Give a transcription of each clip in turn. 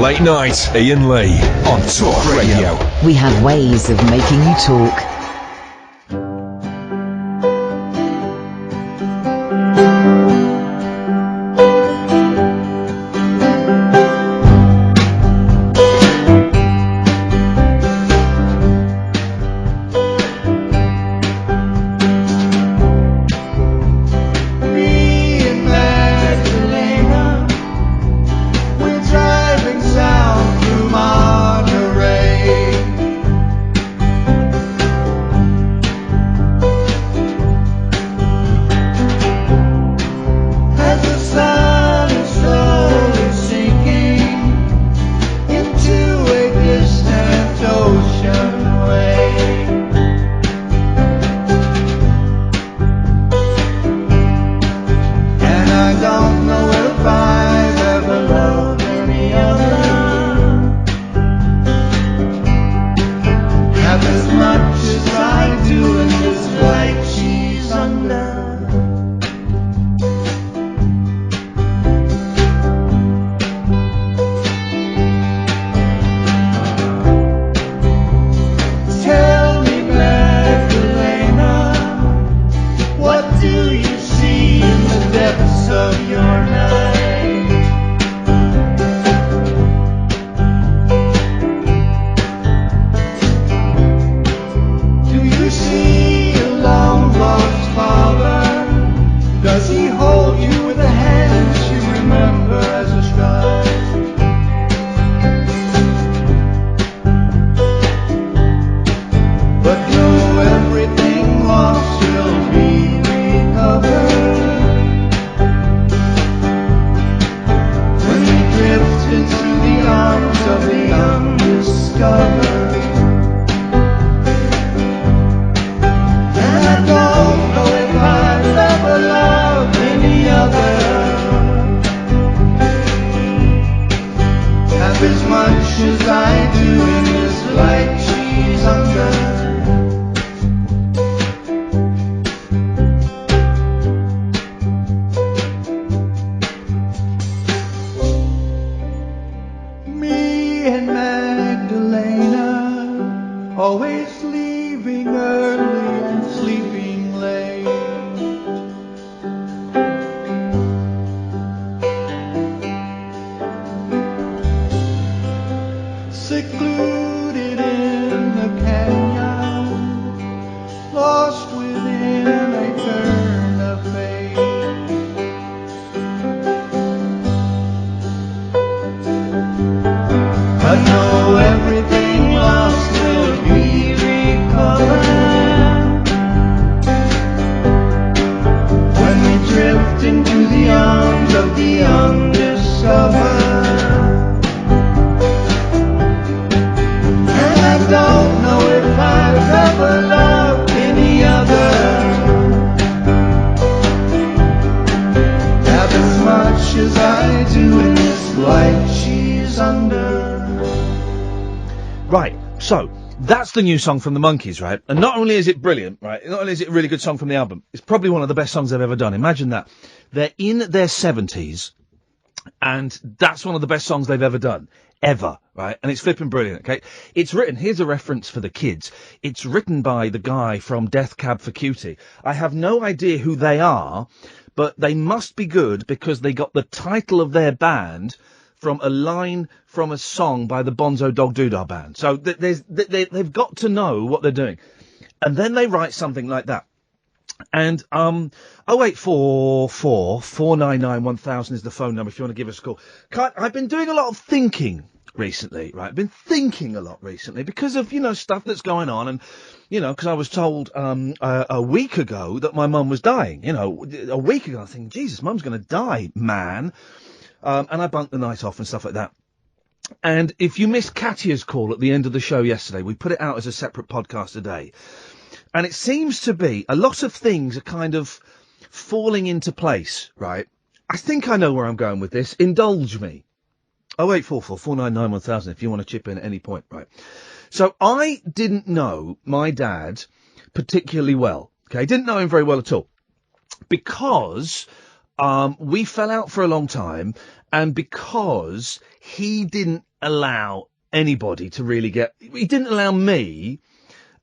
Late Night, Iain Lee on Talk Radio. We have ways of making you talk. That's the new song from the Monkees, right? And not only is it brilliant, right? Not only is it a really good song from the album, it's probably one of the best songs they've ever done. Imagine that. They're in their 70s, and that's one of the best songs they've ever done. Ever, right? And it's flipping brilliant, okay? It's written, here's a reference for the kids. It's written by the guy from Death Cab for Cutie. I have no idea who they are, but they must be good because they got the title of their band from a line from a song by the Bonzo Dog Doodah Band. So they've got to know what they're doing. And then they write something like that. And 0844 499 1000 is the phone number if you want to give us a call. I've been doing a lot of thinking recently, right? I've been thinking a lot recently because of, stuff that's going on. And, because I was told a week ago that my mum was dying. A week ago I was thinking, Jesus, mum's going to die, man. And I bunked the night off and stuff like that. And if you missed Katya's call at the end of the show yesterday, we put it out as a separate podcast today. And it seems to be a lot of things are kind of falling into place, right? I think I know where I'm going with this. Indulge me. 0844 499 1000 if you want to chip in at any point, right? So I didn't know my dad particularly well. Okay, didn't know him very well at all. Because we fell out for a long time, and because he didn't allow anybody to really he didn't allow me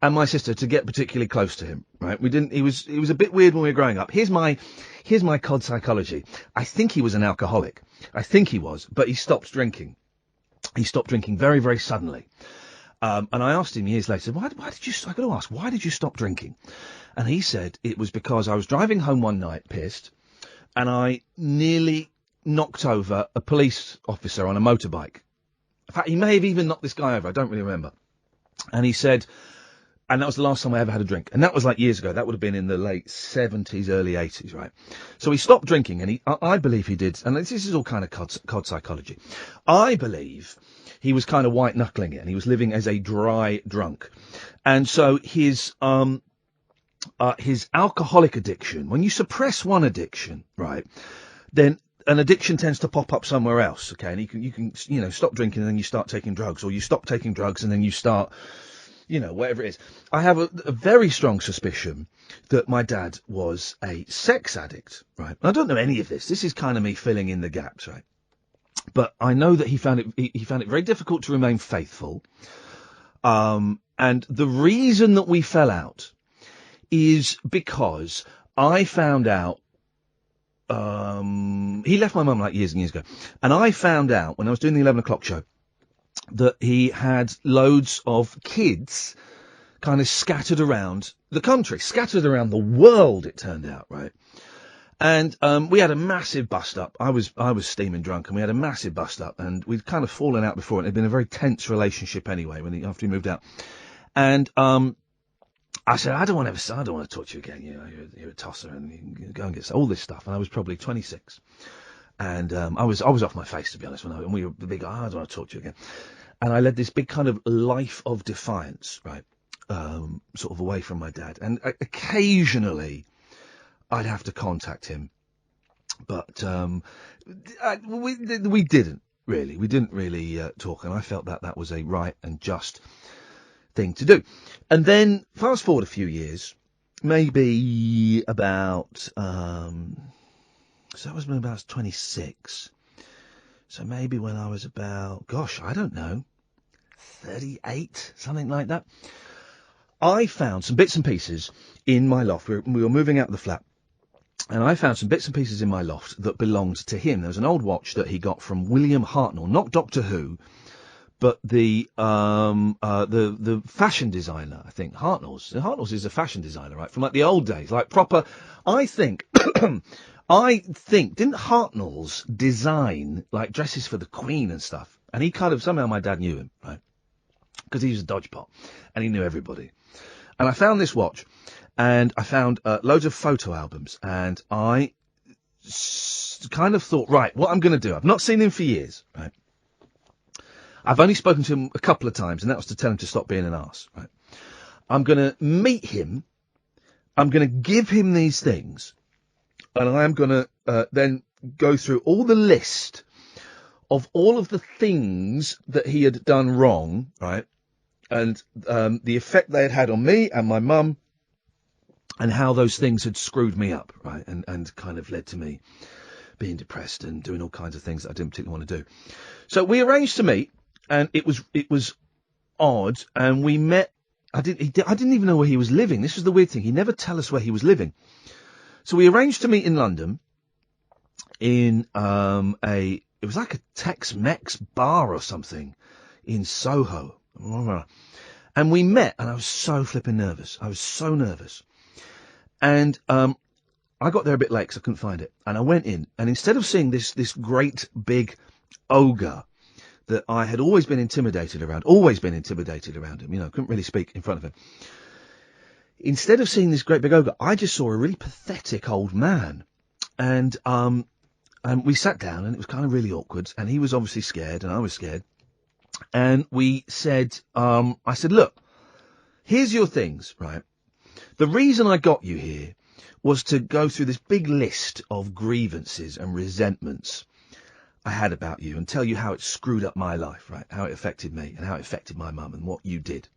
and my sister to get particularly close to him, right? He was a bit weird when we were growing up. Here's my cod psychology. I think he was an alcoholic. I think he was, but he stopped drinking. He stopped drinking very, very suddenly. And I asked him years later, why did you stop drinking? And he said it was because I was driving home one night, pissed, and I nearly knocked over a police officer on a motorbike. In fact, he may have even knocked this guy over. I don't really remember. And he said, and that was the last time I ever had a drink. And that was like years ago. That would have been in the late 70s, early 80s, right? So he stopped drinking, and I believe he did, and this is all kind of cod psychology. I believe he was kind of white-knuckling it, and he was living as a dry drunk. And so his alcoholic addiction, when you suppress one addiction, right, then an addiction tends to pop up somewhere else, okay? And you can stop drinking and then you start taking drugs, or you stop taking drugs and then you start, whatever it is. I have a very strong suspicion that my dad was a sex addict, right? I don't know any of this. This is kind of me filling in the gaps, right? But I know that he found it very difficult to remain faithful. And the reason that we fell out is because I found out, he left my mum like years and years ago. And I found out when I was doing the 11 o'clock show that he had loads of kids kind of scattered around the country, scattered around the world, it turned out, right? And we had a massive bust up. I was steaming drunk, and we had a massive bust up, and we'd kind of fallen out before, and it had been a very tense relationship anyway after he moved out. And I said, I don't want to talk to you again. You're a tosser, and you can go and get all this stuff. And I was probably 26, and I was off my face, to be honest. And we were big. I don't want to talk to you again. And I led this big kind of life of defiance, right? Sort of away from my dad. And occasionally I'd have to contact him. But we didn't really. We didn't really talk. And I felt that was a right and just thing to do. And then fast forward a few years, maybe about, so that was when I was 26. So maybe when I was about, I don't know, 38, something like that. I found some bits and pieces in my loft. We were moving out of the flat, and I found some bits and pieces in my loft that belonged to him. There was an old watch that he got from William Hartnell, not Doctor Who, but the fashion designer, I think. Hartnell's is a fashion designer, right? From like the old days, like proper, I think, didn't Hartnell's design like dresses for the Queen and stuff? And he kind of, somehow my dad knew him, right? Because he was a dodgepot, and he knew everybody. And I found this watch, and I found loads of photo albums, and I kind of thought, right, what I'm going to do, I've not seen him for years, right? I've only spoken to him a couple of times, and that was to tell him to stop being an arse, right? I'm going to meet him, I'm going to give him these things, and I am going to then go through all the list of all of the things that he had done wrong, right? And the effect they had on me and my mum, and how those things had screwed me up, right? And kind of led to me being depressed and doing all kinds of things that I didn't particularly want to do. So we arranged to meet, and it was odd, and we met. I didn't even know where he was living. This was the weird thing. He never tell us where he was living. So we arranged to meet in London in it was like a Tex-Mex bar or something in Soho. And we met, and I was so flipping nervous. I was so nervous. And I got there a bit late because I couldn't find it. And I went in, and instead of seeing this great big ogre that I had always been intimidated around him, couldn't really speak in front of him. Instead of seeing this great big ogre, I just saw a really pathetic old man. And we sat down, and it was kind of really awkward, and he was obviously scared, and I was scared. And we said, I said, look, here's your things, right? The reason I got you here was to go through this big list of grievances and resentments I had about you and tell you how it screwed up my life, right? How it affected me and how it affected my mum and what you did.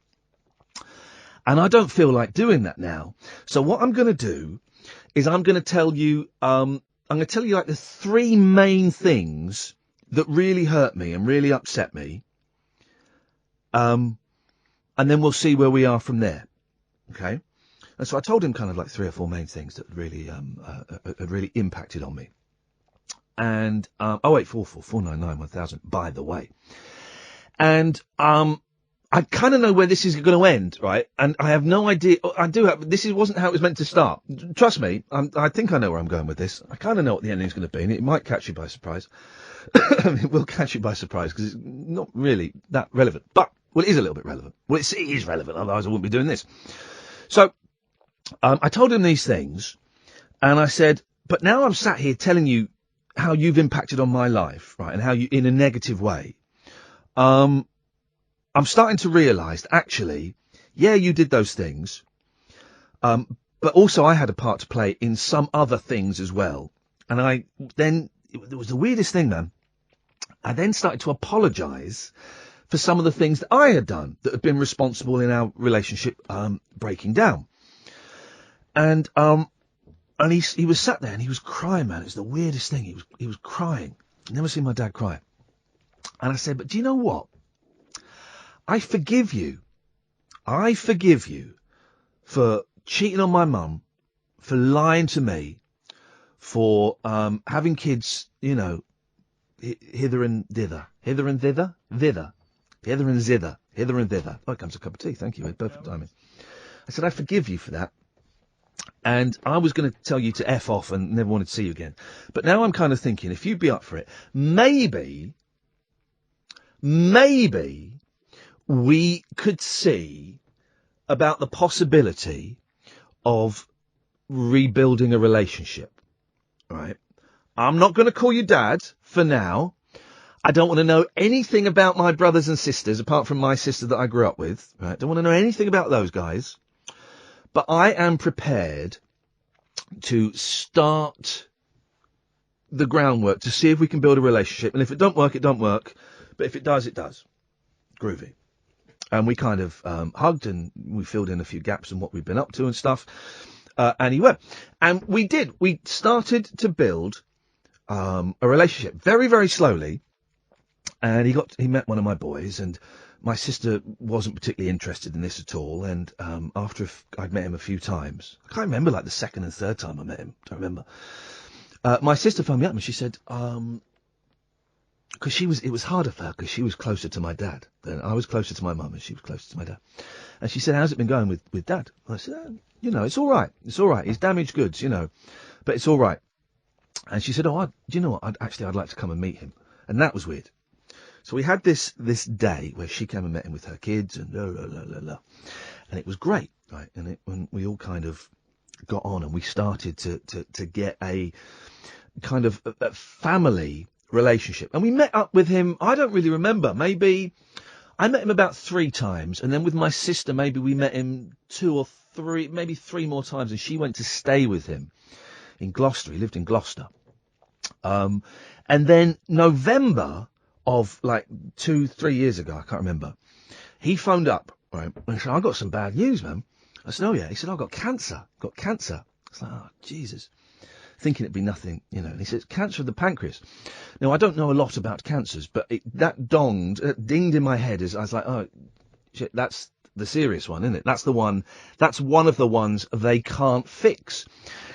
And I don't feel like doing that now. So what I'm going to do is I'm going to tell you, like the three main things that really hurt me and really upset me, and then we'll see where we are from there. Okay? And so I told him kind of like 3 or 4 main things that really had really impacted on me. And 0844 499 1000, by the way. And I kind of know where this is going to end, right? And I have no idea. This wasn't how it was meant to start. Trust me, I think I know where I'm going with this. I kind of know what the ending's going to be, and it might catch you by surprise. It will catch you by surprise because it's not really that relevant. But, well, it is a little bit relevant. Well, it is relevant, otherwise I wouldn't be doing this. So, I told him these things, and I said, but now I'm sat here telling you how you've impacted on my life, right, and how you, in a negative way. I'm starting to realise that actually, yeah, you did those things, but also I had a part to play in some other things as well. And it was the weirdest thing, man. I then started to apologise for some of the things that I had done that had been responsible in our relationship breaking down. And he was sat there and he was crying, man. It was the weirdest thing. He was crying. I've never seen my dad cry. And I said, but do you know what? I forgive you. I forgive you for cheating on my mum, for lying to me, for having kids, you know, hither and thither. Hither and thither? Thither. Hither and zither. Hither and thither. Oh, here comes a cup of tea. Thank you. Perfect timing. I said, I forgive you for that. And I was going to tell you to F off and never wanted to see you again. But now I'm kind of thinking, if you'd be up for it, maybe we could see about the possibility of rebuilding a relationship, right? I'm not going to call you dad for now. I don't want to know anything about my brothers and sisters, apart from my sister that I grew up with, right? Don't want to know anything about those guys. But I am prepared to start the groundwork to see if we can build a relationship. And if it don't work, it don't work. But if it does, it does. Groovy. And we kind of hugged and we filled in a few gaps in what we've been up to and stuff. And he went. And we did. We started to build a relationship very, very slowly. And he met one of my boys, and my sister wasn't particularly interested in this at all. And after I'd met him a few times, I can't remember like the second and third time I met him. Don't remember. My sister phoned me up and she said, because it was harder for her because she was closer to my dad than I was closer to my mum, and she was closer to my dad. And she said, "How's it been going with dad?" And I said, it's all right. It's all right. He's damaged goods, but it's all right. And she said, do you know what? I'd like to come and meet him. And that was weird. So we had this day where she came and met him with her kids and and it was great, right? And we all kind of got on and we started to get a kind of a family relationship. And we met up with him, I don't really remember, maybe I met him about 3 times, and then with my sister maybe we met him 2 or 3, maybe 3 more times, and she went to stay with him in Gloucester. He lived in Gloucester. And then November of like 2-3 years ago, I can't remember, he phoned up, right, and he said, "I got some bad news, man." I said, "Oh yeah." He said, "I've got cancer. I was like, "Oh, Jesus." Thinking it'd be nothing, And he said, "Cancer of the pancreas." Now, I don't know a lot about cancers, but that dinged in my head as I was like, "Oh, shit, that's the serious one, isn't it? That's one of the ones they can't fix."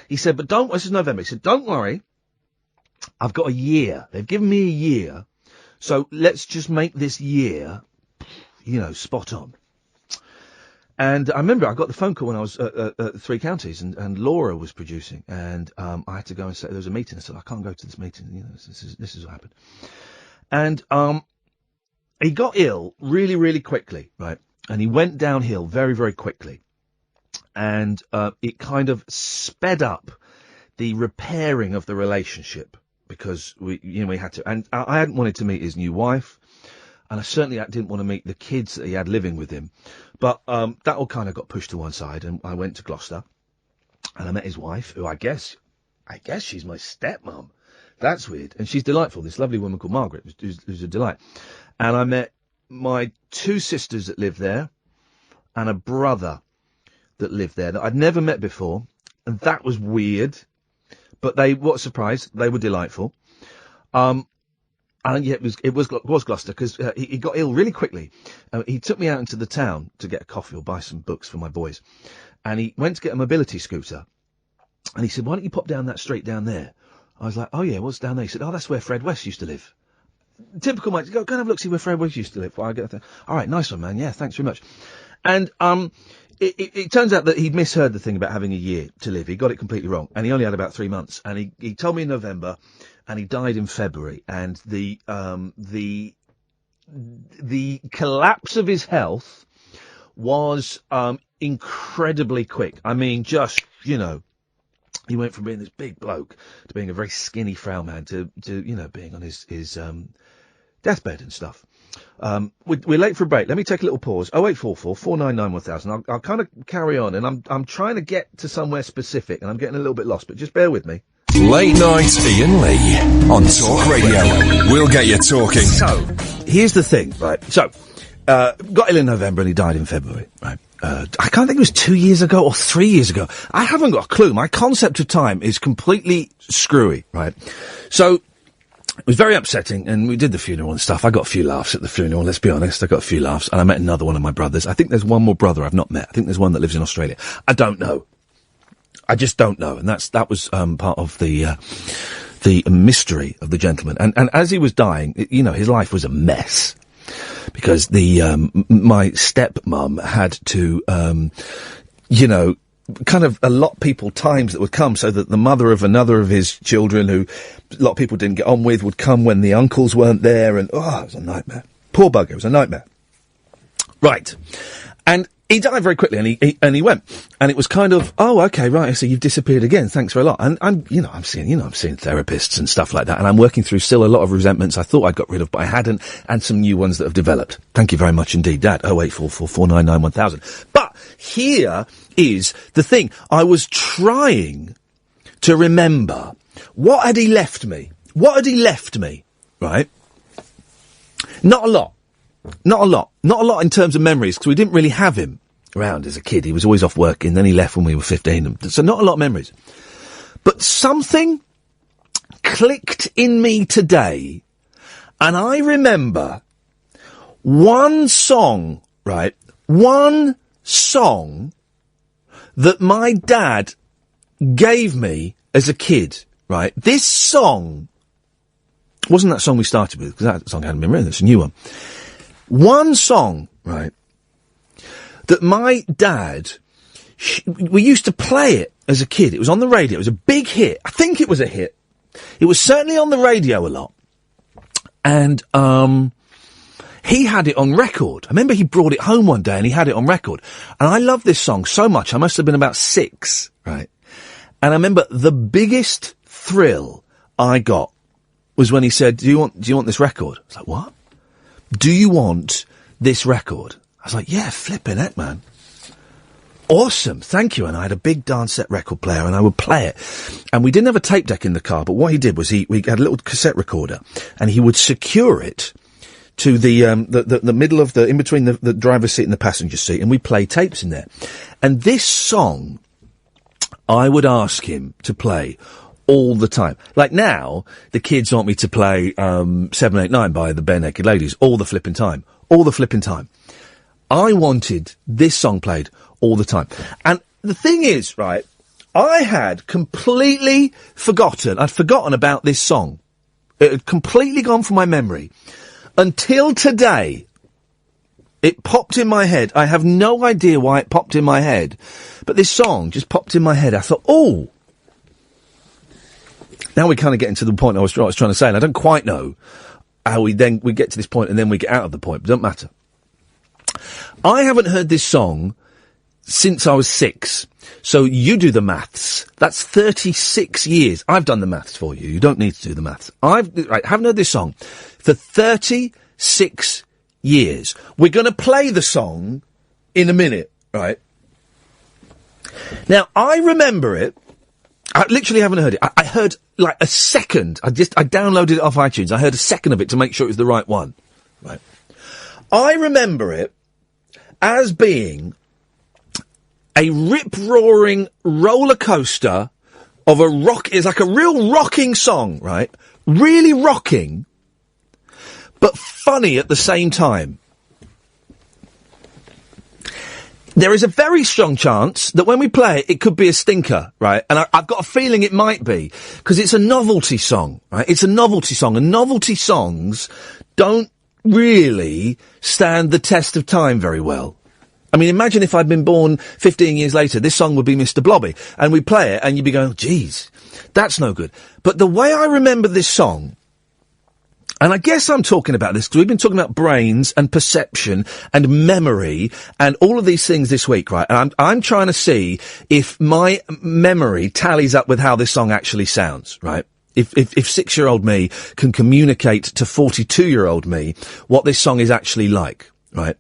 He said, "But this is November." He said, "Don't worry. I've got a year. They've given me a year. So let's just make this year, spot on." And I remember I got the phone call when I was at 3 Counties, and Laura was producing, and I had to go and say there was a meeting. I said, "I can't go to this meeting. This is what happened." And he got ill really, really quickly, right? And he went downhill very, very quickly, and it kind of sped up the repairing of the relationship because we had to. And I hadn't wanted to meet his new wife. And I certainly didn't want to meet the kids that he had living with him. But that all kind of got pushed to one side, and I went to Gloucester, and I met his wife, who I guess she's my stepmom. That's weird. And she's delightful, this lovely woman called Margaret, who's a delight. And I met my 2 sisters that lived there, and a brother that lived there that I'd never met before. And that was weird. But what a surprise, they were delightful. Yeah, it was Gloucester, because he got ill really quickly. He took me out into the town to get a coffee or buy some books for my boys. And he went to get a mobility scooter. And he said, why don't you pop down that street down there? I was like, oh yeah, what's down there? He said, oh, that's where Fred West used to live. Typical mate, go and have a look, see where Fred West used to live. Well, I get there. All right, nice one, man. Yeah, thanks very much. And it turns out that he'd misheard the thing about having a year to live. He got it completely wrong, and he only had about 3 months. And he told me in November, and he died in February. And the collapse of his health was incredibly quick. I mean, just, you know, he went from being this big bloke to being a very skinny frail man to you know, being on his deathbed and stuff. We're late for a break. Let me take a little pause. 0844 499 1000. I'll kind of carry on, and I'm trying to get to somewhere specific, and I'm getting a little bit lost, but just bear with me. Late night Iain Lee on Talk Radio. We'll get you talking. So, here's the thing, right? So, got ill in November and he died in February, right? I can't think it was 2 years ago or 3 years ago. I haven't got a clue. My concept of time is completely screwy, right? So, it was very upsetting, and we did the funeral and stuff. I got a few laughs at the funeral, let's be honest. I got a few laughs, and I met another one of my brothers. I think there's one more brother I've not met. I think there's one that lives in Australia. I don't know. I just don't know, and that was part of the mystery of the gentleman. And as he was dying, you know, his life was a mess, because my stepmum had to, you know, kind of allot people times that would come, so that the mother of another of his children, who a lot of people didn't get on with, would come when the uncles weren't there, and it was a nightmare. Poor bugger, it was a nightmare. Right, and he died very quickly, and he went, and it was kind of, oh, okay, right, so you've disappeared again, thanks very a lot. And I'm seeing therapists and stuff like that, and I'm working through still a lot of resentments I thought I'd got rid of, but I hadn't, and some new ones that have developed. Thank you very much indeed, Dad. 0844 499 1000. But here is the thing. I was trying to remember, what had he left me? What had he left me? Right? Not a lot. Not a lot. Not a lot in terms of memories, because we didn't really have him around as a kid. He was always off working, then he left when we were 15. So not a lot of memories. But something clicked in me today, and I remember one song, right? One song that my dad gave me as a kid, right? This song wasn't that song we started with, because that song hadn't been written. It's a new one. One song, right, that my dad, we used to play it as a kid. It was on the radio. It was a big hit. I think it was a hit. It was certainly on the radio a lot. And, he had it on record. I remember he brought it home one day and he had it on record. And I love this song so much. I must have been about 6, right? And I remember the biggest thrill I got was when he said, do you want this record? I was like, what? Do you want this record? I was like, yeah, flipping heck, man. Awesome, thank you. And I had a big dance set record player, and I would play it. And we didn't have a tape deck in the car, but what he did was we had a little cassette recorder, and he would secure it to the middle of in between the driver's seat and the passenger seat, and we play tapes in there. And this song, I would ask him to play all the time. Like now, the kids want me to play 789 by the Bare Naked Ladies all the flipping time. All the flipping time. I wanted this song played all the time. And the thing is, right, I had completely forgotten. I'd forgotten about this song. It had completely gone from my memory. Until today, it popped in my head. I have no idea why it popped in my head. But this song just popped in my head. I thought, oh. Now we're kind of getting to the point I was trying to say, and I don't quite know how we get to this point and then we get out of the point, but it doesn't matter. I haven't heard this song since I was 6. So you do the maths. That's 36 years. I've done the maths for you. You don't need to do the maths. Haven't heard this song for 36 years. We're going to play the song in a minute, right? Now, I remember it. I literally haven't heard it. I heard like a second. I downloaded it off iTunes. I heard a second of it to make sure it was the right one. Right. I remember it as being a rip-roaring roller coaster of a rock. It's like a real rocking song, right? Really rocking. but funny at the same time. There is a very strong chance that when we play it, it could be a stinker, right? And I've got a feeling it might be, because it's a novelty song, right? It's a novelty song, and novelty songs don't really stand the test of time very well. I mean, imagine if I'd been born 15 years later, this song would be Mr. Blobby, and we'd play it, and you'd be going, geez, that's no good. But the way I remember this song, and I guess I'm talking about this because we've been talking about brains and perception and memory and all of these things this week, right? And I'm trying to see if my memory tallies up with how this song actually sounds, right? If 6-year-old me can communicate to 42-year-old me what this song is actually like, right?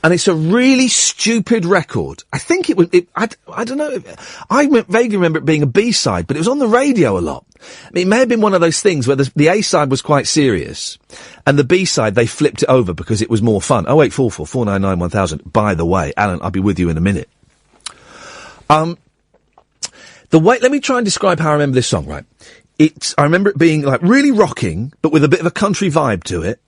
And it's a really stupid record. I think I don't know. I vaguely remember it being a B-side, but it was on the radio a lot. I mean, it may have been one of those things where the A-side was quite serious, and the B-side, they flipped it over because it was more fun. 0844 499 1000. By the way, Alan, I'll be with you in a minute. Let me try and describe how I remember this song, right? I remember it being like really rocking, but with a bit of a country vibe to it.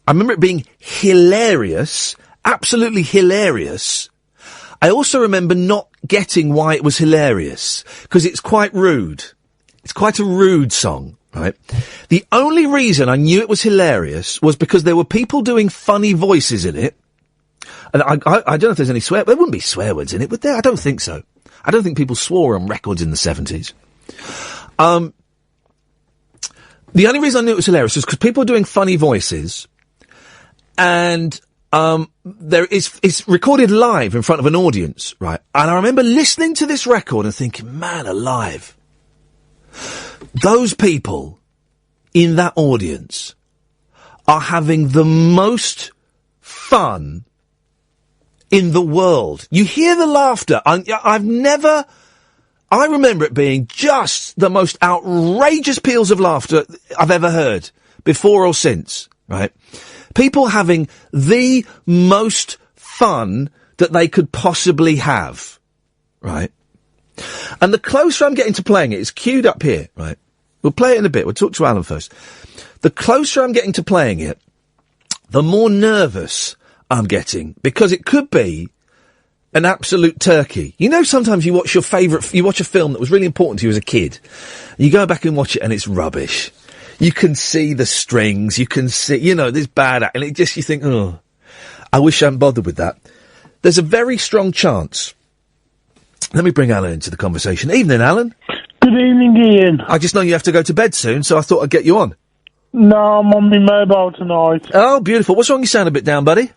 I remember it being hilarious. Absolutely hilarious. I also remember not getting why it was hilarious, because it's quite rude. It's quite a rude song, right? The only reason I knew it was hilarious was because there were people doing funny voices in it. And I don't know if there's any there wouldn't be swear words in it, would there? I don't think so. I don't think people swore on records in the 70s. The only reason I knew it was hilarious was because people were doing funny voices, and it's recorded live in front of an audience, right? And I remember listening to this record and thinking, man alive, those people in that audience are having the most fun in the world. You hear the laughter. I remember it being just the most outrageous peals of laughter I've ever heard, before or since, right? People having the most fun that they could possibly have, right? And the closer I'm getting to playing it, it's queued up here, right? We'll play it in a bit. We'll talk to Alan first. The closer I'm getting to playing it, the more nervous I'm getting, because it could be an absolute turkey. You know, sometimes you watch a film that was really important to you as a kid, you go back and watch it and it's rubbish. You can see the strings, you can see, this bad, and you think, oh, I wish I hadn't bothered with that. There's a very strong chance. Let me bring Alan into the conversation. Evening, Alan. Good evening, Ian. I just know you have to go to bed soon, so I thought I'd get you on. No, I'm on my mobile tonight. Oh, beautiful. What's wrong? You sound a bit down, buddy.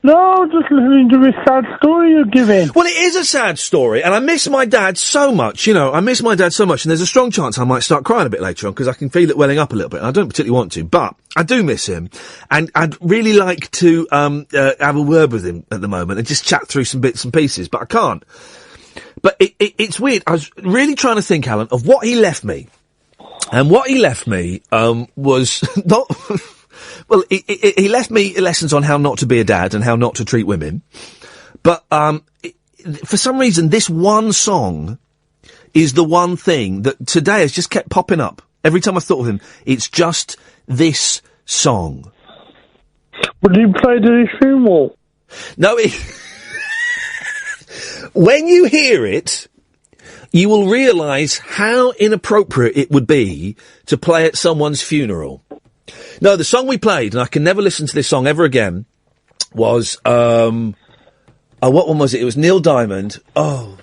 No, just listening to this sad story you're giving. Well, it is a sad story, and I miss my dad so much, I miss my dad so much, and there's a strong chance I might start crying a bit later on, because I can feel it welling up a little bit, and I don't particularly want to, but I do miss him, and I'd really like to have a word with him at the moment, and just chat through some bits and pieces, but I can't. But it's weird. I was really trying to think, Alan, of what he left me, and what he left me was not... Well, he left me lessons on how not to be a dad and how not to treat women. But for some reason, this one song is the one thing that today has just kept popping up. Every time I thought of him, it's just this song. Would you play to his funeral? No, when you hear it, you will realise how inappropriate it would be to play at someone's funeral. No, the song we played, and I can never listen to this song ever again, was, what one was it? It was Neil Diamond. I'm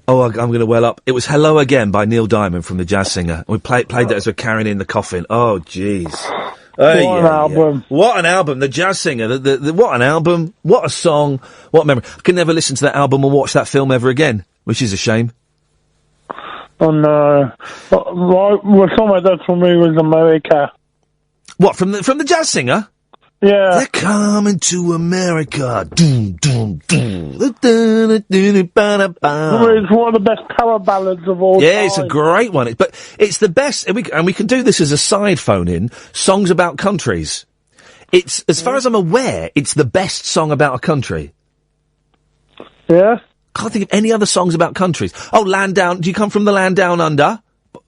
going to well up. It was Hello Again by Neil Diamond from the Jazz Singer. We played that as we're carrying in the coffin. Oh, jeez. What an album. What an album. The Jazz Singer. What an album. What a song. What a memory. I can never listen to that album or watch that film ever again, which is a shame. Oh, no. Well, some of that for me was America. What, from the Jazz Singer? Yeah. They're coming to America. It's one of the best power ballads of all time. Yeah, it's a great one. But it's the best, and we can do this as a side phone-in, songs about countries. It's, as far as I'm aware, it's the best song about a country. Yeah? Can't think of any other songs about countries. Oh, Land Down, do you come from the land down under?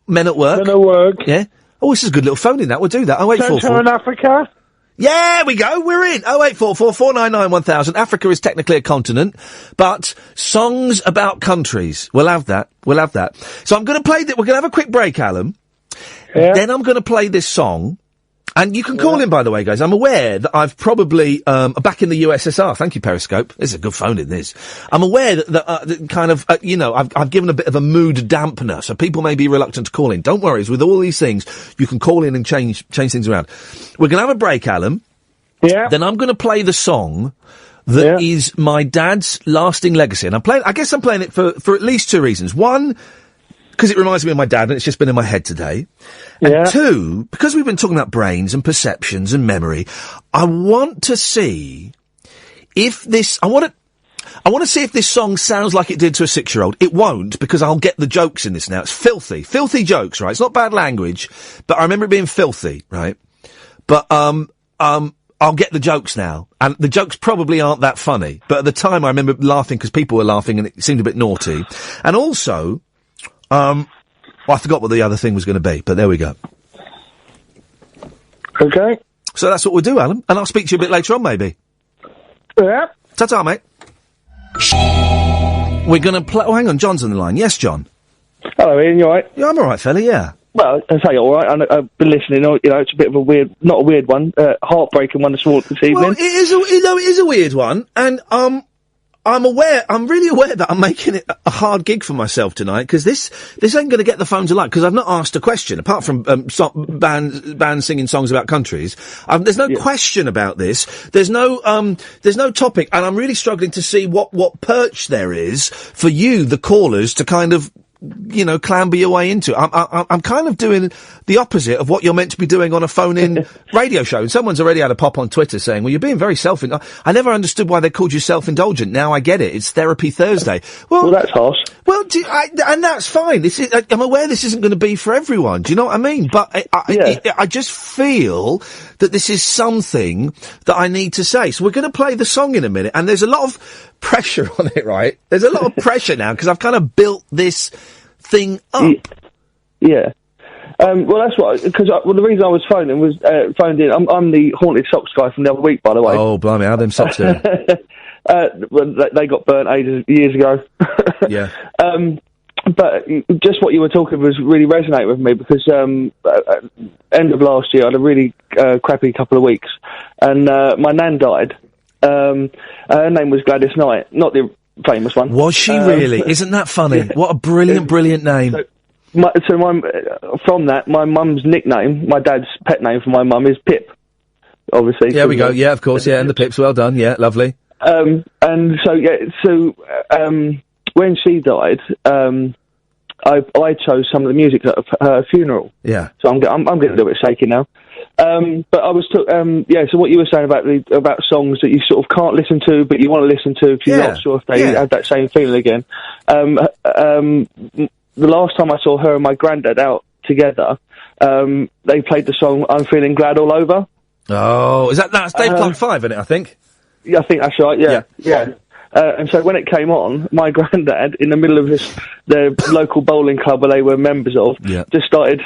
Men at Work? Men at Work. Yeah? Oh, this is a good little phone in that. We'll do that. 0844. Central in Africa? Yeah, we go. We're in. 0844 499 1000. Africa is technically a continent, but songs about countries. We'll have that. We'll have that. So I'm going to play that. We're going to have a quick break, Alan. Yeah. Then I'm going to play this song. And you can call in, by the way, guys. I'm aware that I've probably, back in the USSR. Thank you, Periscope. This is a good phone in this. I'm aware that kind of, I've given a bit of a mood dampener, so people may be reluctant to call in. Don't worry, with all these things, you can call in and change things around. We're going to have a break, Alan. Yeah. Then I'm going to play the song that is my dad's lasting legacy. And I guess I'm playing it for at least two reasons. One, because it reminds me of my dad, and it's just been in my head today. And two, because we've been talking about brains and perceptions and memory, I want to see if this... I want to see if this song sounds like it did to a 6-year-old. It won't, because I'll get the jokes in this now. It's filthy jokes, right? It's not bad language, but I remember it being filthy, right? But I'll get the jokes now, and the jokes probably aren't that funny. But at the time, I remember laughing because people were laughing, and it seemed a bit naughty. And also... I forgot what the other thing was going to be, but there we go. Okay. So that's what we'll do, Alan. And I'll speak to you a bit later on, maybe. Yeah. Ta-ta, mate. We're going to play... Oh, hang on, John's on the line. Yes, John. Hello, Ian, you alright? Yeah, I'm alright, fella, yeah. Well, I say alright. I've been listening. It's a bit of a weird... Not a weird one. Heartbreaking one this evening. Well, it is a weird one, and, I'm really aware that I'm making it a hard gig for myself tonight, because this ain't going to get the phones alight, because I've not asked a question, apart from bands singing songs about countries. There's no question about this. There's no topic, and I'm really struggling to see what perch there is for you, the callers, to kind of, clamber your way into. I'm kind of doing the opposite of what you're meant to be doing on a phone-in radio show. And someone's already had a pop on Twitter saying, well, you're being very I never understood why they called you self-indulgent. Now I get it. It's Therapy Thursday. Well, that's harsh. Well, and that's fine. I'm aware this isn't going to be for everyone. Do you know what I mean? But I just feel that this is something that I need to say. So we're going to play the song in a minute, and there's a lot of pressure on it, right? There's a lot of pressure now, because I've kind of built this thing up. Yeah. Well, that's what, because the reason I was phoned in, I'm the Haunted Socks guy from the other week, by the way. Oh, blimey, how them socks doing? Well, they got burnt years ago. Yeah. But just what you were talking was really resonated with me, because end of last year I had a really crappy couple of weeks, and my nan died. Her name was Gladys Knight, not the famous one. Was she really? Isn't that funny? Yeah. What a brilliant name. From that, my mum's nickname, my dad's pet name for my mum is Pip, obviously. Yeah, we go. Yeah, of course. Yeah, and the Pips. Well done. Yeah, lovely. And when she died, I chose some of the music at her funeral. Yeah. So I'm getting a little bit shaky now. But I was, so what you were saying about songs that you sort of can't listen to, but you want to listen to, because you're not sure if they have that same feeling again. The last time I saw her and my granddad out together, they played the song "I'm Feeling Glad All Over." Oh, that's Dave Clark 5, isn't it, I think? Yeah, I think that's right, yeah. And so when it came on, my granddad, in the middle of the local bowling club where they were members of, just started,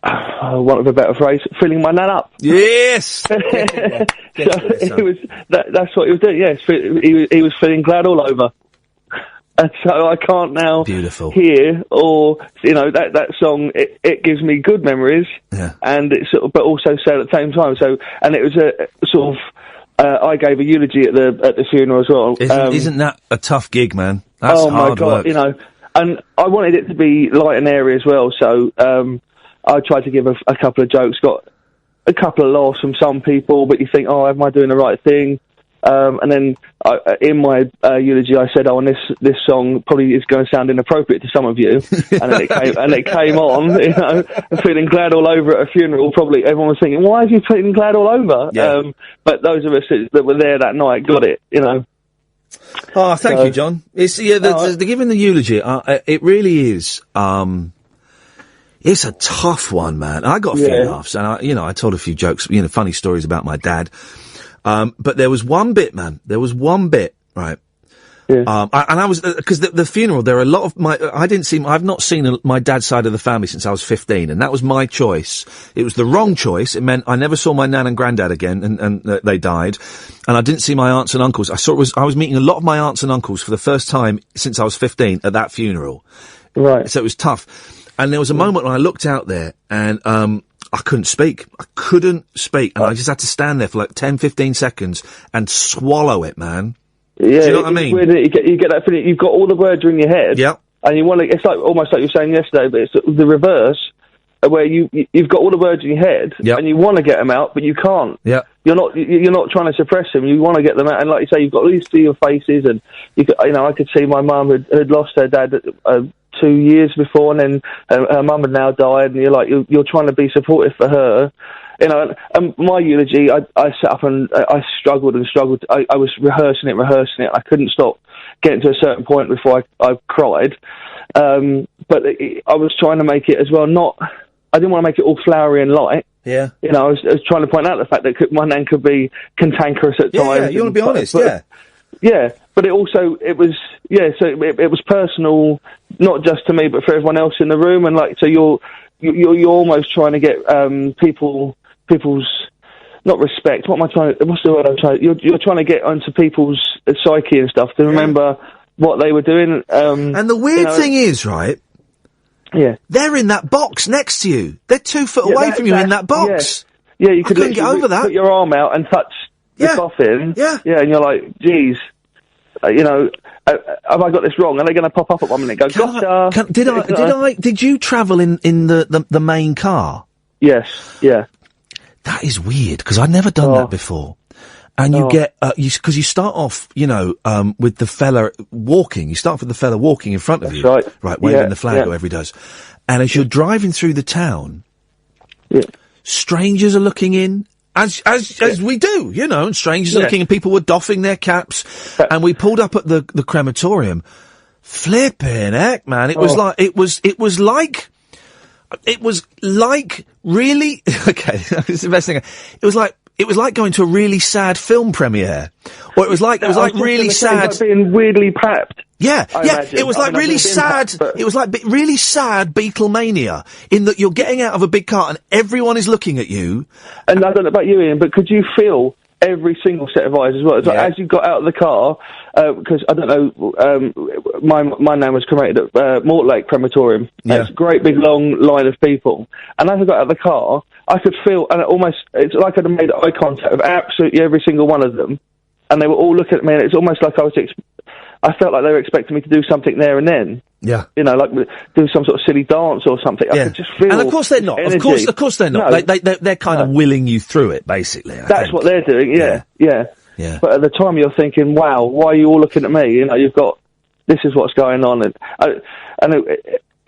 want of a better phrase, filling my nan up. Yes! That's what he was doing, yes. He was feeling glad all over. And so I can't now hear, or, that song, it gives me good memories, and it's but also sad at the same time. So, and it was a sort of, I gave a eulogy at the funeral as well. Isn't that a tough gig, man? That's hard work. And I wanted it to be light and airy as well, so I tried to give a couple of jokes, got a couple of laughs from some people, but you think, am I doing the right thing? And then in my eulogy, I said, and this song probably is going to sound inappropriate to some of you. And then it came on, feeling glad all over at a funeral. Probably everyone was thinking, why is he feeling glad all over? Yeah. But those of us that were there that night got it, Oh, thank you, John. It's the giving the eulogy. It really is. It's a tough one, man. I got a few laughs, and I told a few jokes, funny stories about my dad. But there was one bit, man. Right? Yeah. And I was, because the funeral, there are a lot of I've not seen my dad's side of the family since I was 15, and that was my choice. It was the wrong choice. It meant I never saw my nan and granddad again, and they died. And I didn't see my aunts and uncles. I was meeting a lot of my aunts and uncles for the first time since I was 15 at that funeral. Right. So it was tough. And there was a moment when I looked out there, and, I couldn't speak. And I just had to stand there for like 10, 15 seconds and swallow it, man. Yeah, do you know what I mean? You get that feeling. You've got all the words in your head. Yeah. And you want to. It's like almost like you were saying yesterday, but it's the reverse, where you've got all the words in your head, and you want to get them out, but you can't. Yeah. You're not trying to suppress them. You want to get them out, and like you say, you've got all these 3 faces, and I could see my mum had lost her dad 2 years before, and then her mum had now died, and you're trying to be supportive for her. And my eulogy, I sat up and I struggled and struggled. I was rehearsing it. I couldn't stop getting to a certain point before I cried. But I was trying to make it as well. I didn't want to make it all flowery and light. Yeah. I was trying to point out the fact that my nan could be cantankerous at times. Yeah, you want to be honest, yeah. Yeah, but it was personal, not just to me, but for everyone else in the room. And so you're almost trying to get people's not respect. What's the word I'm trying? You're trying to get onto people's psyche and stuff to remember what they were doing. And the weird thing is, right? Yeah, they're in that box next to you. They're 2 foot away from you in that box. Yeah, you could couldn't get over that. Put your arm out and touch the coffin. Yeah, and you're like, geez. Have I got this wrong? Are they going to pop up at 1 minute? And go, gotcha. Did you travel in the main car? Yes. Yeah. That is weird because I'd never done that before. And you get because you start off, with the fella walking. You start with the fella walking in front of you, right, waving the flag or whatever he does. And as you're driving through the town, strangers are looking in. As we do, and strangers are looking, and people were doffing their caps, and we pulled up at the crematorium. Flipping heck, man! It was like really okay. It's the best thing. It was like going to a really sad film premiere, or it was like really sad. Like being weirdly packed. Yeah. It was like really sad. It was like really sad Beatlemania in that you're getting out of a big car and everyone is looking at you. And I don't know about you, Ian, but could you feel every single set of eyes as well? It's like as you got out of the car, because I don't know, my nan was cremated at Mortlake Crematorium. Yeah. It's a great big long line of people. And as I got out of the car, I could feel, and it's like I'd made eye contact with absolutely every single one of them. And they were all looking at me, and it's almost like I felt like they were expecting me to do something there and then. Yeah. Like do some sort of silly dance or something. I could just feel. And of course they're not. Of course they're not. No. They're kind of willing you through it, basically. That's what they're doing, yeah. But at the time you're thinking, wow, why are you all looking at me? You've got, this is what's going on.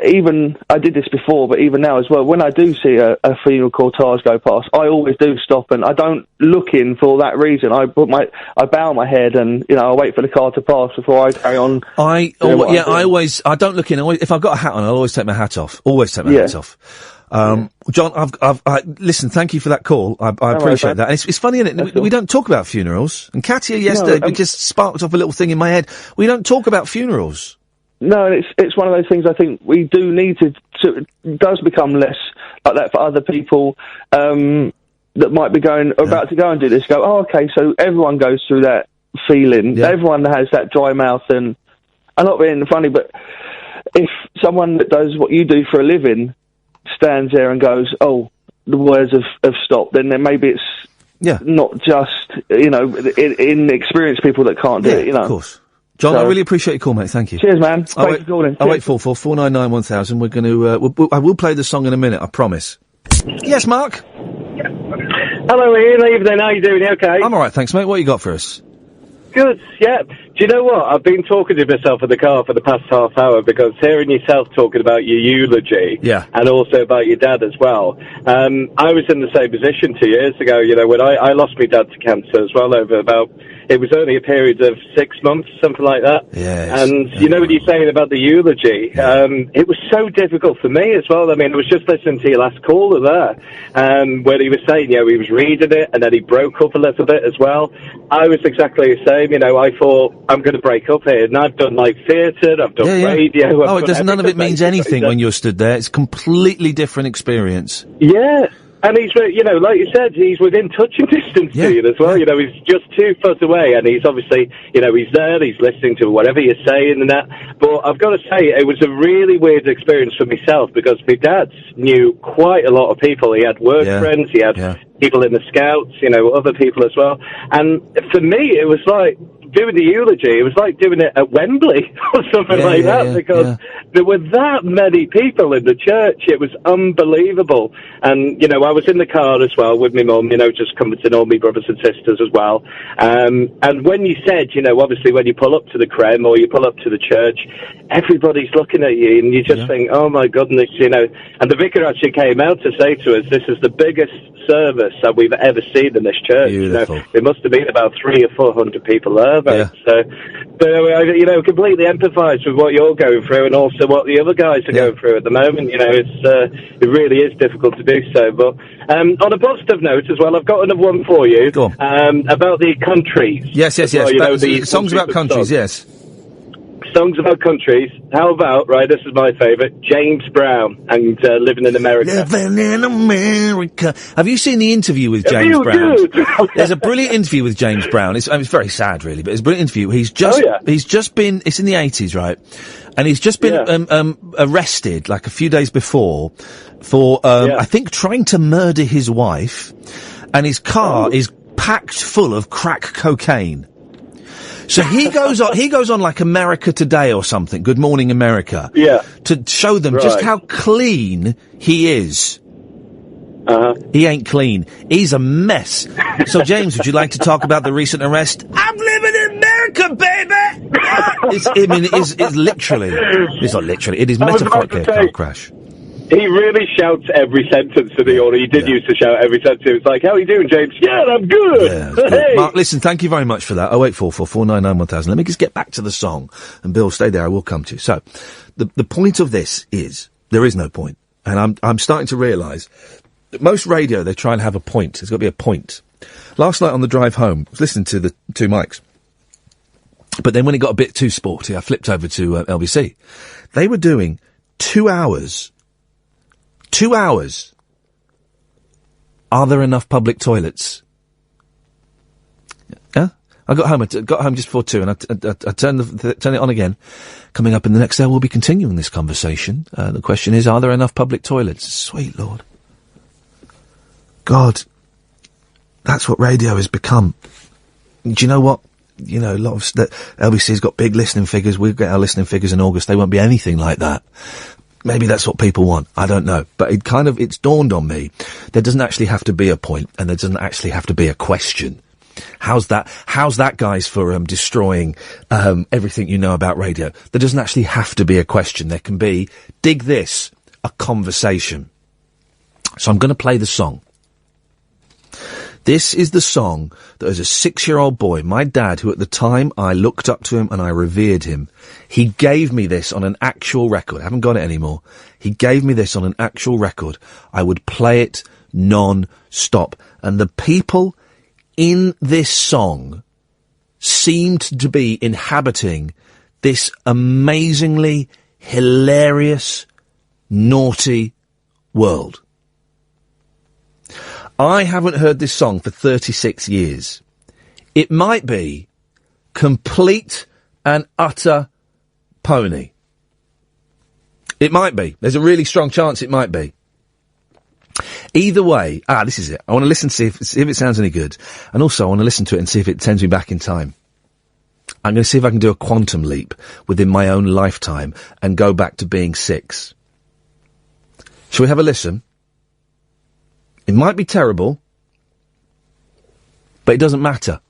Even I did this before, but even now as well, when I do see a funeral cortege go past, I always do stop, and I don't look in for that reason. I bow my head, and I wait for the car to pass before I carry on. I don't look in. If I've got a hat on, I'll always take my hat off. Always take my hat off. John, listen, thank you for that call. I appreciate that. And it's funny, isn't it? We don't talk about funerals. And Katia yesterday just sparked off a little thing in my head. We don't talk about funerals. No, it's one of those things I think we do need to it does become less like that for other people that might be about to go and do this. Go, oh, okay, so everyone goes through that feeling. Yeah. Everyone has that dry mouth, and I'm not being funny, but if someone that does what you do for a living stands there and goes, oh, the words have stopped, then maybe it's not just, inexperienced people that can't do it, of course. John, I really appreciate your call, mate. Thank you. Cheers, man. Thanks for calling. 0844 499 1000. We're going to, I will play the song in a minute, I promise. Yes, Mark? Hello, Ian. Evening. How you doing? You okay? I'm alright, thanks, mate. What you got for us? Good, yeah. Do you know what? I've been talking to myself in the car for the past half hour because hearing yourself talking about your eulogy and also about your dad as well. I was in the same position 2 years ago, when I lost my dad to cancer as well over about it was only a period of 6 months, something like that. Yes. And you know what you're saying about the eulogy? It was so difficult for me as well. I mean, I was just listening to your last caller there, where he was saying, he was reading it, and then he broke up a little bit as well. I was exactly the same. I thought, I'm going to break up here. And I've done, theatre, I've done radio. None of it means anything when you're stood there. It's a completely different experience. Yeah. And he's, like you said, he's within touching distance to you as well. He's just 2 foot away, and he's obviously, he's there, he's listening to whatever you're saying and that. But I've got to say, it was a really weird experience for myself, because my dad knew quite a lot of people. He had work friends, he had people in the Scouts, other people as well. And for me, it was like doing the eulogy. It was like doing it at Wembley or something like that, because there were that many people in the church. It was unbelievable. And, I was in the car as well with my mum, just comforting all my brothers and sisters as well. And when you said, obviously when you pull up to the creme or you pull up to the church, everybody's looking at you, and you just think, oh my goodness, And the vicar actually came out to say to us, this is the biggest service that we've ever seen in this church. There must have been about 300 or 400 people there. So, completely empathise with what you're going through, and also what the other guys are going through at the moment. It really is difficult to do so. But on a positive note as well, I've got another one for you. Go on. About the countries. Yes. The songs about countries. Yes. Songs about countries. How about, this is my favourite, James Brown and Living in America. Living in America. Have you seen the interview with James Brown? There's a brilliant interview with James Brown. It's very sad, really, but it's a brilliant interview. He's just been, it's in the 80s, right? And he's just been arrested, like a few days before, for, I think, trying to murder his wife, and his car is packed full of crack cocaine. So he goes on like America Today or something, Good Morning America, to show them just how clean he is. He ain't clean. He's a mess. So, James, would you like to talk about the recent arrest? I'm living in America, baby! It's literally, it's not literally, it is metaphorically a car crash. He really shouts every sentence to the order. He did used to shout every sentence. It's like, how are you doing, James? Yeah, I'm good. Yeah, hey. Mark, listen, thank you very much for that. 0844 499 1000. Let me just get back to the song. And Bill, stay there. I will come to you. So, the point of this is, there is no point. And I'm starting to realise that most radio, they try and have a point. There's got to be a point. Last night on the drive home, I was listening to the two mics. But then when it got a bit too sporty, I flipped over to LBC. They were doing 2 hours. 2 hours. Are there enough public toilets? Yeah? I got home just before 2, and I turned it on again. Coming up in the next hour, we'll be continuing this conversation. The question is, are there enough public toilets? Sweet Lord. God. That's what radio has become. Do you know what? A lot of LBC's got big listening figures. We'll get our listening figures in August. They won't be anything like that. Maybe that's what people want. I don't know. But it's dawned on me. There doesn't actually have to be a point, and there doesn't actually have to be a question. How's that, guys, for destroying everything you know about radio? There doesn't actually have to be a question. There can be, dig this, a conversation. So I'm going to play the song. This is the song that as a 6-year-old boy, my dad, who at the time I looked up to him and I revered him, he gave me this on an actual record. I haven't got it anymore. He gave me this on an actual record. I would play it non-stop. And the people in this song seemed to be inhabiting this amazingly hilarious, naughty world. I haven't heard this song for 36 years. It might be complete and utter pony. It might be. There's a really strong chance it might be. Either way, this is it. I want to listen to see if it sounds any good. And also I want to listen to it and see if it sends me back in time. I'm going to see if I can do a quantum leap within my own lifetime and go back to being 6. Shall we have a listen? It might be terrible, but it doesn't matter.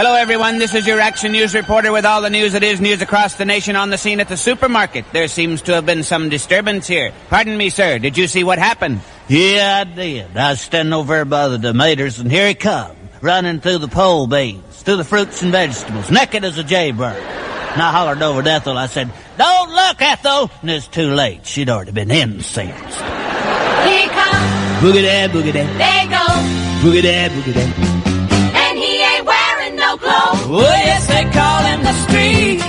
Hello, everyone. This is your Action News reporter with all the news that is news across the nation on the scene at the supermarket. There seems to have been some disturbance here. Pardon me, sir. Did you see what happened? Yeah, I did. I was standing over there by the tomatoes, and here he come, running through the pole beans, through the fruits and vegetables, naked as a jaybird. And I hollered over to Ethel. I said, "Don't look, Ethel!" And it's too late. She'd already been incensed. Here he comes. Boogie-dad, boogie-dad. There he goes. Boogie-dad, boogie-dad. And he ain't wearing no clothes. Oh, yes, they call him the street.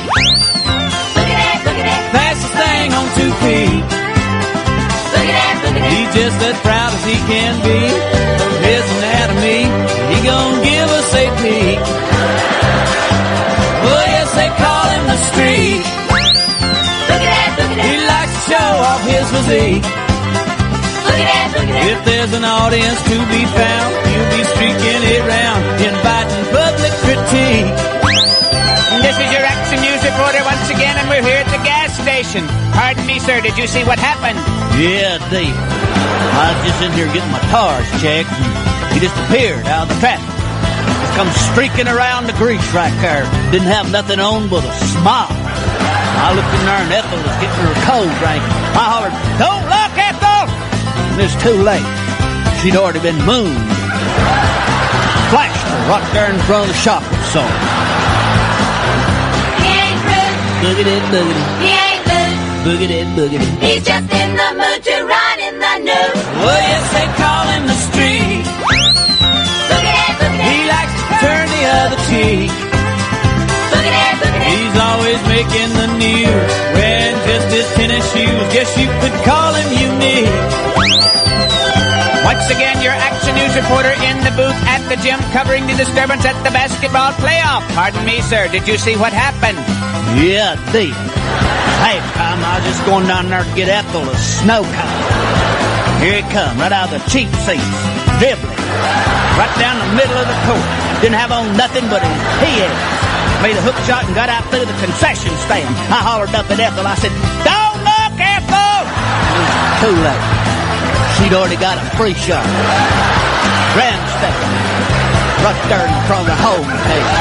Look at that, look at that. Fastest thing on 2 feet. Look at that, look at that. He's just as proud as he can be of his anatomy. He gon' give us a peek. Oh, yes, they call him the street. Look at that, look at that. He likes to show off his physique. Look at that, look at that. If there's an audience to be found, he'll be streaking it round, inviting public critique. This is your Action News reporter once again, and we're here at the gas station. Pardon me, sir, did you see what happened? Yeah, Dave. I was just in here getting my tires checked, and he disappeared out of the traffic. Just come streaking around the grease right there. Didn't have nothing on but a smile. I looked in there, and Ethel was getting her cold drink. I hollered, "Don't look, Ethel!" And it's too late. She'd already been mooned. Flashed her right there in front of the shopping center. He ain't rude. Boogity, boogity, He ain't loose. boogity, boogity. He's just in the mood to run in the news. Well, yes, they call him the street. Look at that, look at that. He likes to turn the other cheek. Look at that, look at that. He's always making the news, wearing just his tennis shoes. Guess you could call him unique. Once again, your Action News reporter in the booth at the gym, covering the disturbance at the basketball playoff. Pardon me, sir, did you see what happened? Yeah, deep. Hey, Tom, I was just going down there to get Ethel a snow cone. Here he come, right out of the cheap seats, dribbling, right down the middle of the court. Didn't have on nothing but his head. Made a hook shot and got out through the concession stand. I hollered up at Ethel. I said, "Don't look, Ethel!" It was too late. She'd already got a free shot. Grandstand. Right there in front of the home page.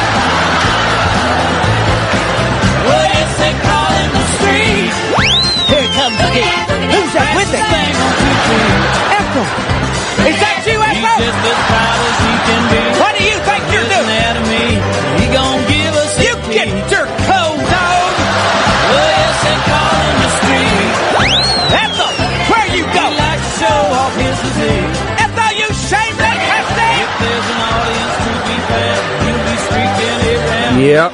Well, yes, they call him the street. Here it comes again. Who's that with it? Ethel. Is that you, Ethel? He's just as proud as he can be. What do you think you're doing? Anatomy. He gon' give us a peek. Get your cold dog. Well, yes, they call him the street. Ethel, where you go? He likes to show off his physique. Ethel, you shameless hefty! If there's an audience to be found, he'll be streaking it round. Yep.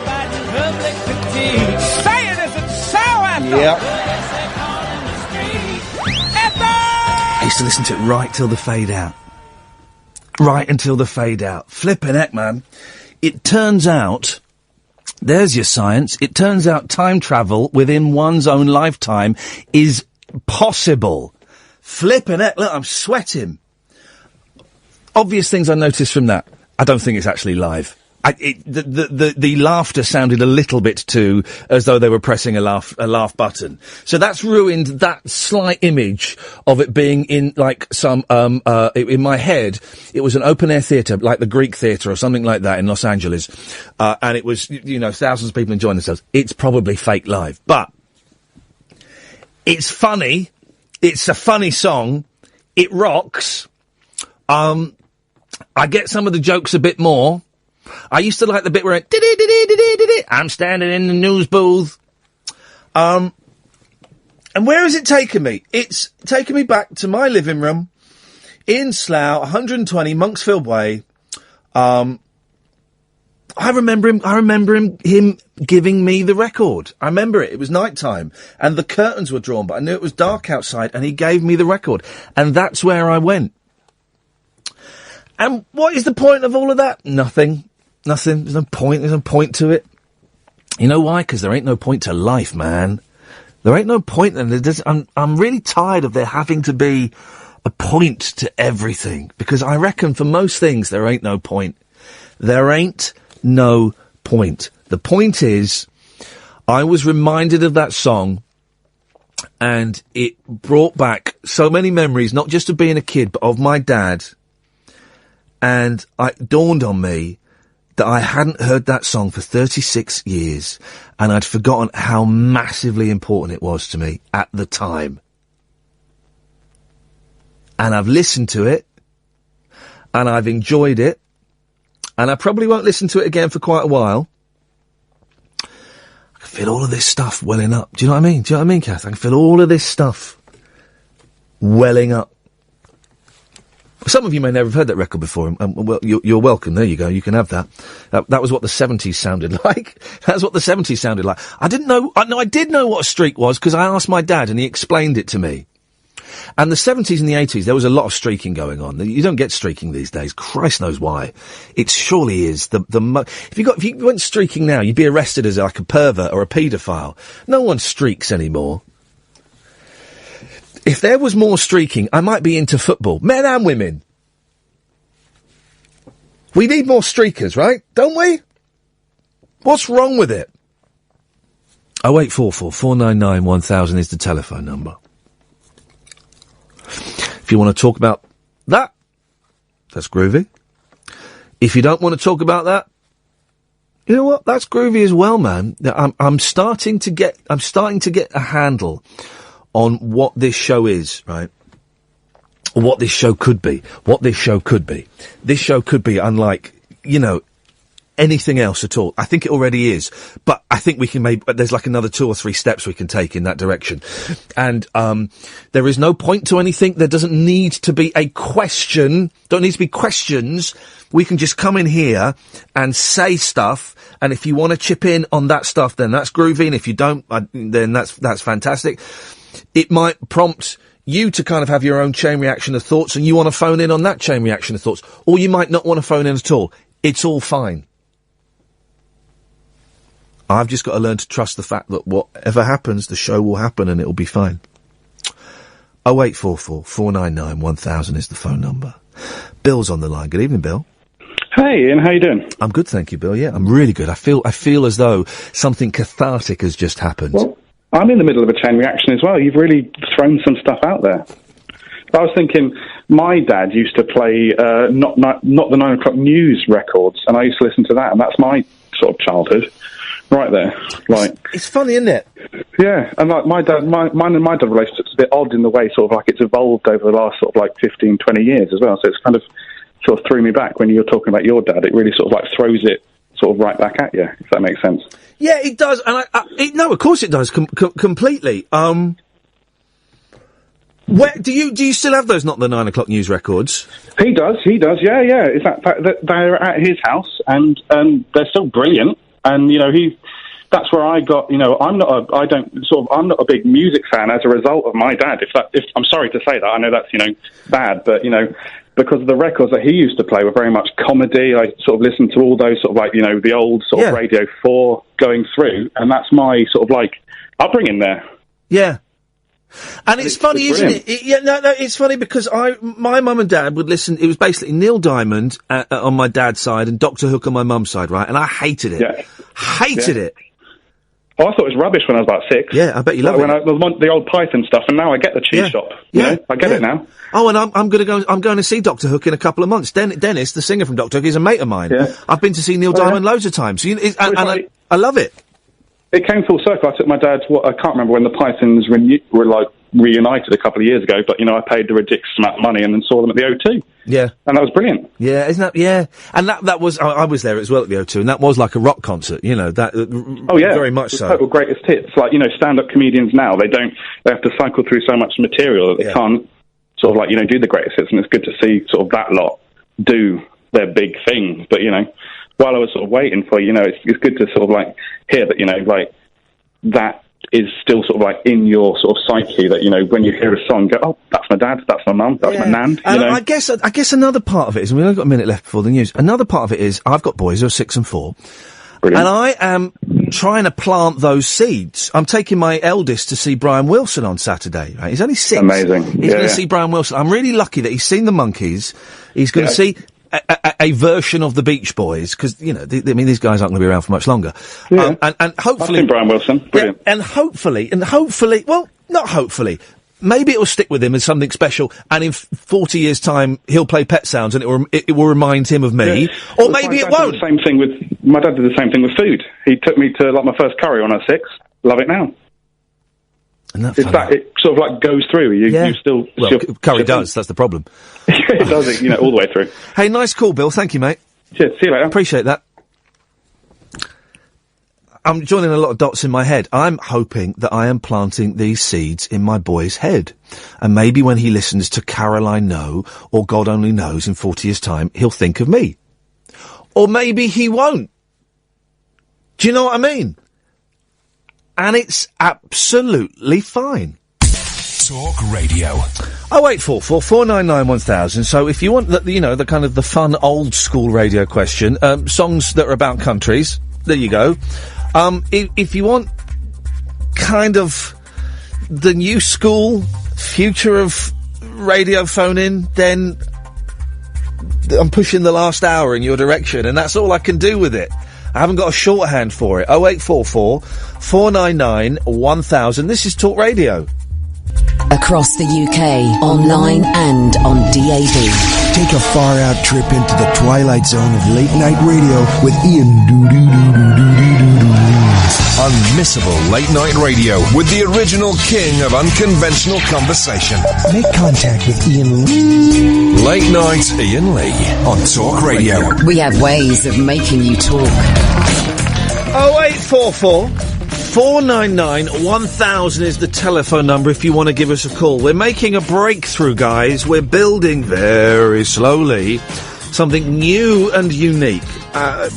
Public critique. Say it as it's so, Ethel. Yep. Well, yes, they call him the street. Ethel! I used to listen to it right till the fade out. Right until the fade out. Flippin' heck, man. It turns out, there's your science, it turns out time travel within one's own lifetime is possible. Flippin' heck, look, I'm sweating. Obvious things I noticed from that. I don't think it's actually live. The laughter sounded a little bit too as though they were pressing a laugh button. So that's ruined that slight image of it being in like some in my head. It was an open air theatre, like the Greek Theatre or something like that in Los Angeles, and it was thousands of people enjoying themselves. It's probably fake live, but it's funny. It's a funny song. It rocks. I get some of the jokes a bit more. I used to like the bit where it, I'm standing in the news booth. And where has it taken me? It's taken me back to my living room in Slough, 120 Monksfield Way. I remember him giving me the record. I remember it. It was night time and the curtains were drawn, but I knew it was dark outside and he gave me the record. And that's where I went. And what is the point of all of that? Nothing. There's no point. There's no point to it. You know why? Because there ain't no point to life, man. There ain't no point. And I'm really tired of there having to be a point to everything. Because I reckon for most things, there ain't no point. There ain't no point. The point is, I was reminded of that song and it brought back so many memories, not just of being a kid, but of my dad. And it dawned on me that I hadn't heard that song for 36 years, and I'd forgotten how massively important it was to me at the time. and I've listened to it, and I've enjoyed it, and I probably won't listen to it again for quite a while. I can feel all of this stuff welling up. Do you know what I mean? Do you know what I mean, Kath? I can feel all of this stuff welling up. Some of you may never have heard that record before. Well, you're welcome. There you go. You can have that. That was what the 70s sounded like. That's what the 70s sounded like. I didn't know. I did know what a streak was because I asked my dad and he explained it to me. And the 70s and the 80s, there was a lot of streaking going on. You don't get streaking these days. Christ knows why. It surely is if you went streaking now, you'd be arrested as like a pervert or a paedophile. No one streaks anymore. If there was more streaking, I might be into football. Men and women. We need more streakers, right? Don't we? What's wrong with it? 0844 499 1000 is the telephone number. If you want to talk about that, that's groovy. If you don't want to talk about that, you know what? That's groovy as well, man. I'm starting to get a handle on what this show is, right? Or what this show could be. This show could be unlike, anything else at all. I think it already is. But I think we can there's like another 2 or 3 steps we can take in that direction. And, there is no point to anything. There doesn't need to be a question. Don't need to be questions. We can just come in here and say stuff. And if you want to chip in on that stuff, then that's groovy. And if you don't, then that's fantastic. It might prompt you to kind of have your own chain reaction of thoughts and you want to phone in on that chain reaction of thoughts. Or you might not want to phone in at all. It's all fine. I've just got to learn to trust the fact that whatever happens, the show will happen and it'll be fine. 0844 499 1000 is the phone number. Bill's on the line. Good evening, Bill. Hey, Ian, how you doing? I'm good, thank you, Bill. Yeah, I'm really good. I feel as though something cathartic has just happened. Well, I'm in the middle of a chain reaction as well. You've really thrown some stuff out there. I was thinking, my dad used to play not the 9 o'clock news records, and I used to listen to that, and that's my sort of childhood, right there. Like, it's funny, isn't it? Yeah, and like mine and my dad relationship's a bit odd in the way, sort of like it's evolved over the last sort of like 15, 20 years as well. So it's kind of sort of threw me back when you were talking about your dad. It really sort of like throws it sort of right back at you, if that makes sense. Yeah, it does, and no, of course it does, completely. Where do you still have those? Not the 9 o'clock news records. He does. Yeah. Is that they're at his house, and they're still brilliant. And that's where I got. I'm not a big music fan as a result of my dad. If I'm sorry to say that, I know that's bad, but because of the records that he used to play were very much comedy. I sort of listened to all those sort of like, the old sort of Radio 4 going through, and that's my sort of like upbringing there. Yeah. And it's funny, isn't it? It's funny because my mum and dad would listen. It was basically Neil Diamond on my dad's side and Doctor Hook on my mum's side, right? And I hated it. Yeah. Hated it. Oh, I thought it was rubbish when I was about 6. Yeah, I bet you love it. When the old Python stuff, and now I get the cheese shop. I get it now. Oh, and I'm going to see Doctor Hook in a couple of months. Dennis, the singer from Doctor Hook, is a mate of mine. Yeah. I've been to see Neil Diamond loads of times. I love it. It came full circle. I took my dad. I can't remember when the Pythons were like reunited a couple of years ago, but I paid the ridiculous amount of money and then saw them at the O2. Yeah, and that was brilliant. Yeah, isn't that? Yeah, and that was. I was there as well at the O2, and that was like a rock concert. Very much so. Total greatest hits. Like stand-up comedians now, they have to cycle through so much material that they can't sort of like do the greatest hits, and it's good to see sort of that lot do their big thing. But while I was sort of waiting for it's good to sort of like hear that like that is still sort of like in your sort of psyche, that when you hear a song, go, oh, that's my dad, that's my mum, that's my nan. And I guess another part of it is, and we've only got a minute left before the news. Another part of it is I've got boys who are 6 and 4. Brilliant. And I am trying to plant those seeds. I'm taking my eldest to see Brian Wilson on Saturday. Right? He's only 6. Amazing. He's going to see Brian Wilson. I'm really lucky that he's seen the Monkees. He's going to see a version of the Beach Boys, because these guys aren't going to be around for much longer. Yeah. And hopefully, I've seen Brian Wilson, brilliant. Yeah, and hopefully, well, not hopefully, maybe it will stick with him as something special. And in 40 years' time, he'll play Pet Sounds, and it will remind him of me. Yeah. Or maybe it won't. My dad did the same thing with food. He took me to like my first curry when I was 6. Love it now. Isn't that It's funny? that it sort of like goes through. You still. Well, still- Curry does. That's the problem. It does it, all the way through. Hey, nice call, Bill. Thank you, mate. Cheers. See you later. Appreciate that. I'm joining a lot of dots in my head. I'm hoping that I am planting these seeds in my boy's head. And maybe when he listens to Caroline No or God Only Knows in 40 years' time, he'll think of me. Or maybe he won't. Do you know what I mean? And it's absolutely fine. Talk Radio. 0844 499 1000. So if you want the kind of the fun old school radio question, songs that are about countries, there you go. If you want kind of the new school future of radio phone-in, then I'm pushing the last hour in your direction, and that's all I can do with it. I haven't got a shorthand for it. 0844 499 1000. This is Talk Radio. Across the UK, online and on DAB. Take a far-out trip into the twilight zone of late-night radio with Iain Doo-Doo-Doo-Doo-Doo-Doo-Doo. Unmissable late night radio with the original king of unconventional conversation. Make contact with Iain Lee. Late night Iain Lee on Talk Radio. We have ways of making you talk. 0844 499 1000 is the telephone number if you want to give us a call. We're making a breakthrough, guys. We're building very slowly something new and unique.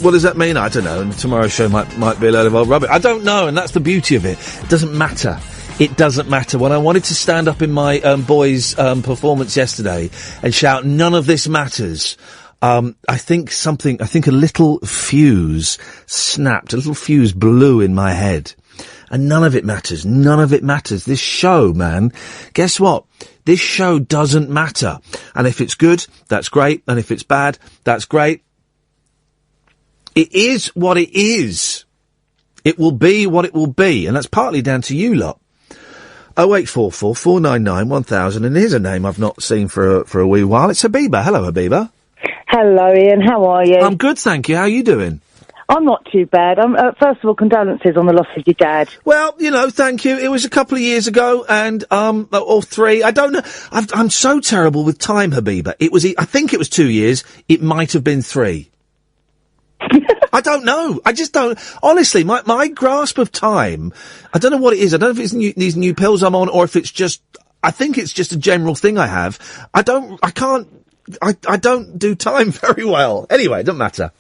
What does that mean? I don't know. And tomorrow's show might be a load of old rubbish. I don't know, and that's the beauty of it. It doesn't matter. It doesn't matter. When I wanted to stand up in my boys' performance yesterday and shout, "None of this matters," I think a little fuse snapped, a little fuse blew in my head. And none of it matters. None of it matters. This show, man, guess what? This show doesn't matter. And if it's good, that's great. And if it's bad, that's great. It is what it is. It will be what it will be. And that's partly down to you lot. 0844 499 1000. And here's a name I've not seen for a wee while. It's Habiba. Hello, Habiba. Hello, Ian. How are you? I'm good, thank you. How are you doing? I'm not too bad. First of all, condolences on the loss of your dad. Well, thank you. It was a couple of years ago, and or 3. I don't know. I'm so terrible with time, Habiba. I think it was 2 years. It might have been 3. I don't know. I just don't. Honestly, my grasp of time. I don't know what it is. I don't know if it's these new pills I'm on, or if it's just. I think it's just a general thing I have. I don't do time very well. Anyway, it doesn't matter.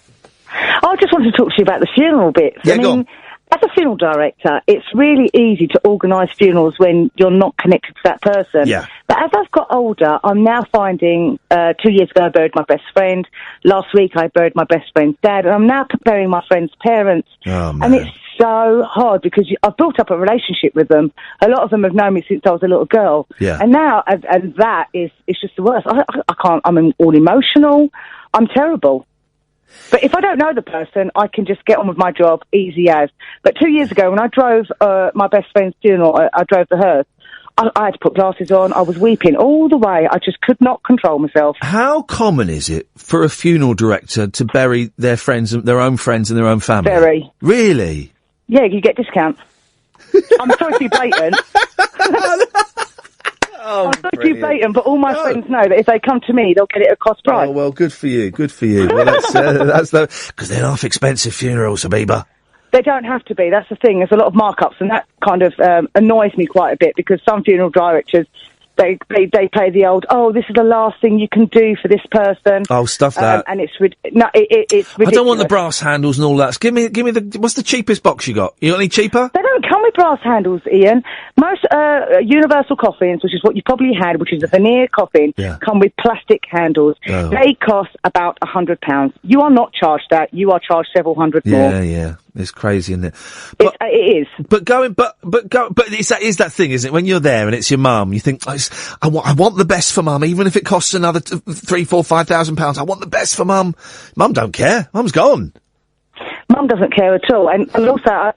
I just wanted to talk to you about the funeral bits. Yeah, go on. As a funeral director, it's really easy to organise funerals when you're not connected to that person. Yeah. But as I've got older, I'm now finding, 2 years ago I buried my best friend. Last week I buried my best friend's dad. And I'm now burying my friend's parents. Oh, man. And it's so hard because I've built up a relationship with them. A lot of them have known me since I was a little girl. Yeah. And now, and that is, it's just the worst. I can't, I'm all emotional. I'm terrible. But if I don't know the person, I can just get on with my job, easy as. But 2 years ago, when I drove my best friend's funeral, I drove the hearse, I had to put glasses on. I was weeping all the way. I just could not control myself. How common is it for a funeral director to bury their own friends and their own family? Very. Really? Yeah, you get discounts. I'm sorry to be blatant. Oh, I'm sorry to be blatant, but all my friends know that if they come to me, they'll get it at cost price. Oh, well, good for you. Good for you. Well, that's because they're half expensive funerals, Habiba. They don't have to be. That's the thing. There's a lot of markups, and that kind of annoys me quite a bit because some funeral directors, they play the old, oh, this is the last thing you can do for this person. Oh, stuff that. And it's ridiculous. I don't want the brass handles and all that. Give me what's the cheapest box you got? You got any cheaper? They don't come with brass handles, Ian. Most universal coffins, which is what you probably had, which is a veneer coffin, come with plastic handles. Oh. They cost about £100. You are not charged that. You are charged several hundred more. Yeah. It's crazy, isn't it? But, it is. But it's that thing, isn't it? When you're there and it's your mum, you think, I want the best for mum, even if it costs another £3,000-5,000. I want the best for mum. Mum don't care. Mum's gone. Mum doesn't care at all. And also,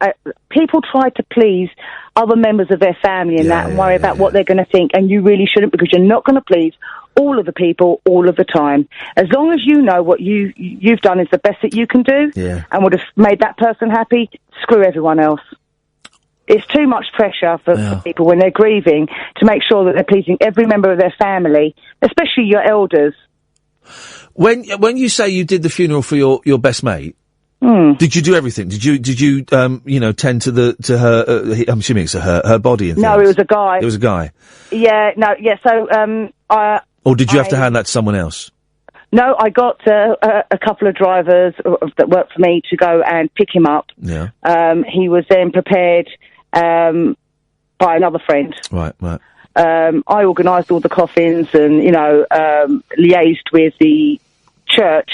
people try to please other members of their family and worry about what they're going to think. And you really shouldn't, because you're not going to please all of the people all of the time. As long as you know what you've done is the best that you can do and would have made that person happy, screw everyone else. It's too much pressure for people when they're grieving to make sure that they're pleasing every member of their family, especially your elders. When you say you did the funeral for your best mate, did you do everything? Did you tend to her? I'm assuming it's her body and things. No, it was a guy. It was a guy. Yeah, no, yeah. So, or did you have to hand that to someone else? No, I got a couple of drivers that worked for me to go and pick him up. Yeah. He was then prepared by another friend. Right. I organised all the coffins and, liaised with the church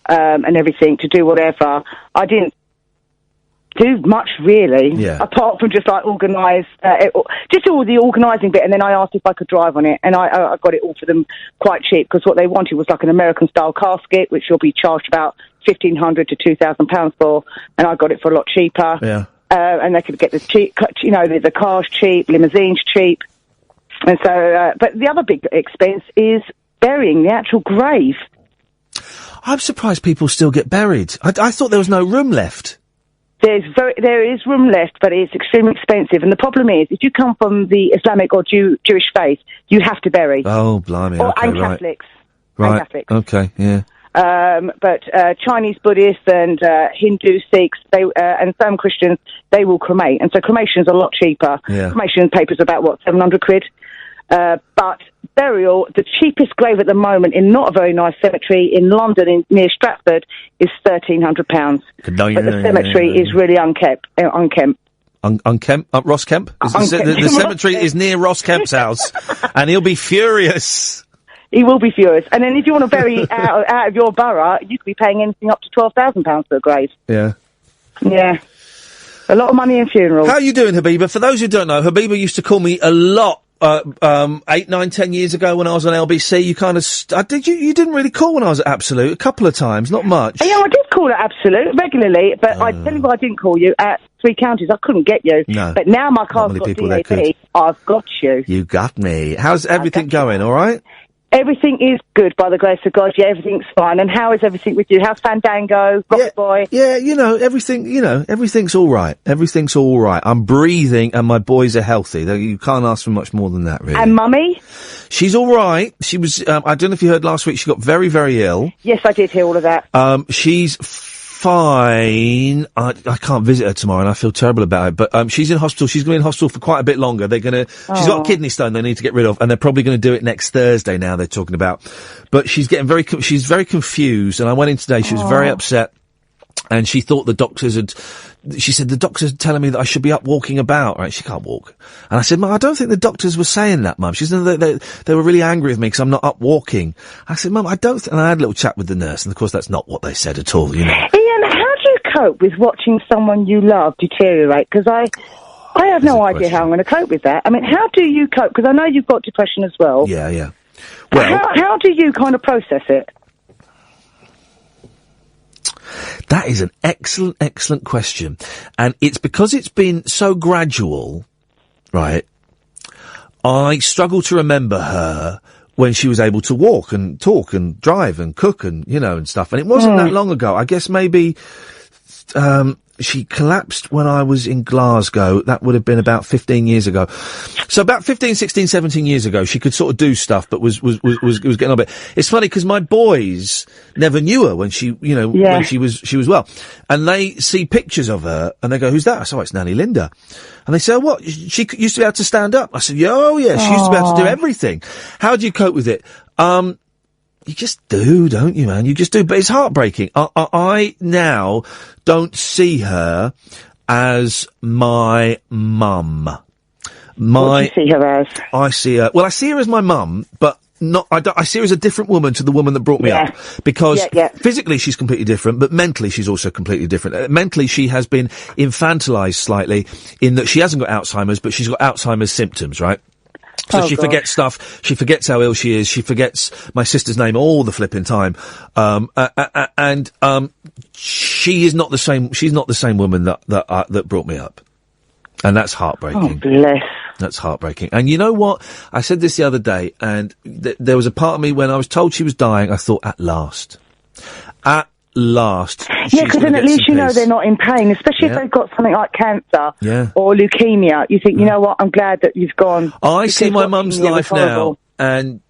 and everything to do whatever. I didn't do much, really, apart from just, organise, just all the organising bit, and then I asked if I could drive on it, and I got it all for them quite cheap, because what they wanted was like an American-style casket, which you'll be charged about £1,500 to £2,000 for, and I got it for a lot cheaper. Yeah. And they could get the cheap, the cars cheap, limousines cheap. And so, but the other big expense is burying the actual grave. I'm surprised people still get buried. I thought there was no room left. There is room left, but it's extremely expensive. And the problem is, if you come from the Islamic or Jewish faith, you have to bury. Oh, blimey. And Catholics. Right. And Catholics. Okay, yeah. But Chinese Buddhists and Hindu Sikhs, and some Christians, they will cremate. And so cremation is a lot cheaper. Yeah. Cremation paper's about, £700? But burial, the cheapest grave at the moment in not a very nice cemetery in London, near Stratford, is £1,300. But the cemetery is really unkempt. Unkempt? Ross Kemp? The cemetery is near Ross Kemp's house, and he'll be furious. He will be furious. And then if you want to bury out of your borough, you could be paying anything up to £12,000 for a grave. Yeah. Yeah. A lot of money in funerals. How are you doing, Habiba? For those who don't know, Habiba used to call me a lot 8, 9, 10 years ago when I was on LBC. You kind of you didn't really call when I was at Absolute, a couple of times, not much. Yeah, I did call at Absolute regularly, but I tell you what, I didn't call you at Three Counties. I couldn't get you. No. But now my car's got DAB. I've got you. You got me. How's everything going? All right? Everything is good, by the grace of God. Yeah, everything's fine. And how is everything with you? How's Fandango? Rocket Boy? Yeah, everything's all right. Everything's all right. I'm breathing and my boys are healthy. You can't ask for much more than that, really. And Mummy? She's all right. She was, I don't know if you heard last week, she got very, very ill. Yes, I did hear all of that. She's fine. I can't visit her tomorrow and I feel terrible about it, but she's in hospital. She's going to be in hospital for quite a bit longer. She's got a kidney stone they need to get rid of, and they're probably going to do it next Thursday now, they're talking about. But she's getting she's very confused, and I went in today, she was very upset, and she thought she said, the doctors are telling me that I should be up walking about. Right, she can't walk. And I said, Mum, I don't think the doctors were saying that, Mum. She said, they were really angry with me because I'm not up walking. I said, Mum, I don't and I had a little chat with the nurse, and of course that's not what they said at all, Ian, how do you cope with watching someone you love deteriorate? Because I have no idea how I'm going to cope with that. I mean, how do you cope? Because I know you've got depression as well. Yeah. Well, how do you kind of process it? That is an excellent question. And it's because it's been so gradual, right? I struggle to remember her when she was able to walk and talk and drive and cook and, and stuff. And it wasn't that long ago. I guess maybe, she collapsed when I was in Glasgow. That would have been about 15 years ago. So about 15, 16, 17 years ago, she could sort of do stuff, but was getting on a bit. It's funny because my boys never knew her when she, when she was well. And they see pictures of her and they go, who's that? I said, oh, it's Nanny Linda. And they say, oh, what? She used to be able to stand up. I said, she used to be able to do everything. How do you cope with it? You just do, don't you, man? You just do. But it's heartbreaking. I now don't see her as my mum. What do you see her as? I see her as my mum, but I see her as a different woman to the woman that brought me up. Because physically she's completely different, but mentally she's also completely different. Mentally she has been infantilized slightly in that she hasn't got Alzheimer's, but she's got Alzheimer's symptoms, right? So she forgets stuff. She forgets how ill she is. She forgets my sister's name all the flipping time. And she is not the same. She's not the same woman that brought me up, and that's heartbreaking. Oh, bless. That's heartbreaking. And you know what? I said this the other day, and there was a part of me when I was told she was dying. I thought, at last, last. Yeah, she's because gonna then at get least some you know peace. they're not in pain, especially Yeah. if they've got something like cancer Yeah. or leukemia. You think, you know what, I'm glad that you've gone. I see because my watching mum's you was life now, horrible. and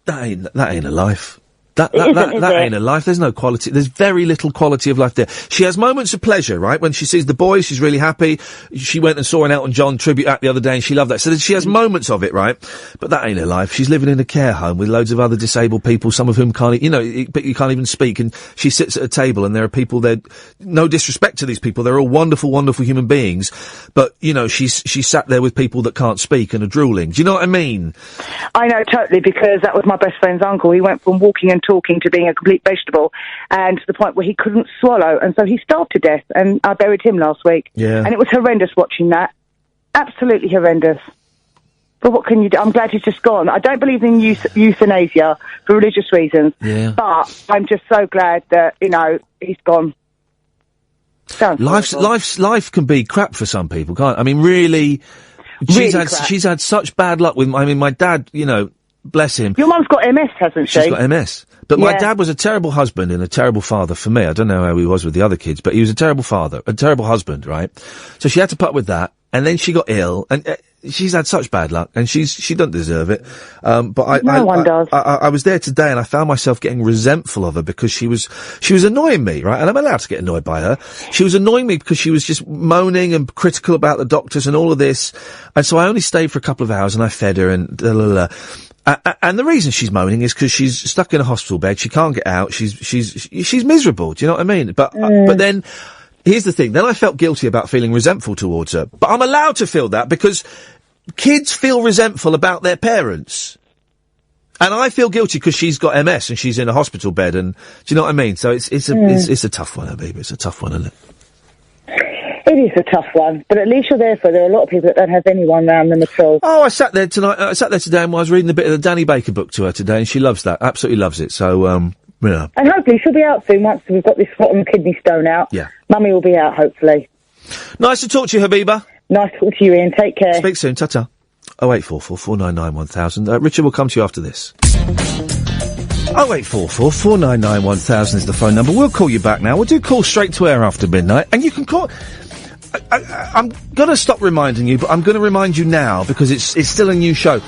that ain't a life. That It isn't, is it? ain't a life. There's no quality. There's very little quality of life there. She has moments of pleasure, right? When she sees the boys, she's really happy. She went and saw an Elton John tribute act the other day, and she loved that. So she has moments of it, right? But that ain't her life. She's living in a care home with loads of other disabled people, some of whom can't, but you can't even speak. And she sits at a table, and there are people there. No disrespect to these people, they're all wonderful, wonderful human beings. But she's sat there with people that can't speak and are drooling. Do you know what I mean? I know, totally, because that was my best friend's uncle. He went from walking and talking to being a complete vegetable, and to the point where he couldn't swallow, and so he starved to death, and I buried him last week. Yeah. And it was horrendous watching that. Absolutely horrendous. But what can you do? I'm glad he's just gone. I don't believe in euthanasia for religious reasons, Yeah. but I'm just so glad that, he's gone. Sounds horrible. Life can be crap for some people, can't it? I mean, really, Really crap. she's had such bad luck with, my dad, bless him. Your mum's got MS, hasn't she? She's got MS. But my Yeah. dad was a terrible husband and a terrible father for me. I don't know how he was with the other kids, but he was a terrible father, a terrible husband, right? So she had to put up with that, and then she got ill, and she's had such bad luck, and she doesn't deserve it. But No one does. I was there today, and I found myself getting resentful of her because she was annoying me, right? And I'm allowed to get annoyed by her. She was annoying me because she was just moaning and critical about the doctors and all of this, and so I only stayed for a couple of hours, and I fed her and and the reason she's moaning is because she's stuck in a hospital bed. She can't get out. She's miserable. Do you know what I mean? But then, here's the thing. Then I felt guilty about feeling resentful towards her. But I'm allowed to feel that because kids feel resentful about their parents. And I feel guilty because she's got MS and she's in a hospital bed. And do you know what I mean? So it's a tough one, Habiba. It's a tough one, isn't it? It is a tough one, but at least you're there for her. There are a lot of people that don't have anyone around them at all. Oh, I sat there today, and I was reading a bit of the Danny Baker book to her today, and she loves that. Absolutely loves it. So, yeah. And hopefully she'll be out soon once we've got this rotten kidney stone out. Yeah. Mummy will be out, hopefully. Nice to talk to you, Habiba. Nice to talk to you, Ian. Take care. Speak soon. Ta-ta. 0844 499 1000. Richard will come to you after this. 0844 499 1000 is the phone number. We'll call you back now. We'll do calls straight to air after midnight, and you can call. I'm going to stop reminding you, but I'm going to remind you now because it's still a new show.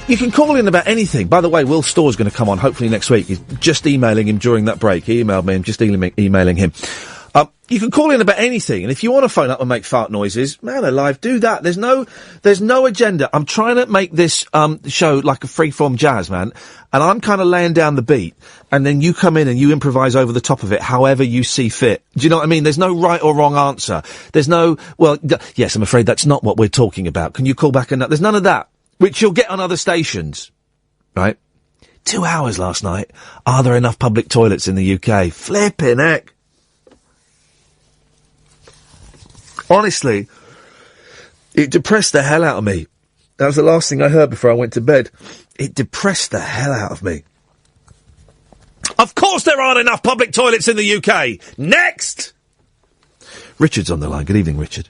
You can call in about anything. By the way, Will Storr's going to come on hopefully next week. He's just emailing him during that break. He emailed me. I'm just emailing him. You can call in about anything, and if you want to phone up and make fart noises, man alive, do that. There's no agenda. I'm trying to make this show like a free-form jazz, man, and I'm kind of laying down the beat, and then you come in and you improvise over the top of it, however you see fit. Do you know what I mean? There's no right or wrong answer. There's no, yes, I'm afraid that's not what we're talking about. Can you call back and there's none of that, which you'll get on other stations, right? 2 hours last night. Are there enough public toilets in the UK? Flipping heck. Honestly, it depressed the hell out of me. That was the last thing I heard before I went to bed. It depressed the hell out of me. Of course there aren't enough public toilets in the UK. Next! Richard's on the line. Good evening, Richard.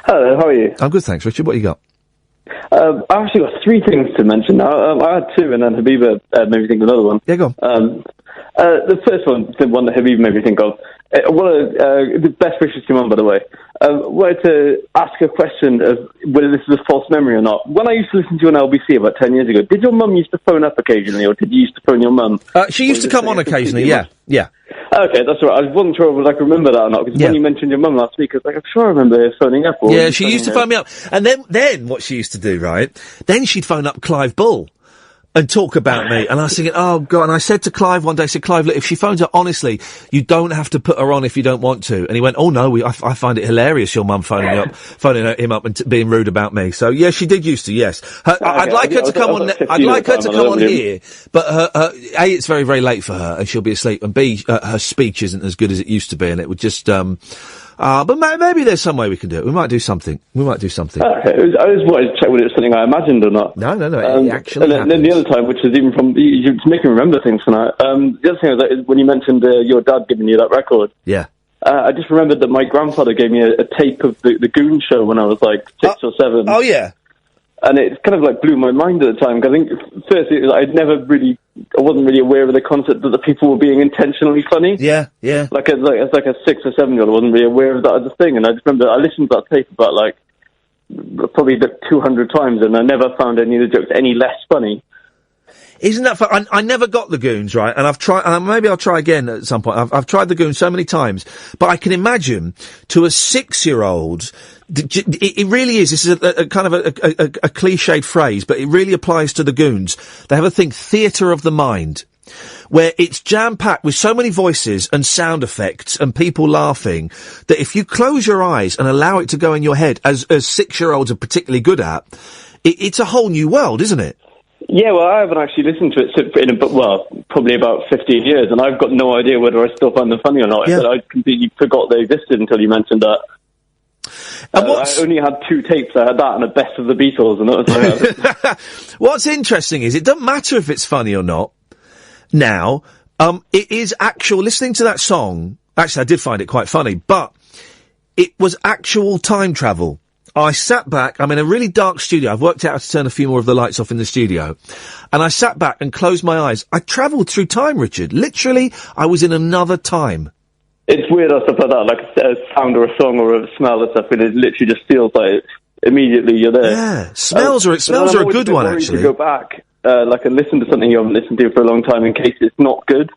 Hello, how are you? I'm good, thanks, Richard. What you got? I've actually got three things to mention now. I had two, and then Habiba made me think of another one. Yeah, go on. The first one, the one that Habiba made me think of, the best wishes to your mum, by the way. Wanted to ask a question of whether this is a false memory or not. When I used to listen to you on LBC about 10 years ago, did your mum used to phone up occasionally, or did you used to phone your mum? She used to come on occasionally, yeah. Okay, that's all right. I wasn't sure if I could remember that or not, because when you mentioned your mum last week, I was like, I'm sure I remember her phoning up. Yeah, she used to phone me up. And then what she used to do, right, then she'd phone up Clive Bull and talk about me. And I was thinking, oh, God. And I said to Clive one day, Clive, look, if she phones up, honestly, you don't have to put her on if you don't want to. And he went, oh, no, I find it hilarious, your mum phoning him up and being rude about me. So, yeah, she did used to, yes. I'd like her to come on here, but A, it's very, very late for her, and she'll be asleep, and B, her speech isn't as good as it used to be, and it would just, but maybe there's some way we can do it. We might do something. Okay, I just wanted to check whether it was something I imagined or not. No, it actually and then the other time, which was even from, you're making me remember things tonight. The other thing is when you mentioned your dad giving you that record. Yeah. I just remembered that my grandfather gave me a tape of the Goon Show when I was like 6 or 7. Oh, yeah. And it kind of like blew my mind at the time, because I think firstly I wasn't really aware of the concept that the people were being intentionally funny. Yeah. Like as like a 6 or 7 year old, I wasn't really aware of that as a thing. And I just remember I listened to that tape about like probably 200 times, and I never found any of the jokes any less funny. Isn't that fun? I never got the Goons, right? And I've tried, maybe I'll try again at some point. I've tried the Goons so many times, but I can imagine to a 6-year-old, it really is, this is a kind of a cliched phrase, but it really applies to the Goons. They have a thing, theatre of the mind, where it's jam-packed with so many voices and sound effects and people laughing that if you close your eyes and allow it to go in your head, as 6-year-olds are particularly good at, it's a whole new world, isn't it? Yeah, well, I haven't actually listened to it probably about 15 years, and I've got no idea whether I still find them funny or not. Yeah. But I completely forgot they existed until you mentioned that. I only had 2 tapes. I had that and a Best of the Beatles, and that was What's interesting is it doesn't matter if it's funny or not. Now, it is actual, listening to that song, actually I did find it quite funny, but it was actual time travel. I sat back, I'm in a really dark studio, I've worked out how to turn a few more of the lights off in the studio, and I sat back and closed my eyes. I travelled through time, Richard. Literally, I was in another time. It's weird or stuff like that, like a sound or a song or a smell or stuff, and it literally just feels like immediately you're there. Yeah, smells are a good one, actually. To go back, and listen to something you haven't listened to for a long time in case it's not good.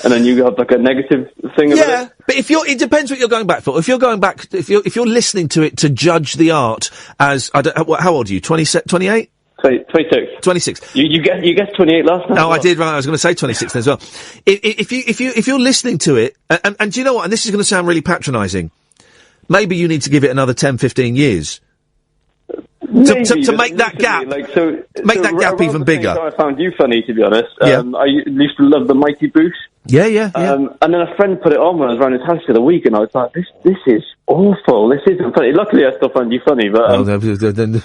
And then you have like a negative thing about it. Yeah, but it depends what you're going back for. If you're listening to it to judge the art as, how old are you? 28? 26. 26. You guessed 28 last night. No, I did, right. I was going to say 26 then as well. If you're listening to it, and do you know what? And this is going to sound really patronising. Maybe you need to give it another 10, 15 years. To make that gap, make that gap even bigger. I found you funny, to be honest. Yeah. I used to love the Mighty Boosh. Yeah. And then a friend put it on when I was around his house for the week, and I was like, this is awful. This isn't funny. Luckily, I still find you funny, but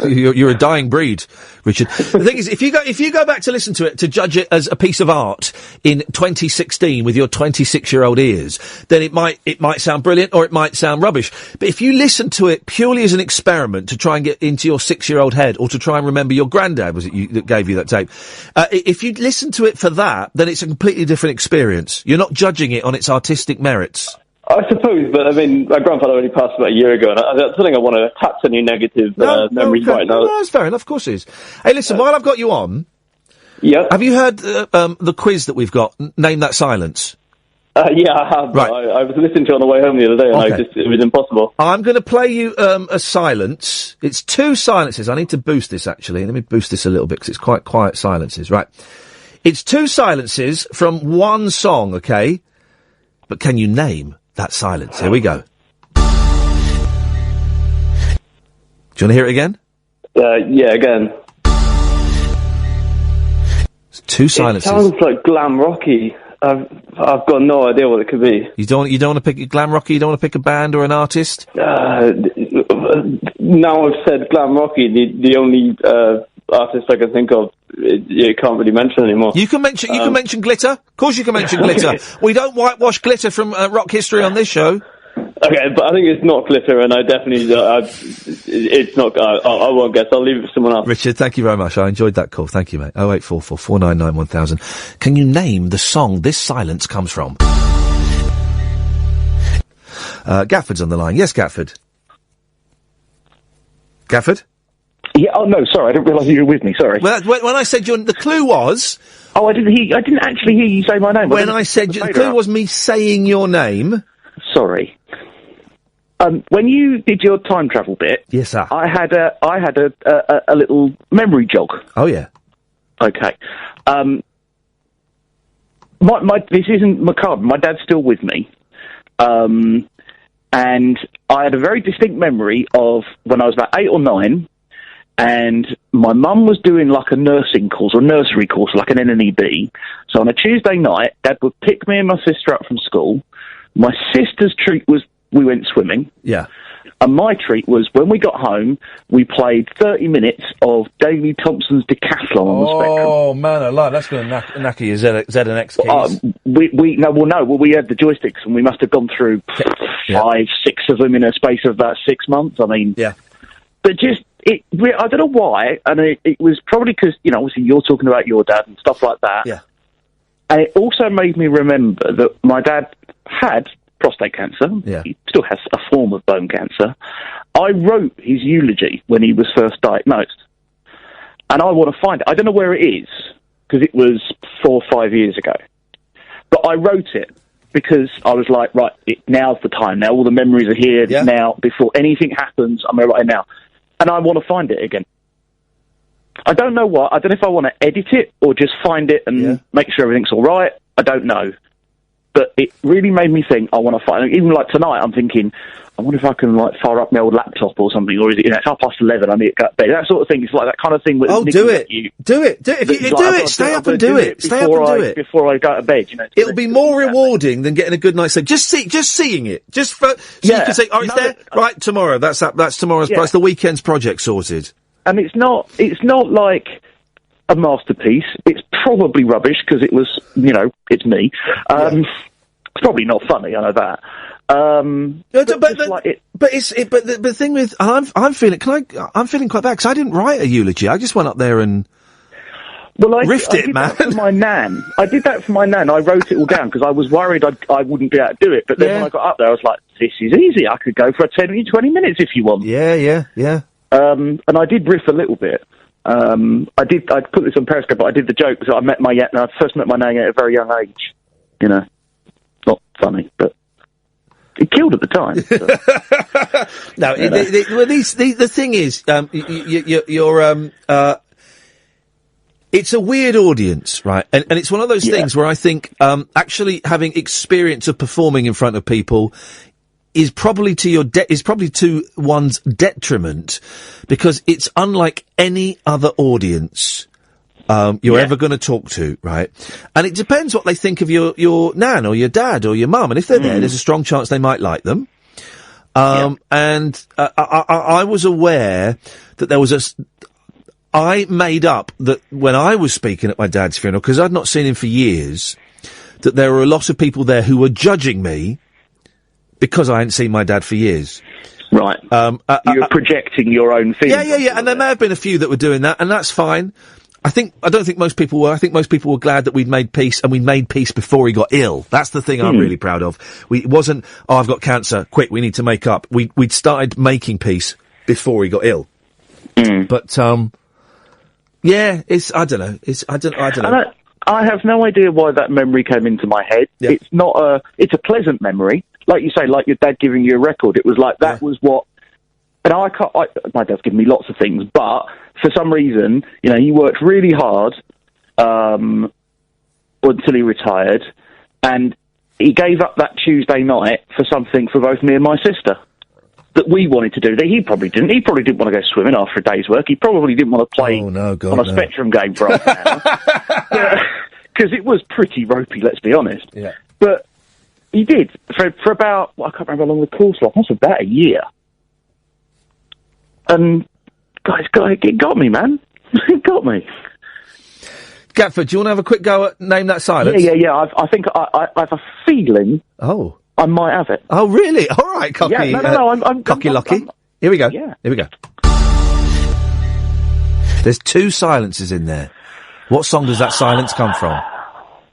you're a dying breed, Richard. The thing is, if you go back to listen to it to judge it as a piece of art in 2016 with your 26-year-old ears, then it might sound brilliant or it might sound rubbish. But if you listen to it purely as an experiment to try and get into your 6-year-old head, or to try and remember your granddad that gave you that tape, if you listen to it for that, then it's a completely different experience. You're not judging it on its artistic merits. I suppose, but I mean, my grandfather only passed about a year ago, and I don't think I want to attach any negative memories right now. No, that's fair enough, of course it is. Hey, listen, while I've got you on, have you heard the quiz that we've got, Name That Silence? Yeah, I have. Right. I was listening to it on the way home the other day, and it was impossible. I'm going to play you a silence. It's 2 silences. I need to boost this, actually. Let me boost this a little bit, because it's quite quiet silences. Right. It's 2 silences from one song, okay? But can you name that silence? Here we go. Do you want to hear it again? Yeah, again. It's 2 silences. It sounds like glam rocky. I've got no idea what it could be. You don't want to pick a glam rocky? You don't want to pick a band or an artist? Now I've said glam rocky, the only artist I can think of, you can't really mention anymore. You can mention glitter. Of course you can mention glitter. We don't whitewash glitter from rock history on this show. Okay, but I think it's not glitter, and I definitely, it's not, I won't guess. I'll leave it for someone else. Richard, thank you very much. I enjoyed that call. Thank you, mate. 0844 499 1000. Can you name the song this silence comes from? Gafford's on the line. Yes, Gafford. Gafford? Yeah. Oh no, sorry. I didn't realise you were with me. Sorry. Well, when I said the clue was. Oh, I didn't actually hear you say my name. When I said the clue was me saying your name. Sorry. When you did your time travel bit, yes, sir. I had a little memory jog. Oh yeah. Okay. This isn't macabre. My dad's still with me. And I had a very distinct memory of when I was about 8 or 9, and my mum was doing like a nursing course or nursery course, like an NNEB. So on a Tuesday night, Dad would pick me and my sister up from school. My sister's treat was we went swimming. Yeah. And my treat was when we got home, we played 30 minutes of Daley Thompson's Decathlon on the Spectrum. Oh man, alive! That's going to knacker your Z and X keys. We had the joysticks, and we must have gone through 5, 6 of them in a space of about 6 months. I mean, yeah. But just I don't know why, and it was probably because, obviously you're talking about your dad and stuff like that. Yeah. And it also made me remember that my dad had prostate cancer. Yeah. He still has a form of bone cancer. I wrote his eulogy when he was first diagnosed. And I want to find it. I don't know where it is, because it was 4 or 5 years ago. But I wrote it because I was like, right, now's the time. Now all the memories are here. Yeah. Now, before anything happens, I'm going to write it now. And I want to find it again. I don't know what. I don't know if I want to edit it or just find it and make sure everything's all right. I don't know. But it really made me think, I want to find it. Even like tonight, I'm thinking, I wonder if I can fire up my old laptop or something, or is it, it's 11:30, I need to go to bed. That sort of thing. It's like that kind of thing. Oh, do it. Do it. If you do it, stay up and do it. Stay up and do it. Before I go to bed, It'll be more rewarding than getting a good night's sleep. Just seeing it. You can say, oh, it's there. Right, tomorrow. That's tomorrow's price. The weekend's project sorted. And it's not like a masterpiece. It's probably rubbish because it was, it's me. It's probably not funny. I know that. But the thing with I'm feeling I'm feeling quite bad because I didn't write a eulogy. I just went up there and riffed it, man. That for my nan. I did that for my nan. I wrote it all down because I was worried I wouldn't be able to do it. But then when I got up there, I was like, this is easy. I could go for 20 minutes if you want. Yeah. And I did riff a little bit. I put this on Periscope, but I did the joke because I first met my nan at a very young age. Not funny, but it killed at the time. So. No, the thing is, you're it's a weird audience, right? And it's one of those things where I think actually having experience of performing in front of people is probably to one's detriment, because it's unlike any other audience you're ever going to talk to, right? And it depends what they think of your nan or your dad or your mum. And if they're there's a strong chance they might like them. And I was aware that there was I made up that when I was speaking at my dad's funeral, because I'd not seen him for years, that there were a lot of people there who were judging me because I hadn't seen my dad for years. Right. You're projecting your own feelings. Yeah. And there may have been a few that were doing that, and that's fine. I don't think most people were. I think most people were glad that we'd made peace, and we made peace before he got ill. That's the thing I'm really proud of. It wasn't, I've got cancer, quick, we need to make up. We'd started making peace before he got ill. But, I don't know. I don't know. I have no idea why that memory came into my head. Yeah. It's a pleasant memory. Like you say, like your dad giving you a record. It was like, that was what, and my dad's given me lots of things, but for some reason, he worked really hard, until he retired, and he gave up that Tuesday night for something for both me and my sister that we wanted to do that he probably didn't. He probably didn't want to go swimming after a day's work. He probably didn't want to play on a Spectrum game for half an hour. Because it was pretty ropey, let's be honest. Yeah. But he did for about, I can't remember how long the course was. It was about a year. And guys, it got me, man. It got me. Gatford, do you want to have a quick go at Name That Silence? Yeah. I think I have a feeling. Oh. I might have it. Oh, really? All right, cocky. Yeah, no, I'm cocky-locky. Here we go. Yeah. Here we go. There's 2 silences in there. What song does that silence come from?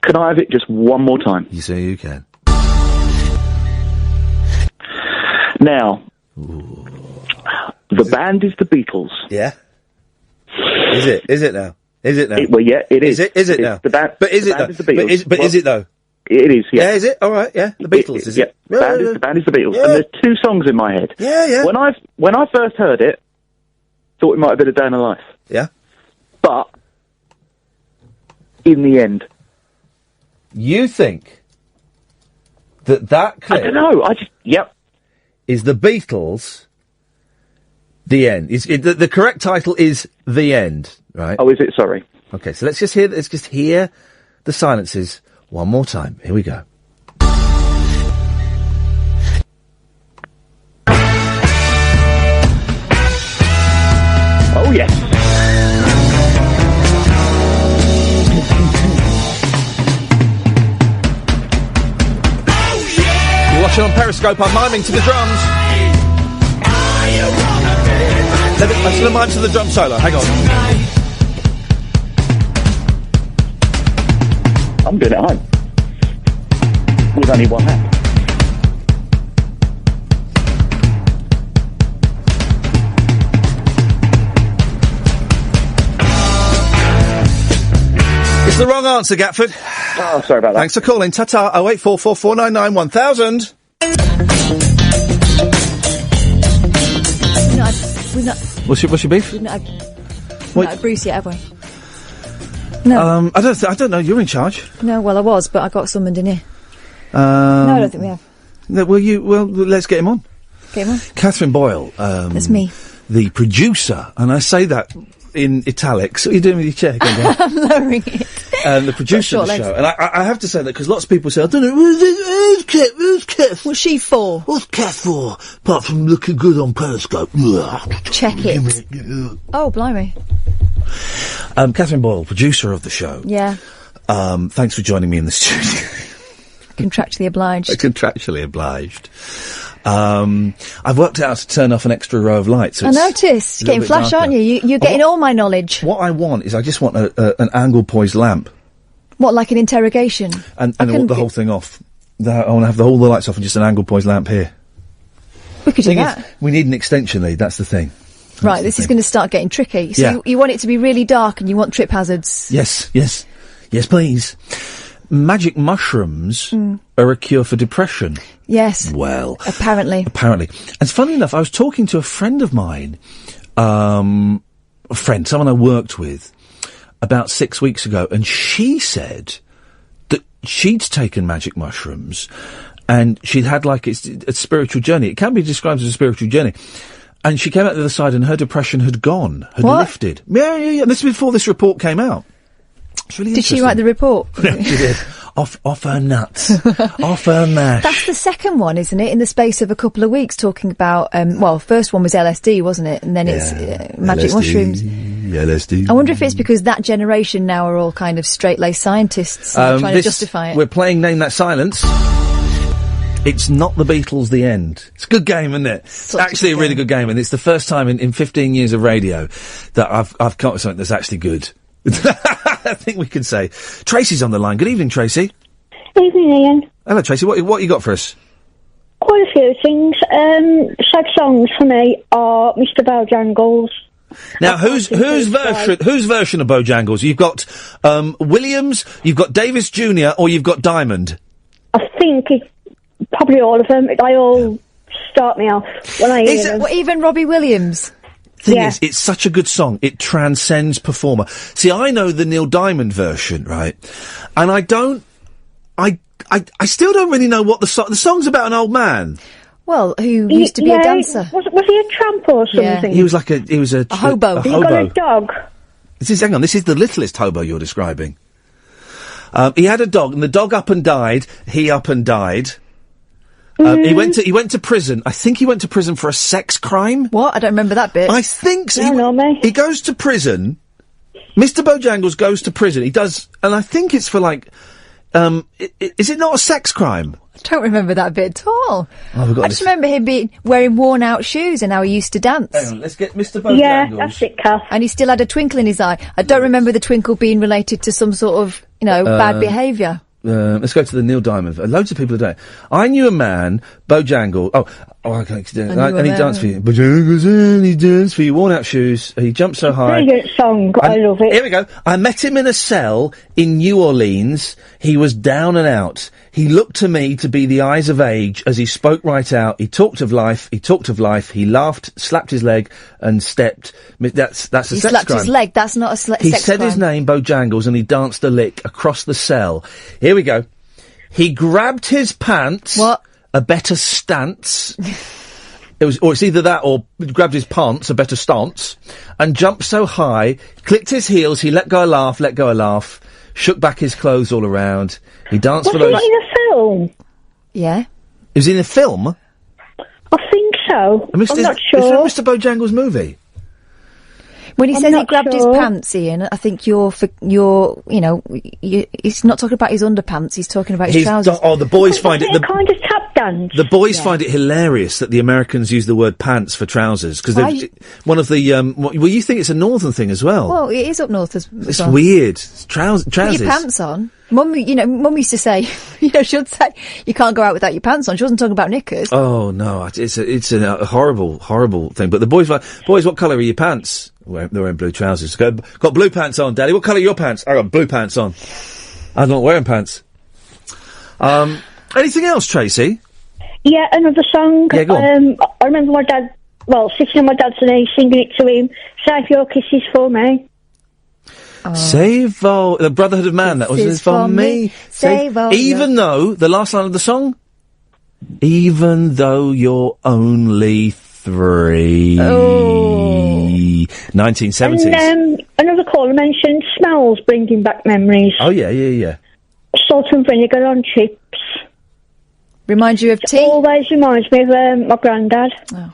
Can I have it just one more time? You say you can. Now, the band is the Beatles. Yeah. Is it now? Is it now? It is. Is it now? The band, but is it though? Is it though? It is, yeah. Yeah, is it? All right, yeah. The Beatles, is it? The band is the Beatles. Yeah. And there's 2 songs in my head. Yeah. When I first heard it, thought it might have been A Day in the Life. Yeah. But, in the end... You think that clip... I don't know, is the Beatles... The End. The correct title is The End, right? Oh, is it? Sorry. Okay, so let's just hear the silences one more time. Here we go. Oh, yes. You're watching on Periscope. I'm miming to the drums. Let's remind to the drum solo. Hang on. I'm doing it at home. With only one hand. It's the wrong answer, Gatford. Oh, sorry about that. Thanks for calling. Ta-ta. 0844 499 1000. What's your beef? We've not had Bruce yet, have we? No. I don't know. You're in charge. No, well, I was, but I got summoned in here. No, I don't think we have. No, let's get him on. Get him on. Catherine Boyle. That's me. The producer, and I say that in italics. What are you doing with your chair? I'm lowering it. The producer of the show. And I have to say that because lots of people say, I don't know, who's Kath? What's she for? What's Kath for? Apart from looking good on Periscope. Check it. Oh, blimey. Catherine Boyle, producer of the show. Yeah. Thanks for joining me in the studio. Contractually obliged. Contractually obliged. I've worked out how to turn off an extra row of lights. So I noticed. You're getting flash, aren't you? You're getting all my knowledge. What I want is I just want an angle poised lamp. What, like an interrogation? And I want the whole thing off. I want to have all the lights off and just an angle poised lamp here. We could do that. We need an extension lead, that's the thing. Right, this is going to start getting tricky. So Yeah. you want it to be really dark and you want trip hazards. Yes, please. Magic mushrooms are a cure for depression. Yes. Well. Apparently. And it's funny enough, I was talking to a friend of mine, someone I worked with, about 6 weeks ago, and she said that she'd taken magic mushrooms and she'd had like a spiritual journey. It can be described as a spiritual journey. And she came out the other side and her depression had gone, had lifted. Yeah. This is before this report came out. It's really interesting. Did she write the report? Yeah, she did. Off her nuts. Off her mash. That's the second one, isn't it? In the space of a couple of weeks, talking about, first one was LSD, wasn't it? And then it's magic mushrooms. LSD. I wonder if it's because that generation now are all kind of straight-laced scientists and trying to justify it. We're playing Name That Silence. It's not the Beatles, The End. It's a good game, isn't it? It's actually a really good game, and it's the first time in 15 years of radio that I've come up with something that's actually good. I think we can say. Tracy's on the line. Good evening, Tracy. Evening, Ian. Hello, Tracy. What you got for us? Quite a few things. Sad songs for me are Mr. Bojangles. Now, whose version of Bojangles? You've got Williams, you've got Davis Jr., or you've got Diamond? I think it's probably all of them. They all start me off when I hear them. What, even Robbie Williams? Thing is, it's such a good song. It transcends performer. See, I know the Neil Diamond version, right? And I still don't really know what the song's about an old man. Well, who used to be a dancer. Was he a tramp or something? He was a hobo. He got a dog. This is the littlest hobo you're describing. He had a dog, and the dog up and died. He up and died. He went to prison. I think he went to prison for a sex crime. What? I don't remember that bit. I think so. He goes to prison. Mr. Bojangles goes to prison. He does, and I think it's for like, is it not a sex crime? I don't remember that bit at all. Oh, I just remember him wearing worn out shoes and how he used to dance. Hang on, let's get Mr. Bojangles. Yeah, that's it, Kath. And he still had a twinkle in his eye. I don't remember the twinkle being related to some sort of, bad behaviour. Let's go to the Neil Diamond. Loads of people are doing it. I knew a man, Bojangles. I can't do it. And he danced for you. Bojangles and he danced for you. Worn out shoes. He jumped so high. Brilliant song. I love it. Here we go. I met him in a cell in New Orleans. He was down and out. He looked to me to be the eyes of age as he spoke right out. He talked of life. He laughed, slapped his leg, and stepped. That's a sex crime. He slapped his leg. That's not a sex crime. He said his name, Bojangles, and he danced a lick across the cell. Here we go. He grabbed his pants. What? A better stance. It's either that or grabbed his pants, a better stance, and jumped so high, clicked his heels, he let go a laugh, shook back his clothes all around. He danced for those. Was he in a film? Yeah. He was in a film? I think so. I'm not sure. Is that Mr. Bojangles' movie? When he I'm says he not grabbed his sure. pants, Ian, I think he's not talking about his underpants, he's talking about his trousers. The boys find it... a kind of tap dance. The boys find it hilarious that the Americans use the word pants for trousers, because one of the, you think it's a northern thing as well. Well, it is up north as It's well. weird. Trousers. Put your pants on. Mum used to say, she'd say, you can't go out without your pants on. She wasn't talking about knickers. Oh, no, it's a horrible, horrible thing. But the boys, what colour are your pants? They're wearing blue trousers. Got blue pants on, Daddy. What colour are your pants? I got blue pants on. I'm not wearing pants. Anything else, Tracy? Yeah, another song. Yeah, go on. I remember my dad, sitting on my dad's knee, singing it to him. Save your kisses for me. Save all... The Brotherhood of Man, that was Kisses it for me. Save all Even though, the last line of the song, even though you're only 3. Oh. 1970s. And another caller mentioned smells bringing back memories. Oh, yeah. Salt and vinegar on chips. Reminds you of tea? Always reminds me of my granddad. Oh.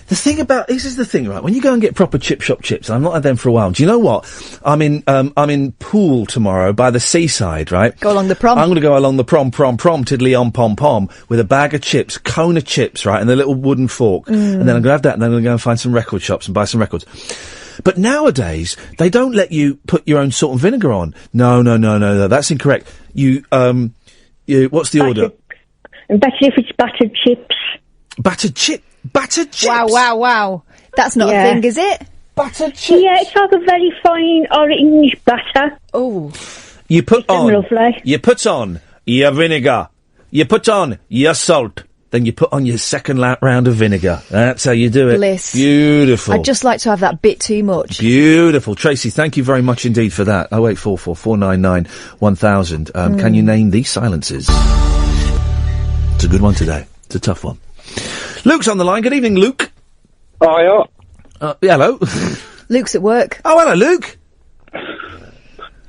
The thing about this is the thing, right? When you go and get proper chip shop chips, and I've not had them for a while. Do you know what? I'm in Poole tomorrow by the seaside, right? Go along the prom. I'm going to go along the prom, tiddly on pom pom with a bag of chips, cone of chips, right, and a little wooden fork, and then I'm going to have that, and then I'm going to go and find some record shops and buy some records. But nowadays they don't let you put your own salt and vinegar on. No, that's incorrect. What's the order? Better if it's battered chips. Battered chips. Wow. That's not a thing, is it? Battered chips. Yeah, it's like a very fine orange batter. Oh. You put on lovely. You put on your vinegar. You put on your salt. Then you put on your second round of vinegar. That's how you do it. Bliss. Beautiful. I'd just like to have that bit too much. Beautiful. Tracy, thank you very much indeed for that. 0844 499 1000. Can you name these silences? It's a good one today. It's a tough one. Luke's on the line. Good evening, Luke. Oh, yeah. Hello. Luke's at work. Oh, hello, Luke.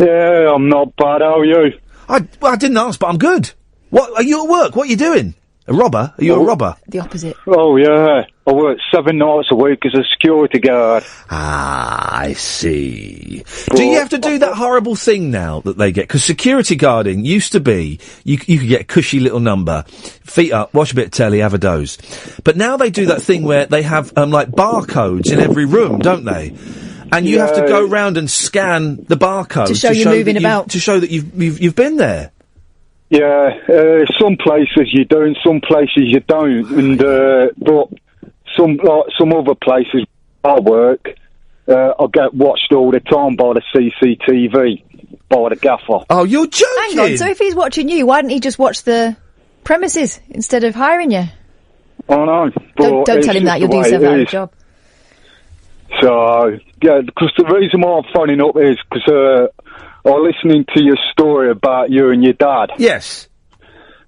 Yeah, I'm not bad. How are you? I didn't ask, but I'm good. What are you at work? What are you doing? A robber? Are you a robber? The opposite. Oh, yeah. I work 7 nights a week as a security guard. Ah, I see. Do you have to do that horrible thing now that they get? Because security guarding used to be, you could get a cushy little number, feet up, watch a bit of telly, have a doze. But now they do that thing where they have, like, barcodes in every room, don't they? And you have to go round and scan the barcode to show you're moving about. To show that you've been there. Yeah, some places you do and some places you don't. And, but some other places I work, I get watched all the time by the CCTV, by the gaffer. Oh, you're joking! Hang on, so if he's watching you, why didn't he just watch the premises instead of hiring you? I know. But Don't tell him that, you'll do yourself out of the job. So, yeah, because the reason why I'm phoning up is because I was listening to your story about you and your dad. Yes.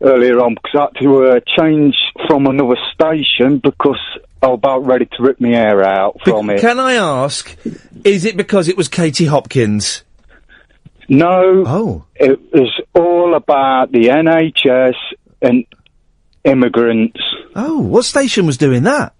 Earlier on, because I had to change from another station because I was about ready to rip my hair out from it. Can I ask, is it because it was Katie Hopkins? No. Oh. It was all about the NHS and immigrants. Oh, what station was doing that?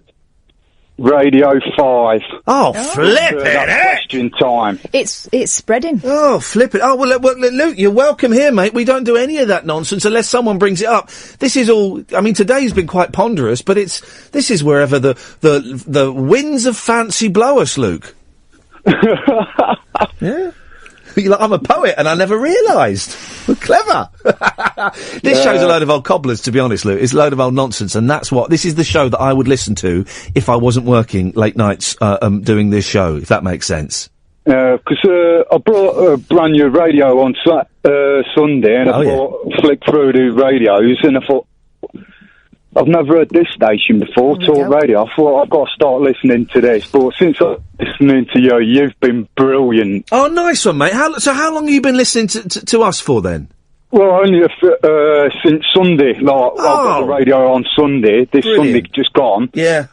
Radio 5. Oh, flip it! Question time. It's spreading. Oh, flip it. Oh, well, Luke, you're welcome here, mate. We don't do any of that nonsense unless someone brings it up. This is all, I mean, today's been quite ponderous, but this is wherever the winds of fancy blow us, Luke. Yeah. You're like, I'm a poet and I never realised. Clever. This show's a load of old cobblers, to be honest, Luke. It's a load of old nonsense, and this is the show that I would listen to if I wasn't working late nights doing this show, if that makes sense. Because I brought a brand new radio on Sunday, and I flicked through the radios, and I thought, I've never heard this station before, Talk Radio. I thought, I've got to start listening to this. But since I'm listening to you, you've been brilliant. Oh, nice one, mate. So how long have you been listening to us for, then? Well, only since Sunday. I've got the radio on Sunday. This Sunday just gone. Yeah.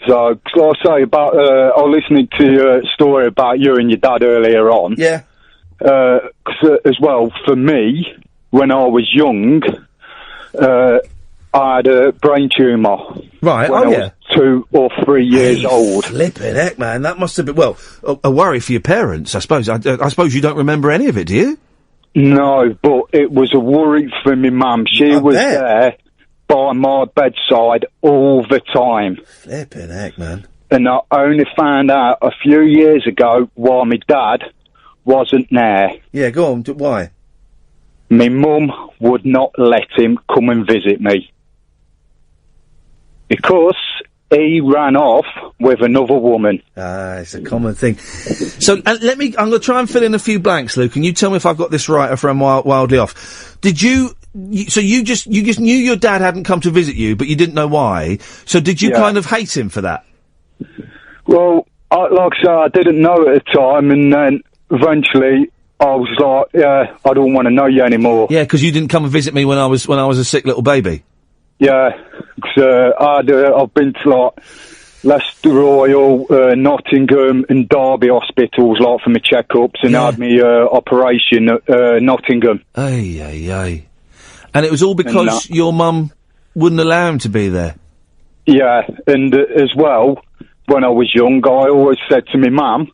So, like I say, I was listening to your story about you and your dad earlier on. Yeah. As well, for me, when I was young, I had a brain tumour. Right, when I was 2 or 3 years old. Flippin' heck, man. That must have been, well, a worry for your parents, I suppose. I suppose you don't remember any of it, do you? No, but it was a worry for my mum. She was there by my bedside all the time. Flippin' heck, man. And I only found out a few years ago why my dad wasn't there. Yeah, go on. Why? My mum would not let him come and visit me. Because he ran off with another woman. It's a common thing. So I'm going to try and fill in a few blanks, Luke, and you tell me if I've got this right or if I'm wildly off. Did you just knew your dad hadn't come to visit you, but you didn't know why. So did you kind of hate him for that? Well, like I said, I didn't know at the time, and then eventually I was like, I don't want to know you anymore. Yeah, because you didn't come and visit me when I was a sick little baby. Yeah, because I've been to like Leicester Royal, Nottingham and Derby hospitals like for my checkups, and I had my operation at Nottingham. Ay. And it was all because your mum wouldn't allow him to be there? Yeah, and as well, when I was young, I always said to my mum,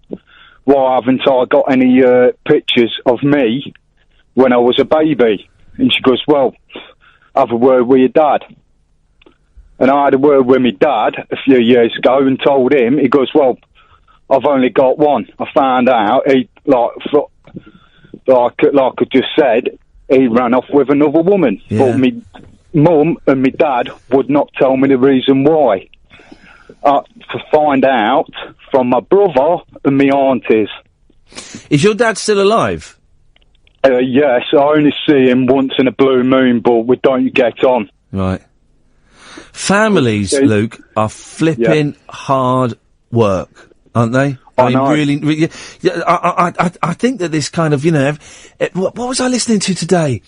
why haven't I got any pictures of me when I was a baby? And she goes, well, have a word with your dad. And I had a word with my dad a few years ago and told him, he goes, well, I've only got one. I found out, he, like I just said, he ran off with another woman. Yeah. But my mum and my dad would not tell me the reason why. To find out from my brother and my aunties. Is your dad still alive? Yes, I only see him once in a blue moon, but we don't get on. Right. Families, Luke, are flipping hard work, aren't they? I mean, know. Really, I think that this kind of, what was I listening to today?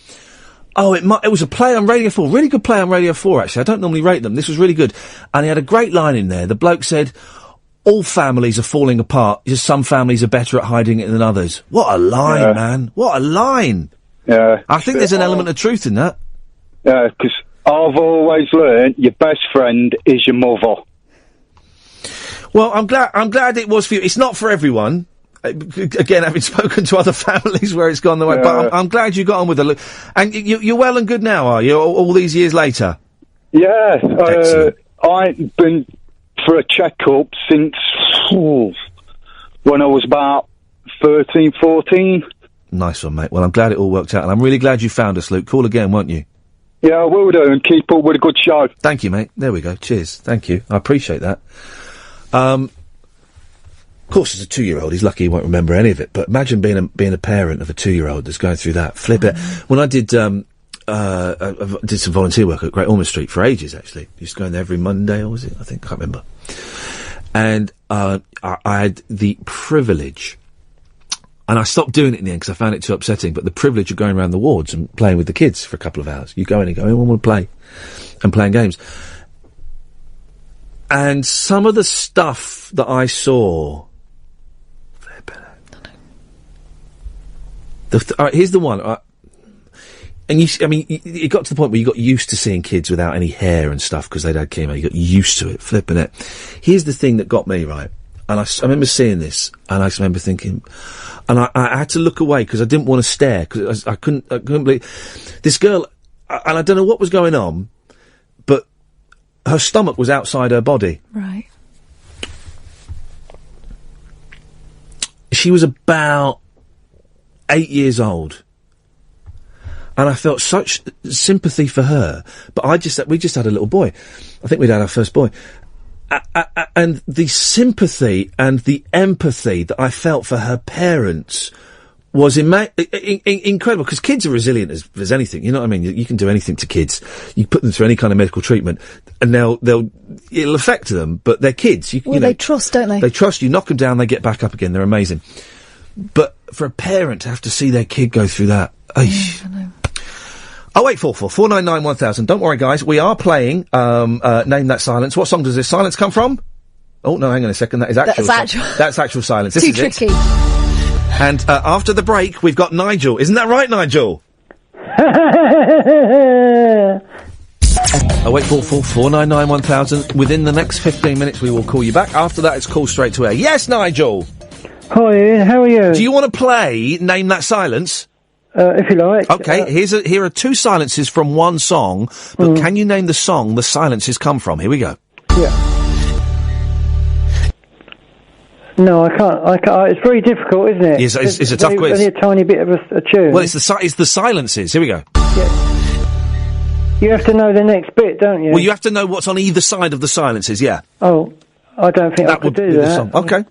Oh, it was a play on Radio 4, really good play on Radio 4, actually. I don't normally rate them. This was really good. And he had a great line in there. The bloke said, all families are falling apart, just some families are better at hiding it than others. What a line, man. What a line. Yeah. I think there's an element of truth in that. Yeah, because I've always learned your best friend is your mother. Well, I'm glad it was for you. It's not for everyone. Again, having spoken to other families where it's gone the way, but I'm glad you got on with it. And you're well and good now, are you? All these years later? Yeah, I've been for a checkup since when I was about 13, 14. Nice one, mate. Well, I'm glad it all worked out, and I'm really glad you found us, Luke. Call again, won't you? Yeah, I will do, and keep up with a good show. Thank you, mate. There we go. Cheers. Thank you. I appreciate that. Of course, as a 2-year-old, he's lucky he won't remember any of it. But imagine being a parent of a 2-year-old that's going through that. Flip it. When I did I did some volunteer work at Great Ormond Street for ages. Actually, used to go in there every Monday, or was it? I think I can't remember. And I had the privilege, and I stopped doing it in the end because I found it too upsetting. But the privilege of going around the wards and playing with the kids for a couple of hours. You go in and go, anyone want to play, and playing games. And some of the stuff that I saw. Here's the one, and it got to the point where you got used to seeing kids without any hair and stuff because they'd had chemo. You got used to it, flipping it. Here's the thing that got me, right, and I remember seeing this, and I remember thinking, and I had to look away because I didn't want to stare because I couldn't believe this girl, and I don't know what was going on, but her stomach was outside her body. Right. She was about 8 years old, and I felt such sympathy for her. But we just had a little boy. I think we'd had our first boy, and the sympathy and the empathy that I felt for her parents was incredible. Because kids are resilient as anything. You know what I mean? You can do anything to kids. You put them through any kind of medical treatment, and it'll affect them. But they're kids. They trust, don't they? They trust you. Knock them down, they get back up again. They're amazing. But for a parent to have to see their kid go through that. I know. 0844 499 1000. Don't worry, guys. We are playing Name That Silence. What song does this silence come from? Oh, no, hang on a second. That is actual. That's actual silence. This Too is tricky. It. And after the break, we've got Nigel. Isn't that right, Nigel? 0844 499 1000. Within the next 15 minutes, we will call you back. After that, it's call straight to air. Yes, Nigel. Hi, Ian. How are you? Do you want to play Name That Silence? If you like. Okay, here are two silences from one song, but can you name the song the silences come from? Here we go. Yeah. No, I can't. It's very difficult, isn't it? It's a tough quiz. Only a tiny bit of a tune. Well, it's the silences. Here we go. Yeah. You have to know the next bit, don't you? Well, you have to know what's on either side of the silences. Yeah. Oh, I don't think I could do that. Okay.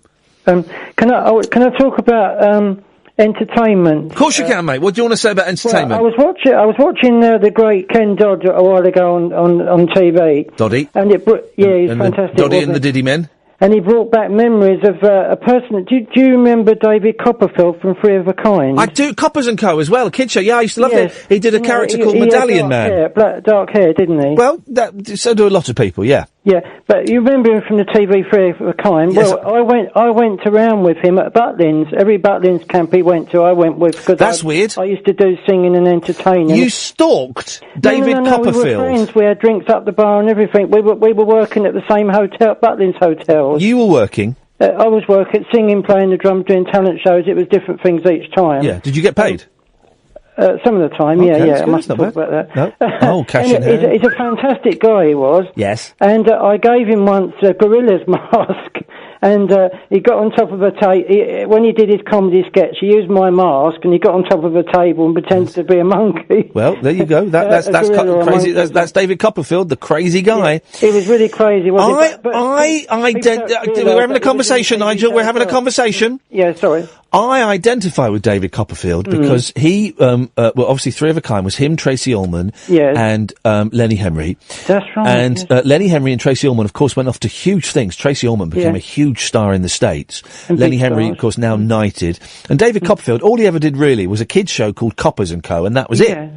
Can I talk about entertainment? Of course you can, mate. What do you want to say about entertainment? Well, I was watching the great Ken Dodd a while ago on TV. Doddy. And he's fantastic. Doddy and the Diddy Men. And he brought back memories of a person. Do you remember David Copperfield from Three of a Kind? I do. Coppers and Co. as well. A kid show. Yeah, I used to love it. He did a character called Medallion Man. Dark hair, didn't he? Well, so do a lot of people. Yeah. Yeah, but you remember him from the TV Three of a Kind. Yes. Well, I went around with him at Butlins. Every Butlins camp he went to, I went with. That's weird. I used to do singing and entertaining. You stalked David Copperfield? We were friends. We had drinks up the bar and everything. We were working at the same hotel, Butlins hotels. You were working? I was working, singing, playing the drums, doing talent shows. It was different things each time. Yeah. Did you get paid? Some of the time, yeah. I must talk about that. No. Oh, cash in hand. He's a fantastic guy, he was. Yes. And I gave him once a gorilla's mask, and he got on top of a table. When he did his comedy sketch, he used my mask, and he got on top of a table and pretended to be a monkey. Well, there you go. That's crazy. That's David Copperfield, the crazy guy. Yeah. He was really crazy, wasn't he? We're having a conversation, Nigel. We're having a conversation. Yeah, sorry. I identify with David Copperfield because he, obviously Three of a Kind was him, Tracy Ullman, and Lenny Henry. That's right. And Lenny Henry and Tracy Ullman, of course, went off to huge things. Tracy Ullman became a huge star in the States. And Lenny Henry, of course, now knighted. And David Copperfield, all he ever did really was a kids' show called Coppers and Co., and that was it.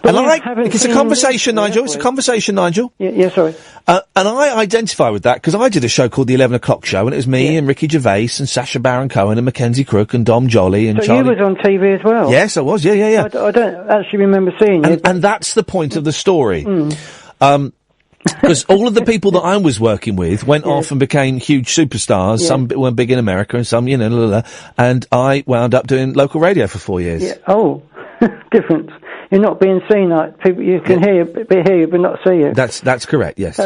But And it's a conversation, Nigel. It's a conversation, Nigel. Yeah, sorry. And I identify with that because I did a show called The 11 O'Clock Show, and it was me and Ricky Gervais and Sacha Baron Cohen and Mackenzie Crook and Dom Jolly and so Charlie. you was on TV as well? Yes, I was. Yeah. I don't actually remember seeing you. And that's the point of the story. Because all of the people that I was working with went off and became huge superstars. Yeah. Some were big in America and some, and I wound up doing local radio for 4 years. Yeah. Oh, different. You're not being seen like people. You can hear you, but not see you. That's correct. Yes.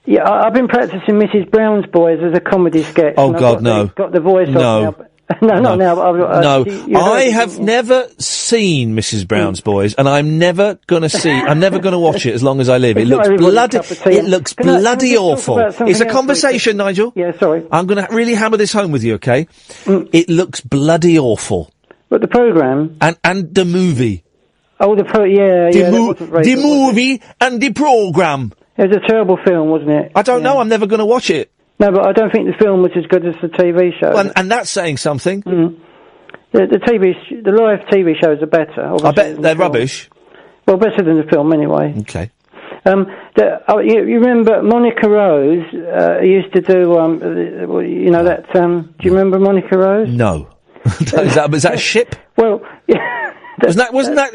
Yeah, I've been practicing Mrs. Brown's Boys as a comedy sketch. Oh God, no! Got the voice off now. Not now. But I have never seen Mrs. Brown's Boys, and I'm never going to watch it as long as I live. It looks bloody. It looks bloody awful. It's a conversation, Nigel. Yeah, sorry. I'm going to really hammer this home with you, okay? It looks bloody awful. But the programme and the movie. Oh, the movie and the programme. It was a terrible film, wasn't it? I don't know. I'm never going to watch it. No, but I don't think the film was as good as the TV show. Well, and that's saying something. The live TV shows are better. I bet they're rubbish. Well, better than the film anyway. Okay. You remember Monica Rose used to do, do you remember Monica Rose? No. Was that a ship? Well, yeah. Wasn't that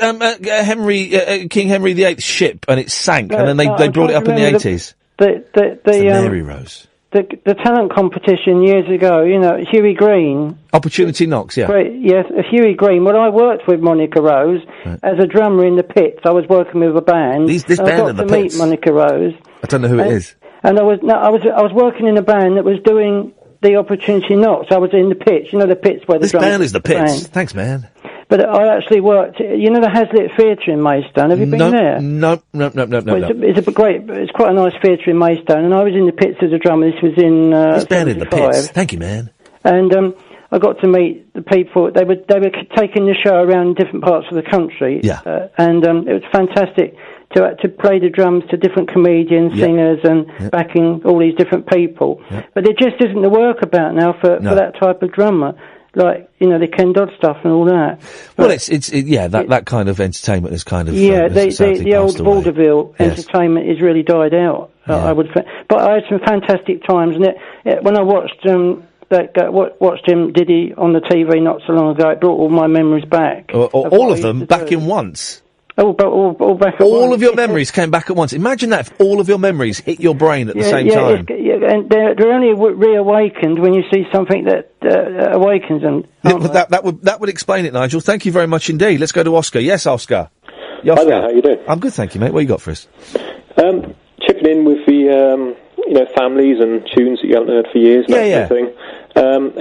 King Henry VIII's ship, and it sank, and then they brought it up in the 80s? Mary Rose. The talent competition years ago, Huey Green. Opportunity Knocks, yeah. Great, yes, Huey Green. Well, I worked with Monica Rose as a drummer in the Pits. I was working with a band. This band I got in the to Pits? meet Monica Rose. I don't know who it is. And I was working in a band that was doing the Opportunity Knocks. I was in the Pits. The Pits where the This band is the Pits. Thanks, man. But I actually worked, the Hazlitt Theatre in Maidstone. Have you been there? No. It's quite a nice theatre in Maidstone, and I was in the Pits as a drummer. This was in This band in the Pits. Thank you, man. And I got to meet the people. They were taking the show around different parts of the country. Yeah. And it was fantastic to play the drums to different comedians, singers, and backing all these different people. Yeah. But there just isn't the work about now for that type of drummer. Like, the Ken Dodd stuff and all that. Well, that kind of entertainment is kind of... the old vaudeville entertainment has really died out, I would think. But I had some fantastic times, and when I watched Diddy on the TV not so long ago, it brought all my memories back. All of them back in once? all back at All once. of your memories came back at once. Imagine that if all of your memories hit your brain at the same time. And they're only reawakened when you see something that awakens them. That would explain it, Nigel. Thank you very much indeed. Let's go to Oscar. Yes, Oscar. Hi there, how you doing? I'm good, thank you, mate. What you got for us? Chipping in with the families and tunes that you haven't heard for years. And that sort of thing.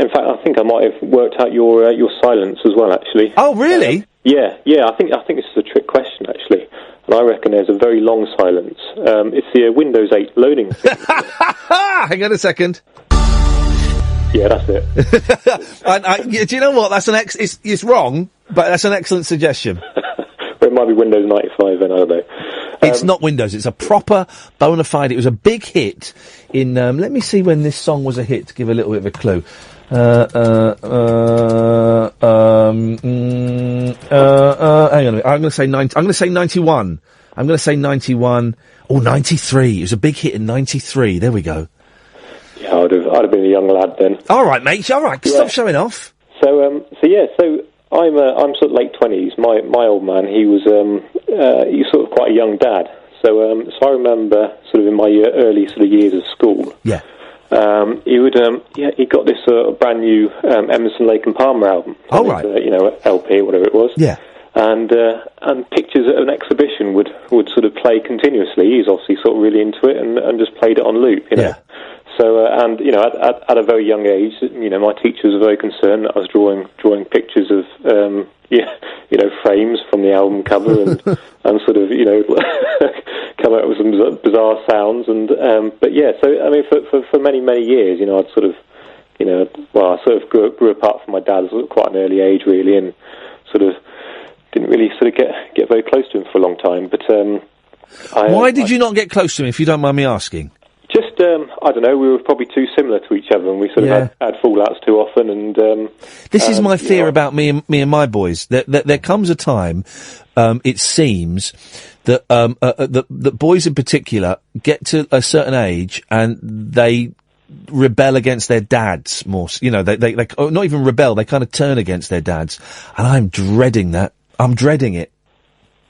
In fact, I think I might have worked out your silence as well. Actually. Oh, really? Yeah. I think this is a trick question actually, and I reckon there's a very long silence. It's the Windows 8 loading thing. Hang on a second. Yeah, that's it. Do you know what? That's it's wrong, but that's an excellent suggestion. It might be Windows 95, then I don't know. It's not Windows. It's a proper bona fide. It was a big hit in. Let me see when this song was a hit to give a little bit of a clue. Hang on a minute. I'm going to say 91. I'm going to say 91. Oh, 93. It was a big hit in 93. There we go. Yeah, I'd have been a young lad then. All right, mate. All right. Stop showing off. So I'm sort of late 20s. My old man, he was sort of quite a young dad. So I remember sort of in my early sort of years of school. Yeah. He got this brand new Emerson, Lake and Palmer album. Oh, right. LP, whatever it was. Yeah. And pictures at an exhibition would sort of play continuously. He's obviously sort of really into it and just played it on loop. Yeah. So, at a very young age, my teachers were very concerned that I was drawing pictures of, frames from the album cover and sort of, come up with some bizarre sounds. But yeah, so, I mean, for many, many years, I'd sort of, I sort of grew apart from my dad at quite an early age, really, and sort of didn't really sort of get very close to him for a long time. But, why did you not get close to him, if you don't mind me asking? Just, I don't know, we were probably too similar to each other and we sort of had fallouts too often and... this is my fear about me and my boys, that there comes a time, it seems, that boys in particular get to a certain age and they rebel against their dads more, they not even rebel, they kind of turn against their dads, and I'm dreading that. I'm dreading it.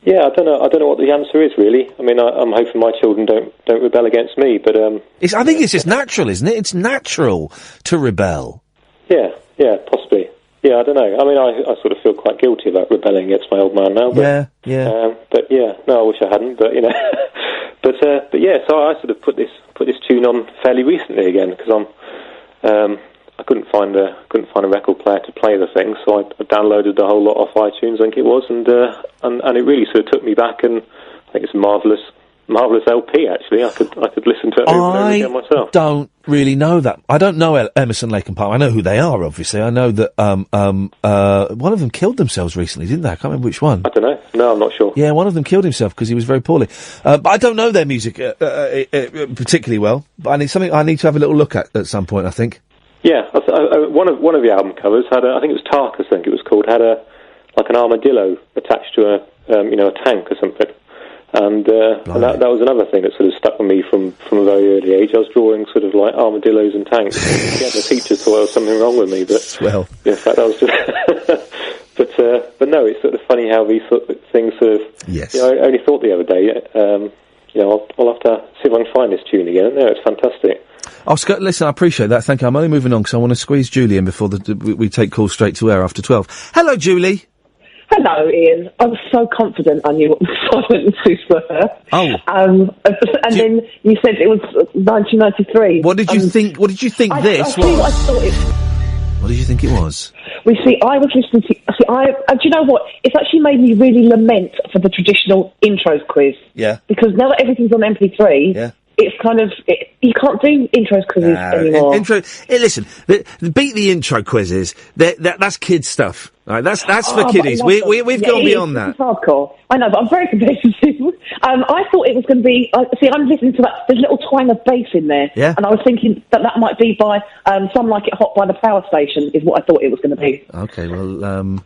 Yeah, I don't know what the answer is really. I mean, I'm hoping my children don't rebel against me, but I think it's just natural, isn't it? It's natural to rebel. Yeah, possibly. Yeah, I don't know. I mean, I sort of feel quite guilty about rebelling against my old man now. But, but yeah, no, I wish I hadn't. But but yeah. So I sort of put this tune on fairly recently again because I couldn't find a record player to play the thing, so I downloaded the whole lot off iTunes, I think it was, and it really sort of took me back, and I think it's a marvellous LP. Actually, I could listen to it over and over again myself. I don't really know that. I don't know Emerson, Lake and Palmer. I know who they are, obviously. I know that one of them killed themselves recently, didn't they? I can't remember which one. I don't know. No, I'm not sure. Yeah, one of them killed himself because he was very poorly. But I don't know their music particularly well. But I need to have a little look at some point, I think. Yeah, one of the album covers had I think it was Tarkus, I think it was called, had like an armadillo attached to a tank or something, and that was another thing that sort of stuck with me from a very early age. I was drawing sort of like armadillos and tanks. Yeah, the teachers thought there was something wrong with me, but well, yeah, in fact that was just. but no, it's sort of funny how these sort of things sort of. Yes. I only thought the other day. I'll have to see if I can find this tune again. No, it's fantastic. Oscar, listen, I appreciate that. Thank you. I'm only moving on because I want to squeeze Julie in before we take calls straight to air after 12. Hello, Julie. Hello, Ian. I was so confident I knew what the silences were. Oh. And then you said it was 1993. What did you think? What did you think this was? I thought it. What did you think it was? We see. I was listening to. Do you know what? It's actually made me really lament for the traditional intros quiz. Yeah. Because now that everything's on MP3. Yeah. It's kind of you can't do intros quizzes anymore. Listen, beat the intro quizzes. That's kids stuff. Right? That's for kiddies. We've gone beyond that. It's hardcore. I know, but I'm very competitive. I thought it was going to be. I'm listening to that. There's a little twang of bass in there, and I was thinking that might be by "Some Like It Hot" by the Power Station. Is what I thought it was going to be. Okay, well.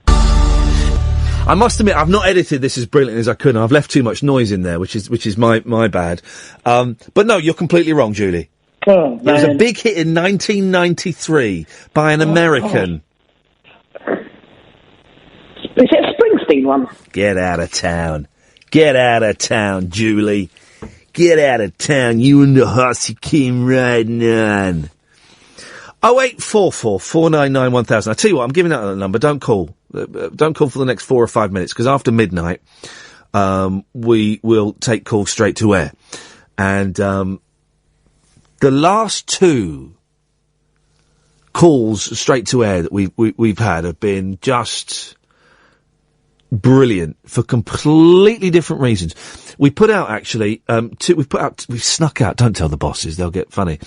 I must admit, I've not edited this as brilliantly as I could, and I've left too much noise in there, which is my bad. But no, you're completely wrong, Julie. Oh, it was a big hit in 1993 by an American. Is it a Springsteen one? Get out of town. Get out of town, Julie. Get out of town, you and the horse you came riding on. 0844 499 1000. I tell you what, I'm giving out that number. Don't call. Don't call for the next 4 or 5 minutes, because after midnight, we will take calls straight to air. And, the last 2 calls straight to air that we've had have been just brilliant for completely different reasons. We put out actually, we've snuck out, don't tell the bosses, they'll get funny.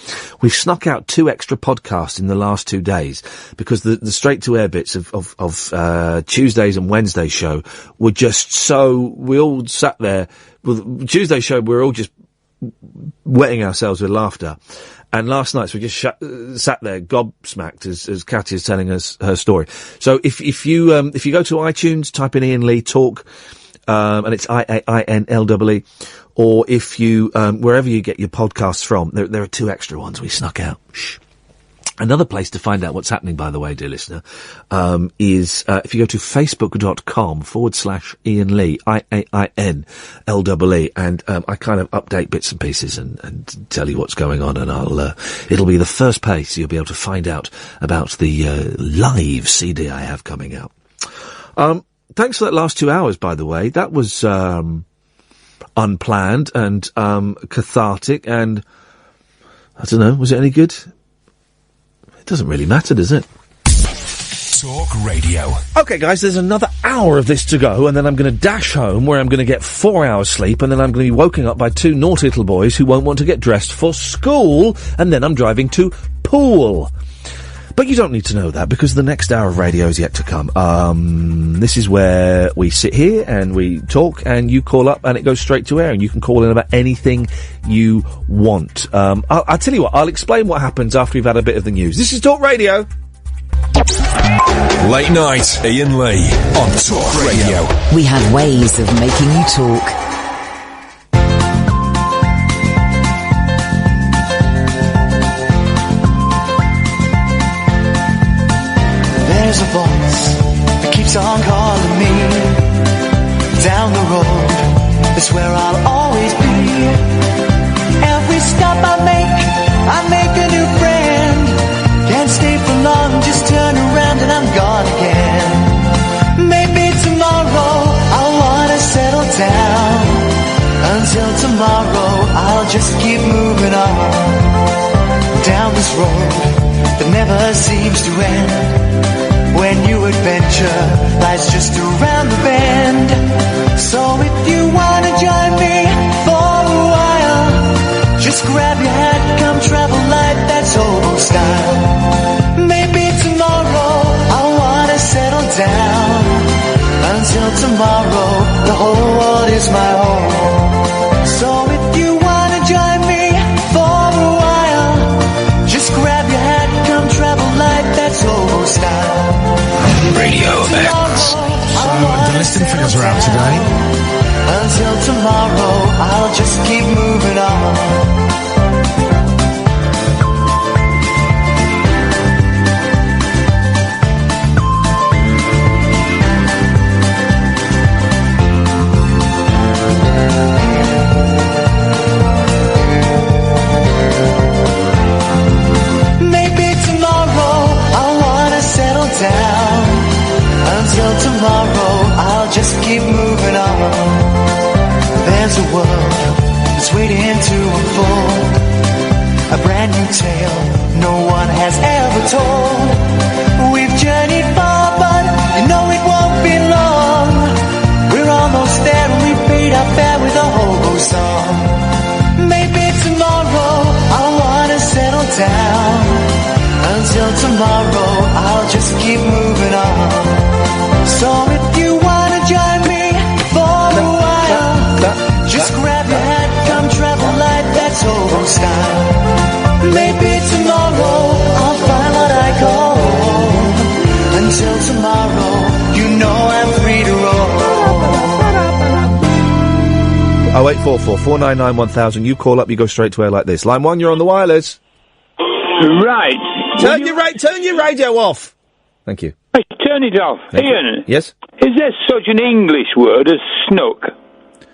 We've snuck out 2 extra podcasts in the last 2 days because the straight to air bits of Tuesday's and Wednesday's show were just so, we all sat there, with Tuesday's show, we were all just wetting ourselves with laughter. And last night, so we just sat there gobsmacked as Katy is telling us her story. So if you go to iTunes, type in Iain Lee Talk, and it's IAINLEE, or if you, wherever you get your podcasts from, there are 2 extra ones we snuck out. Shh. Another place to find out what's happening, by the way, dear listener, is if you go to facebook.com/Iain Lee, IAINLEE, and I kind of update bits and pieces and tell you what's going on, and it'll be the first place you'll be able to find out about the live CD I have coming out. Thanks for that last 2 hours, by the way. That was unplanned and cathartic, and I don't know, was it any good? It doesn't really matter, does it? Talk Radio. Okay, guys, there's another hour of this to go, and then I'm going to dash home, where I'm going to get 4 hours sleep, and then I'm going to be woken up by 2 naughty little boys who won't want to get dressed for school, and then I'm driving to Poole. But you don't need to know that, because the next hour of radio is yet to come. This is where we sit here and we talk, and you call up and it goes straight to air, and you can call in about anything you want. I'll tell you what, I'll explain what happens after we've had a bit of the news. This is Talk Radio. Late night, Iain Lee on Talk Radio. We have ways of making you talk. There's a voice that keeps on calling me down the road. That's where I'll always be. Every stop I make a new friend. Can't stay for long, just turn around and I'm gone again. Maybe tomorrow I'll wanna settle down. Until tomorrow I'll just keep moving on. Down this road that never seems to end. When new adventure lies just around the bend. So if you wanna join me for a while, just grab your hat, come travel light, that's old style. Maybe tomorrow I'll wanna settle down. Until tomorrow, the whole world is my home. So if you wanna join me for a while, just grab your hat, come travel light, that's old style. Radio X. So the listing figures are out today. Until tomorrow, I'll just keep moving on. Maybe tomorrow I'll wanna settle down. Until tomorrow, I'll just keep moving on. There's a world that's waiting to unfold. A brand new tale no one has ever told. We've journeyed far, but you know it won't be long. We're almost there and we paid our fare with a hobo song. Maybe tomorrow, I'll wanna settle down. Until tomorrow, I'll just keep moving on. So if you wanna join me for a while, just grab your hat, come travel light, that's old style. Maybe tomorrow I'll find what I call home. Until tomorrow, you know I'm free to roll. 0844 499 1000. You call up, you go straight to air like this. Line 1, you're on the wireless. Right. Turn your radio off. Thank you. Hey, turn it off. Thank you. Ian. Yes? Is there such an English word as snook?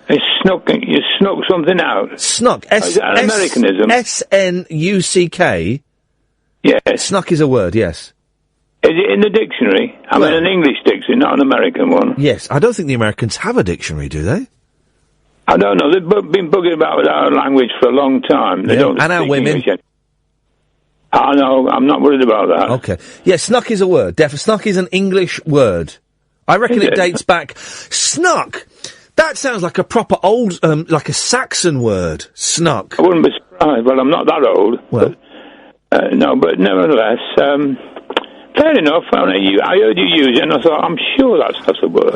You snuck something out. Snuck. Is that an Americanism? S-N-U-C-K? Yes. Snuck is a word, yes. Is it in the dictionary? I mean, an English dictionary, not an American one. Yes. I don't think the Americans have a dictionary, do they? I don't know. They've been bugging about with our language for a long time. They don't and our speak women. English yet. I know. I'm not worried about that. Okay. Yeah, snuck is a word. Snuck is an English word. I reckon it dates back... Snuck! That sounds like a proper old, like a Saxon word. Snuck. I wouldn't be surprised. Well, I'm not that old. Well. No, but nevertheless, fair enough. I heard you use it, and I thought, I'm sure that's a word.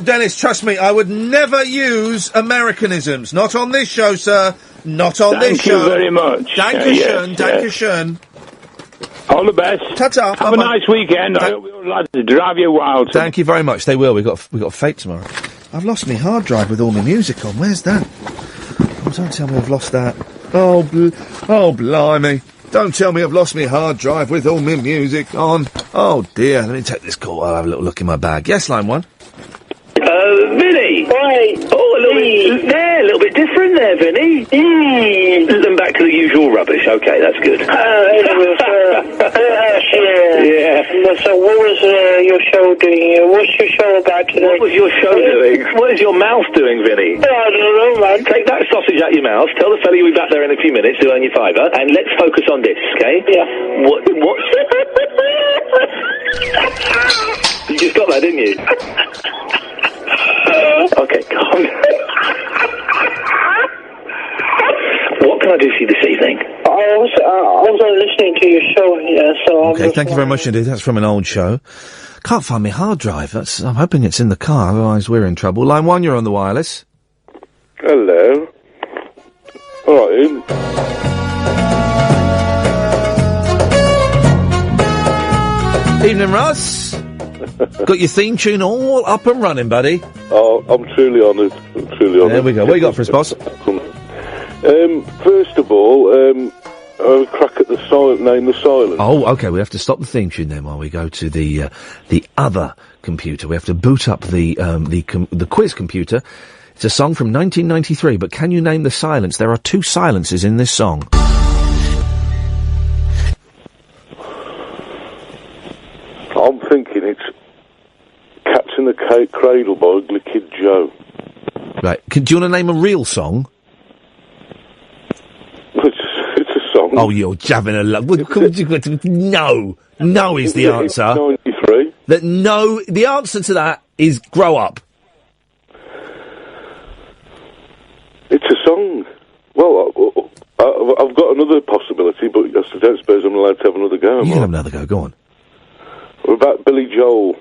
Dennis, trust me, I would never use Americanisms. Not on this show, sir. Not on this show. Thank you very much. Dankeschön. All the best. Ta-ta. Have a nice weekend. I hope your lads drive you wild. Thank you very much. They will. We got fate tomorrow. I've lost my hard drive with all my music on. Where's that? Oh, don't tell me I've lost that. Oh, blimey. Don't tell me I've lost my hard drive with all my music on. Oh, dear. Let me take this call. I'll have a little look in my bag. Yes, line one. Vinny. Right. Oh, a little bit different there, Vinny. Then back to the usual rubbish. Okay, that's good. Yeah. So what was your show doing? What's your show about today? What was your show doing? What is your mouth doing, Vinny? I don't know, man. Take that sausage out your mouth. Tell the fella you'll be back there in a few minutes to earn your fiver, and let's focus on this, okay? Yeah. What's... You just got that, didn't you? Okay, calm down. What can I do for you this evening? I was listening to your show, so... Okay, thank you very much indeed. That's from an old show. Can't find my hard drive. I'm hoping it's in the car, otherwise we're in trouble. Line one, you're on the wireless. Hello. All right, Ian. Evening, Russ. Got your theme tune all up and running, buddy. Oh, I'm truly honoured. There we go. What you got for us, boss? First of all, I'll crack at the name the silence. Oh, okay. We have to stop the theme tune then while we go to the other computer. We have to boot up the quiz computer. It's a song from 1993, but can you name the silence? There are two silences in this song. I'm thinking it's Cats in the Cradle by Ugly Kid Joe. Right. Do you want to name a real song? It's a song. Oh, you're having a look. No is the answer. 93. The answer to that is grow up. It's a song. Well, I've got another possibility, but I don't suppose I'm allowed to have another go. You can have another go. Go on. What about Billy Joel?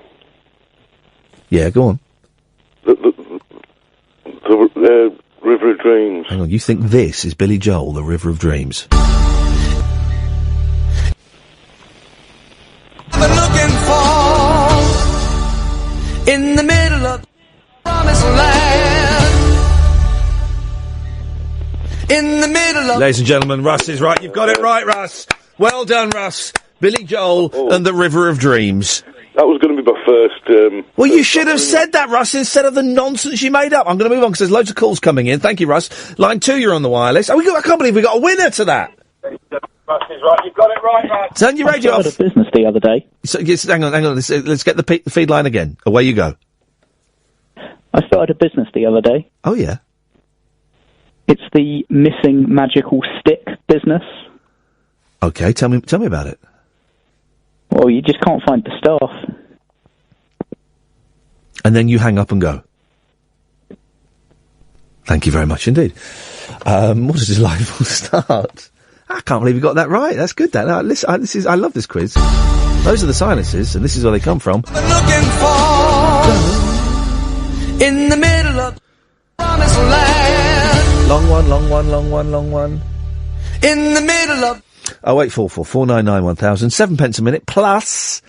Yeah, go on. The River of Dreams. Hang on, you think this is Billy Joel, The River of Dreams? Been looking for in the middle of the promised land. In the middle of... Ladies and gentlemen, Russ is right. You've got it right, Russ. Well done, Russ. Billy Joel and The River of Dreams. That was going to be my first... Well, you should have said that, Russ, instead of the nonsense you made up. I'm going to move on because there's loads of calls coming in. Thank you, Russ. Line 2, you're on the wireless. I can't believe we got a winner to that. Russ is right. You've got it right, Russ. Turn your radio off. I started a business the other day. So, yes, hang on. Let's get the feed line again. Away you go. I started a business the other day. Oh, yeah? It's the missing magical stick business. Okay, tell me about it. Well, you just can't find the staff. And then you hang up and go. Thank you very much indeed. What a delightful start. I can't believe you got that right. That's good, that. Now, listen, I love this quiz. Those are the silences, and this is where they come from. Looking for in the middle of the promised land. Long one. In the middle of... 0844 499 1000, 7 pence a minute, plus,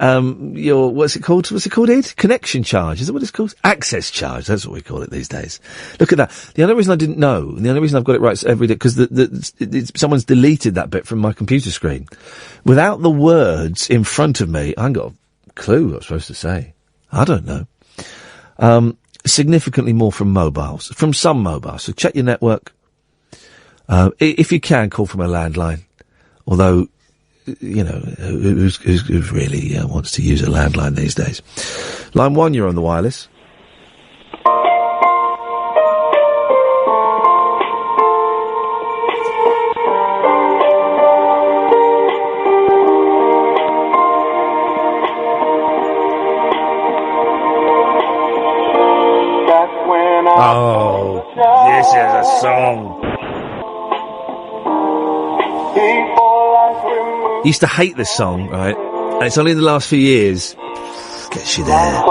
your, what's it called, Ed? Connection charge, is that what it's called? Access charge, that's what we call it these days. Look at that. The only reason I didn't know, and the only reason I've got it right every day, because someone's deleted that bit from my computer screen. Without the words in front of me, I haven't got a clue what I'm supposed to say. I don't know. significantly more from mobiles, from some mobiles. So check your network. If you can, call from a landline. Although, you know, who's really wants to use a landline these days? Line 1, you're on the wireless. Oh, this is a song. Used to hate this song, right? And it's only in the last few years gets you there.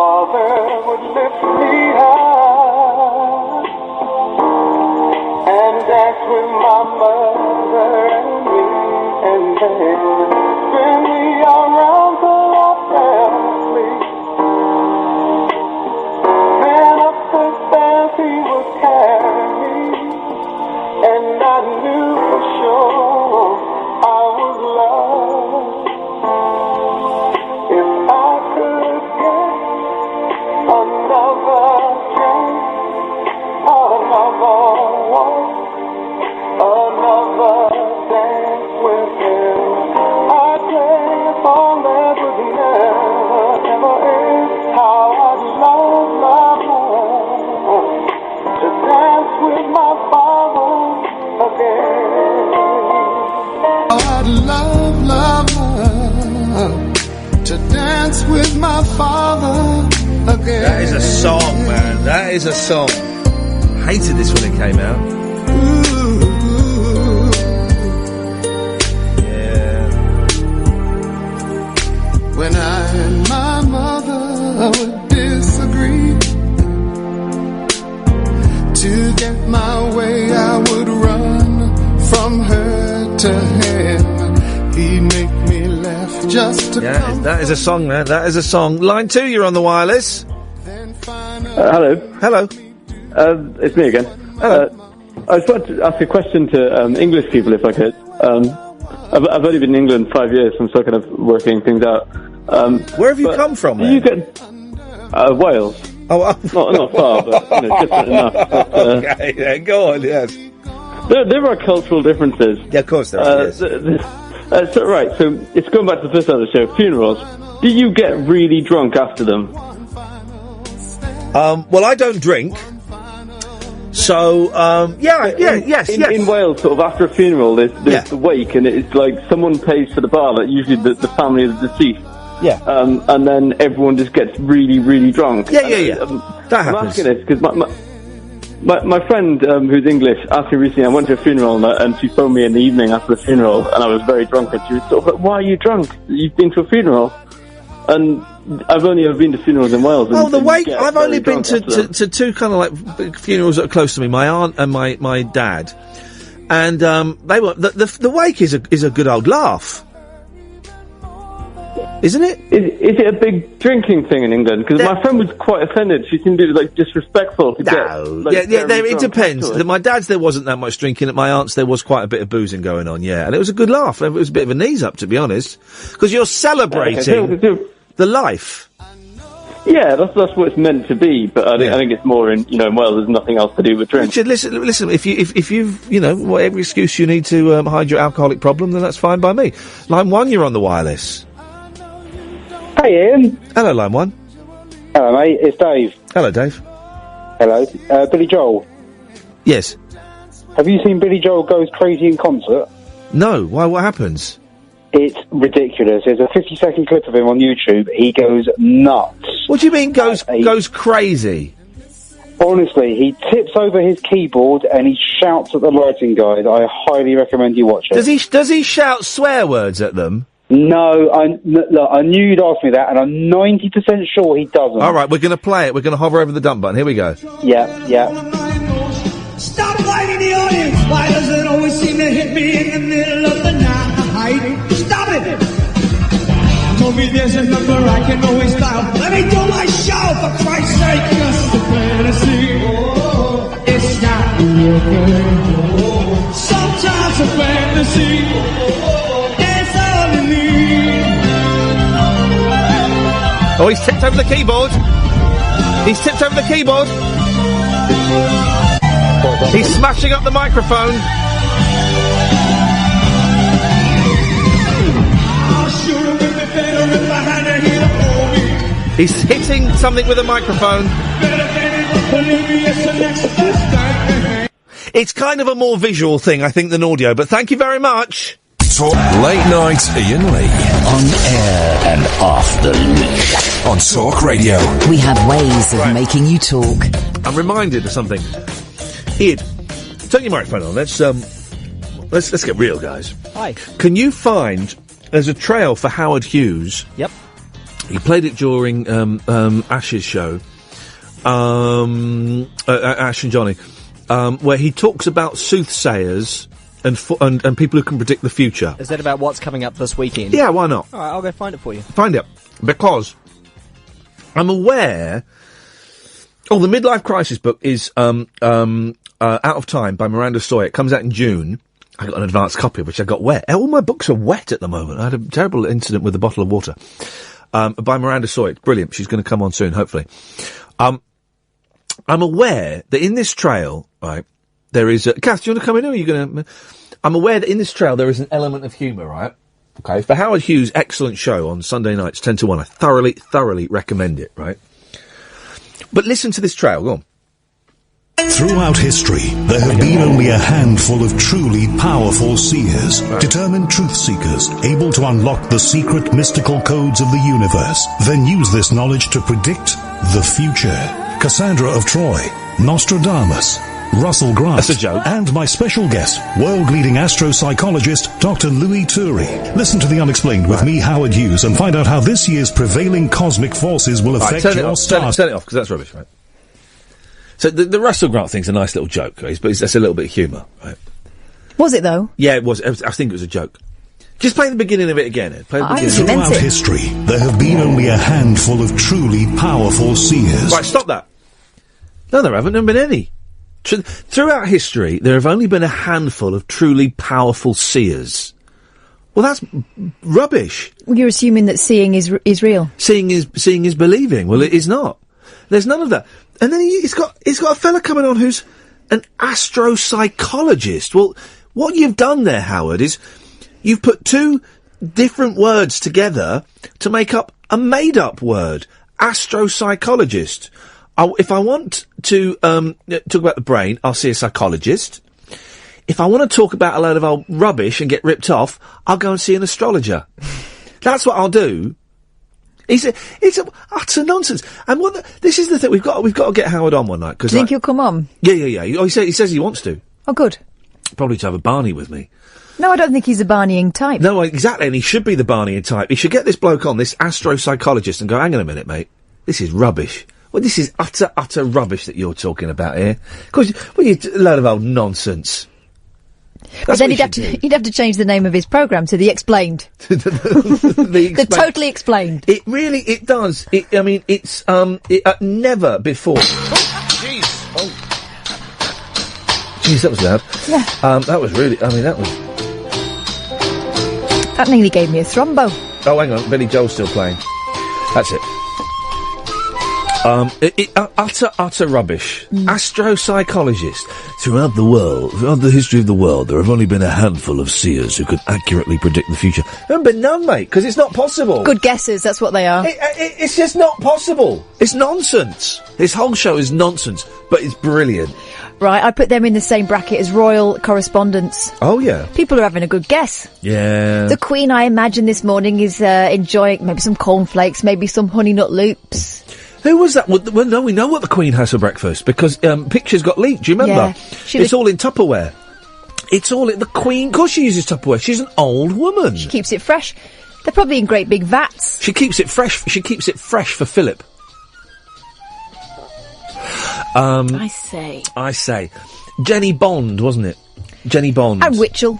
That is a song, man. That is a song. Hated this when it came out. Yeah. When I and my mother would disagree, to get my way I would run from her to him. He'd make me laugh just to come. That is a song, man. That is a song. Line 2, you're on the wireless. Hello. Hello. It's me again. Hello. I just wanted to ask a question to English people, if I could. I've only been in England 5 years, so I'm still kind of working things out. Where have you come from, do you get Wales. Not far, but different enough. But, okay, yeah, go on, yes. There are cultural differences. Yeah, of course there are, yes. So it's going back to the first part of the show, funerals. Do you get really drunk after them? Well, I don't drink. So, yes. In Wales, sort of after a funeral, there's the wake, and it's like someone pays for the bar, like usually the family of the deceased. Yeah. And then everyone just gets really, really drunk. Yeah. That happens. I'm asking this because my friend who's English asked me recently. I went to a funeral and she phoned me in the evening after the funeral, and I was very drunk. And she was sort of like, "Why are you drunk? You've been to a funeral." And I've only ever been to funerals in Wales. Oh, the wake! I've only been to two kind of like big funerals that are close to me. My aunt and my dad, and they were the wake is a good old laugh. Isn't it? Is it a big drinking thing in England? Because my friend was quite offended. She seemed to be like disrespectful. It depends. At my dad's there wasn't that much drinking. At my aunt's there was quite a bit of boozing going on. Yeah, and it was a good laugh. It was a bit of a knees up, to be honest, because you're celebrating the life. Yeah, that's what it's meant to be. But I think it's more in Wales. There's nothing else to do but drink. Richard, listen. If you've whatever excuse you need to hide your alcoholic problem, then that's fine by me. Line 1, you're on the wireless. Hey, Ian. Hello, Line 1. Hello, mate. It's Dave. Hello, Dave. Hello. Billy Joel. Yes. Have you seen Billy Joel Goes Crazy in concert? No. Why? What happens? It's ridiculous. There's a 50-second clip of him on YouTube. He goes nuts. What do you mean goes crazy? Honestly, he tips over his keyboard and he shouts at the lighting guys. I highly recommend you watch it. Does he shout swear words at them? No, I knew you'd ask me that, and I'm 90% sure he doesn't. All right, we're going to play it. We're going to hover over the dump button. Here we go. Yeah. Stop lighting the audience. Why does it always seem to hit me in the middle of the night? Stop it! Maybe there's a number I can always dial. Let me do my show, for Christ's sake. Just a fantasy. It's not real good. Sometimes a fantasy. Oh, he's tipped over the keyboard. He's tipped over the keyboard. He's smashing up the microphone. He's hitting something with a microphone. It's kind of a more visual thing, I think, than audio, but thank you very much. Talk Late Night Iain Lee. On air and off the leash. On Talk Radio. We have ways of making you talk. I'm reminded of something. Ian, turn your microphone on. Let's get real, guys. Hi. Can you find... There's a trail for Howard Hughes. Yep. He played it during Ash's show, Ash and Johnny, where he talks about soothsayers and people who can predict the future. Is that about what's coming up this weekend? Yeah, why not? All right, I'll go find it for you. Find it. Because I'm aware... Oh, the Midlife Crisis book is Out of Time by Miranda Sawyer. It comes out in June. I got an advanced copy of which I got wet. All my books are wet at the moment. I had a terrible incident with a bottle of water. By Miranda Sawyer. Brilliant. She's going to come on soon, hopefully. I'm aware that in this trail, right, there is Kath, do you want to come in, or are you going to... I'm aware that in this trail there is an element of humour, right? Okay, for Howard Hughes' excellent show on Sunday nights, 10 to 1, I thoroughly recommend it, right? But listen to this trail, go on. Throughout history, there have been only a handful of truly powerful seers, determined truth seekers, able to unlock the secret mystical codes of the universe, then use this knowledge to predict the future. Cassandra of Troy, Nostradamus, Russell Grant, that's a joke, and my special guest, world-leading astropsychologist, Dr. Louis Turi. Listen to The Unexplained with me, Howard Hughes, and find out how this year's prevailing cosmic forces will affect your stars. Turn it off, because that's rubbish, right? So the Russell Grant thing's a nice little joke, right? But that's a little bit of humour, right? Was it, though? Yeah, it was. I think it was a joke. Just play the beginning of it again, Ed. Play the beginning. Throughout history, there have been only a handful of truly powerful seers. Right, stop that. No, there haven't been any. Throughout history, there have only been a handful of truly powerful seers. Well, that's rubbish. You're assuming that seeing is real. Seeing is believing. Well, it is not. There's none of that. And then he's got a fella coming on who's an astropsychologist. Well, what you've done there, Howard, is you've put two different words together to make up a made-up word. Astropsychologist. If I want to talk about the brain, I'll see a psychologist. If I want to talk about a load of old rubbish and get ripped off, I'll go and see an astrologer. That's what I'll do. It's utter nonsense. And this is the thing, we've got to get Howard on one night. Do you think he'll come on? Yeah. He says he wants to. Oh, good. Probably to have a Barney with me. No, I don't think he's a Barneying type. No, exactly, and he should be the Barneying type. He should get this bloke on, this astropsychologist, and go, hang on a minute, mate. This is rubbish. Well, this is utter rubbish that you're talking about here. Of course, well, you're a load of old nonsense. But then he'd have to change the name of his programme to The Explained. The Totally Explained. It does. It's never before. Jeez. Oh. Jeez, that was loud. Yeah. That was really, that was... That nearly gave me a thrombo. Oh, hang on, Billy Joel's still playing. That's it. Utter rubbish. Astropsychologist. Throughout the history of the world, there have only been a handful of seers who could accurately predict the future. There haven't been none, mate, because it's not possible. Good guesses, that's what they are. It's just not possible. It's nonsense. This whole show is nonsense, but it's brilliant. Right, I put them in the same bracket as royal correspondents. Oh, yeah. People are having a good guess. Yeah. The Queen, I imagine, this morning is enjoying maybe some cornflakes, maybe some honey nut loops. Who was that? Well, no, we know what the Queen has for breakfast, because pictures got leaked, do you remember? Yeah. It's all in Tupperware. It's all in the Queen... Of course she uses Tupperware. She's an old woman. She keeps it fresh. They're probably in great big vats. She keeps it fresh. She keeps it fresh for Philip. I say. Jenny Bond, wasn't it? Jenny Bond. And Witchell.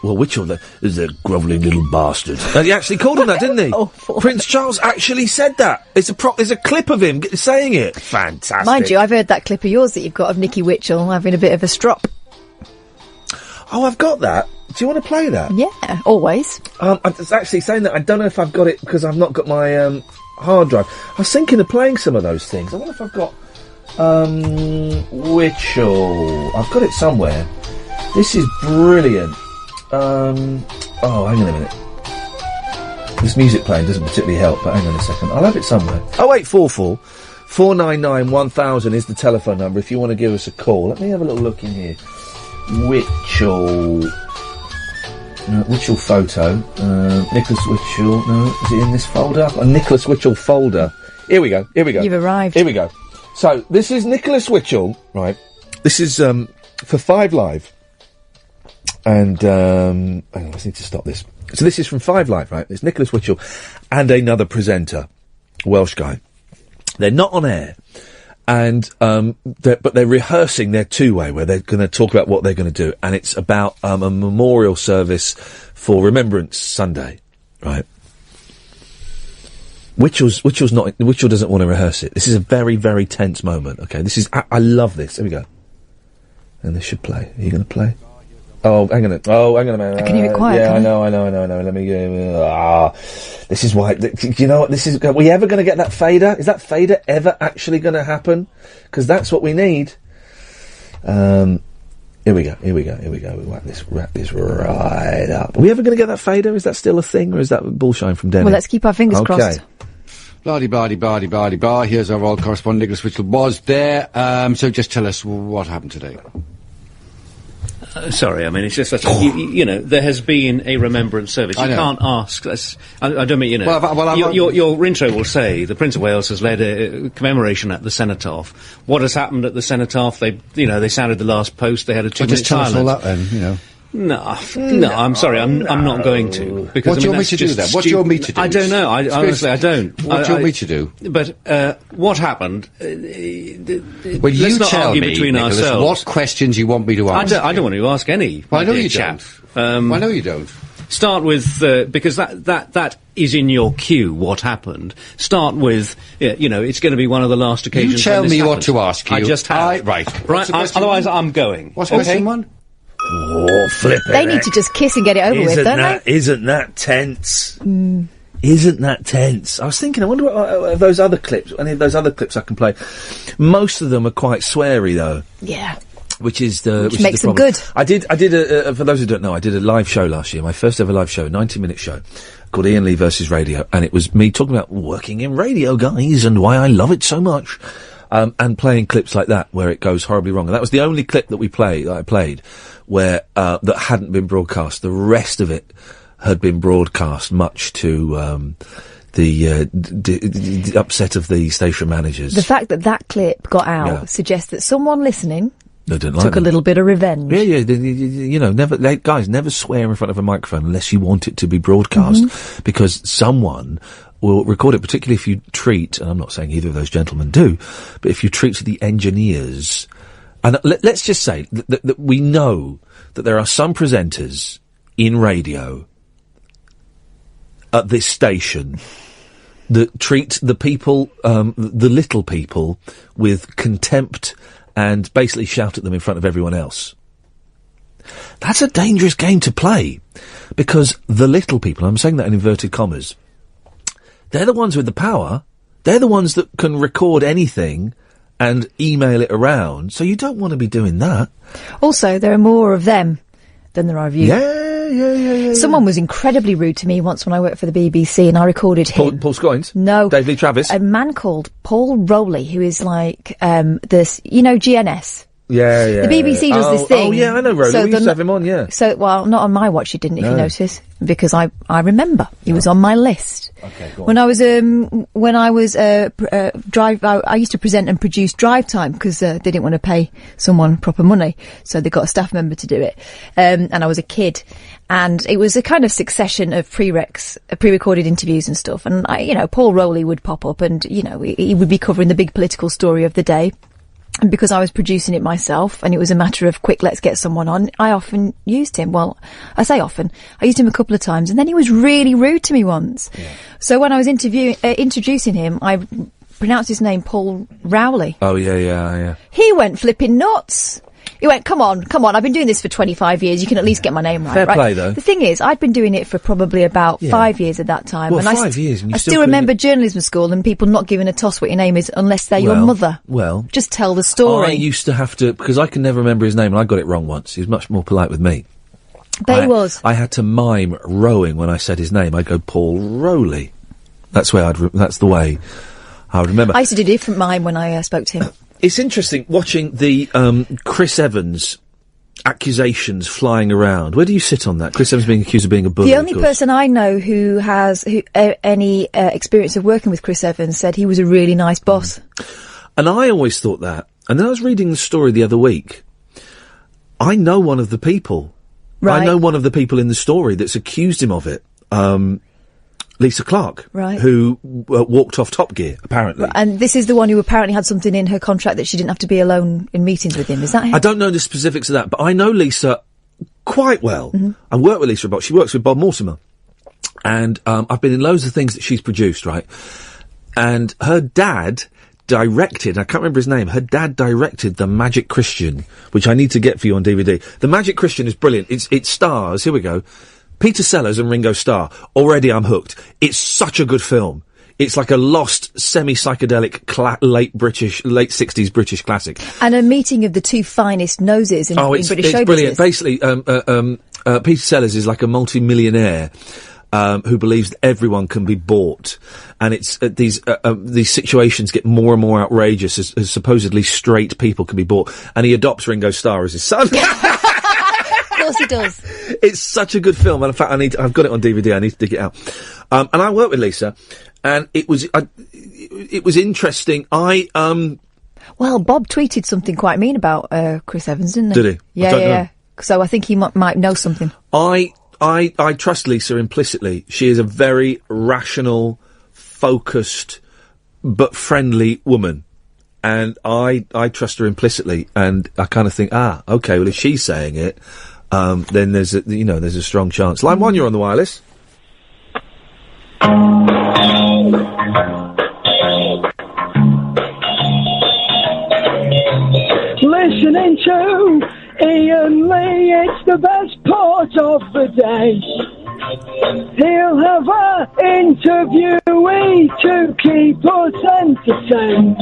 Well, Witchell is a grovelling little bastard. He actually called him that, didn't he? Prince Charles actually said that. There's a clip of him saying it. Fantastic. Mind you, I've heard that clip of yours that you've got of Nicky Witchell having a bit of a strop. Oh, I've got that. Do you want to play that? Yeah, always. I was actually saying that I don't know if I've got it because I've not got my hard drive. I was thinking of playing some of those things. I wonder if I've got Witchell. I've got it somewhere. This is brilliant. Hang on a minute. This music playing doesn't particularly help, but hang on a second. I'll have it somewhere. 0844 499 1000 is the telephone number if you want to give us a call. Let me have a little look in here. Witchell. Witchell photo. Nicholas Witchell. No, is it in this folder? A Nicholas Witchell folder. Here we go. You've arrived. Here we go. So, this is Nicholas Witchell, right? This is, for 5 Live. And, hang on, I just need to stop this. So this is from 5 Live, right? It's Nicholas Witchell and another presenter, Welsh guy. They're not on air. And, but they're rehearsing their two-way where they're going to talk about what they're going to do. And it's about, a memorial service for Remembrance Sunday, right? Witchell doesn't want to rehearse it. This is a very, very tense moment, okay? I love this. Here we go. And this should play. Are you going to play? Oh, hang on a minute. I can hear it quiet. Yeah, I know. Let me this is why. You know what? Are we ever going to get that fader? Is that fader ever actually going to happen? Because that's what we need. Here we go. We wrap this right up. Are we ever going to get that fader? Is that still a thing, or is that bullshine from Denny? Well, let's keep our fingers crossed. Blah-de-blah-de-blah-de-blah-de-blah. Here's our old correspondent, Nicholas Witchell, was there. So just tell us what happened today. Sorry, I mean, it's just such a, there has been a remembrance service. You can't ask us. I don't mean, your intro will say the Prince of Wales has led a commemoration at the Cenotaph. What has happened at the Cenotaph? They sounded the last post. They had a 2-minute silence. Just tell us all that then, No, I'm sorry, I'm not going to. Because, what do you want me to do then? What do you want me to do? I don't know, honestly, I don't. What do you want me to do? But, what happened, well, you tell me, Nicholas, what questions you want me to ask. I don't want to ask any. Well, I know you don't. I know you don't. Start with, because that is in your queue, what happened. Start with, it's going to be one of the last occasions. You tell me what to ask you. I just have. Right. Otherwise I'm going. What's question one? Oh, flip it. They need to just kiss and get it over with, don't they? Isn't that tense? Isn't that tense? I was thinking, I wonder what those other clips, any of those other clips I can play. Most of them are quite sweary, though. Yeah. Which makes them good. I did for those who don't know, I did a live show last year, my first ever live show, a 90-minute show, called Iain Lee versus Radio, and it was me talking about working in radio, guys, and why I love it so much. And playing clips like that where it goes horribly wrong. And that was the only clip that I played where that hadn't been broadcast. The rest of it had been broadcast, much to the upset of the station managers. The fact that clip got out suggests that someone listening took a little bit of revenge. Yeah, never swear in front of a microphone unless you want it to be broadcast, because someone will record it, particularly if you treat, and I'm not saying either of those gentlemen do, but if you treat the engineers, and let's just say that we know that there are some presenters in radio at this station that treat the people, the little people, with contempt and basically shout at them in front of everyone else. That's a dangerous game to play, because the little people, I'm saying that in inverted commas, they're the ones with the power. They're the ones that can record anything and email it around. So you don't want to be doing that. Also, there are more of them than there are of you. Yeah. Someone was incredibly rude to me once when I worked for the BBC, and I recorded him. Paul Scoins? No. Dave Lee Travis? A man called Paul Rowley, who is like, GNS. Yeah. The BBC does this thing. Oh, yeah, I know Rowley. We used to have him on, yeah. So, well, not on my watch, you didn't, if you notice, because I remember. He was on my list. Okay, go When on. I was, I used to present and produce Drive Time, because they didn't want to pay someone proper money, so they got a staff member to do it. And I was a kid, and it was a kind of succession of pre-recorded interviews and stuff, and Paul Rowley would pop up, and, he would be covering the big political story of the day. And because I was producing it myself, and it was a matter of quick, let's get someone on, I often used him. Well, I say often. I used him a couple of times, and then he was really rude to me once. Yeah. So when I was introducing him, I pronounced his name Paul Rowley. Oh, yeah. He went flipping nuts. He went, come on, I've been doing this for 25 years, you can at least get my name right. Fair play, though. The thing is, I'd been doing it for probably about 5 years at that time. Well, and 5 years, and you I still remember journalism school and people not giving a toss what your name is unless they're your mother. Well. Just tell the story. I used to have to, because I can never remember his name, and I got it wrong once. He was much more polite with me. But he was. I had to mime rowing when I said his name. I'd go, Paul Rowley. That's the way I would remember. I used to do a different mime when I spoke to him. It's interesting watching the Chris Evans accusations flying around. Where do you sit on that? Chris Evans being accused of being a bully. The only person I know who has any experience of working with Chris Evans said he was a really nice boss. And I always thought that. And then I was reading the story the other week. I know one of the people. Right. I know one of the people in the story that's accused him of it. Lisa Clark, right, who walked off Top Gear, apparently. And this is the one who apparently had something in her contract that she didn't have to be alone in meetings with him, is that him? I don't know the specifics of that, but I know Lisa quite well. Mm-hmm. I work with Lisa a lot. She works with Bob Mortimer. And I've been in loads of things that she's produced, right? And her dad directed, I can't remember his name, her dad directed The Magic Christian, which I need to get for you on DVD. The Magic Christian is brilliant. It stars, here we go, Peter Sellers and Ringo Starr. Already I'm hooked. It's such a good film. It's like a lost, semi-psychedelic, late 60s British classic. And a meeting of the two finest noses in British show business. It's brilliant. Basically, Peter Sellers is like a multi-millionaire who believes that everyone can be bought. And it's these situations get more and more outrageous as supposedly straight people can be bought. And he adopts Ringo Starr as his son. Of course he does. It's such a good film, and in fact, I've got it on DVD. I need to dig it out. And I worked with Lisa, and it was interesting. Well, Bob tweeted something quite mean about Chris Evans, didn't he? Did he? Yeah. So I think he might know something. I trust Lisa implicitly. She is a very rational, focused, but friendly woman. And I trust her implicitly, and I kind of think, okay, well, if she's saying it, then there's a strong chance. Line 1, you're on the wireless. Listening to Iain Lee, it's the best part of the day. He'll have an interviewee to keep us entertained.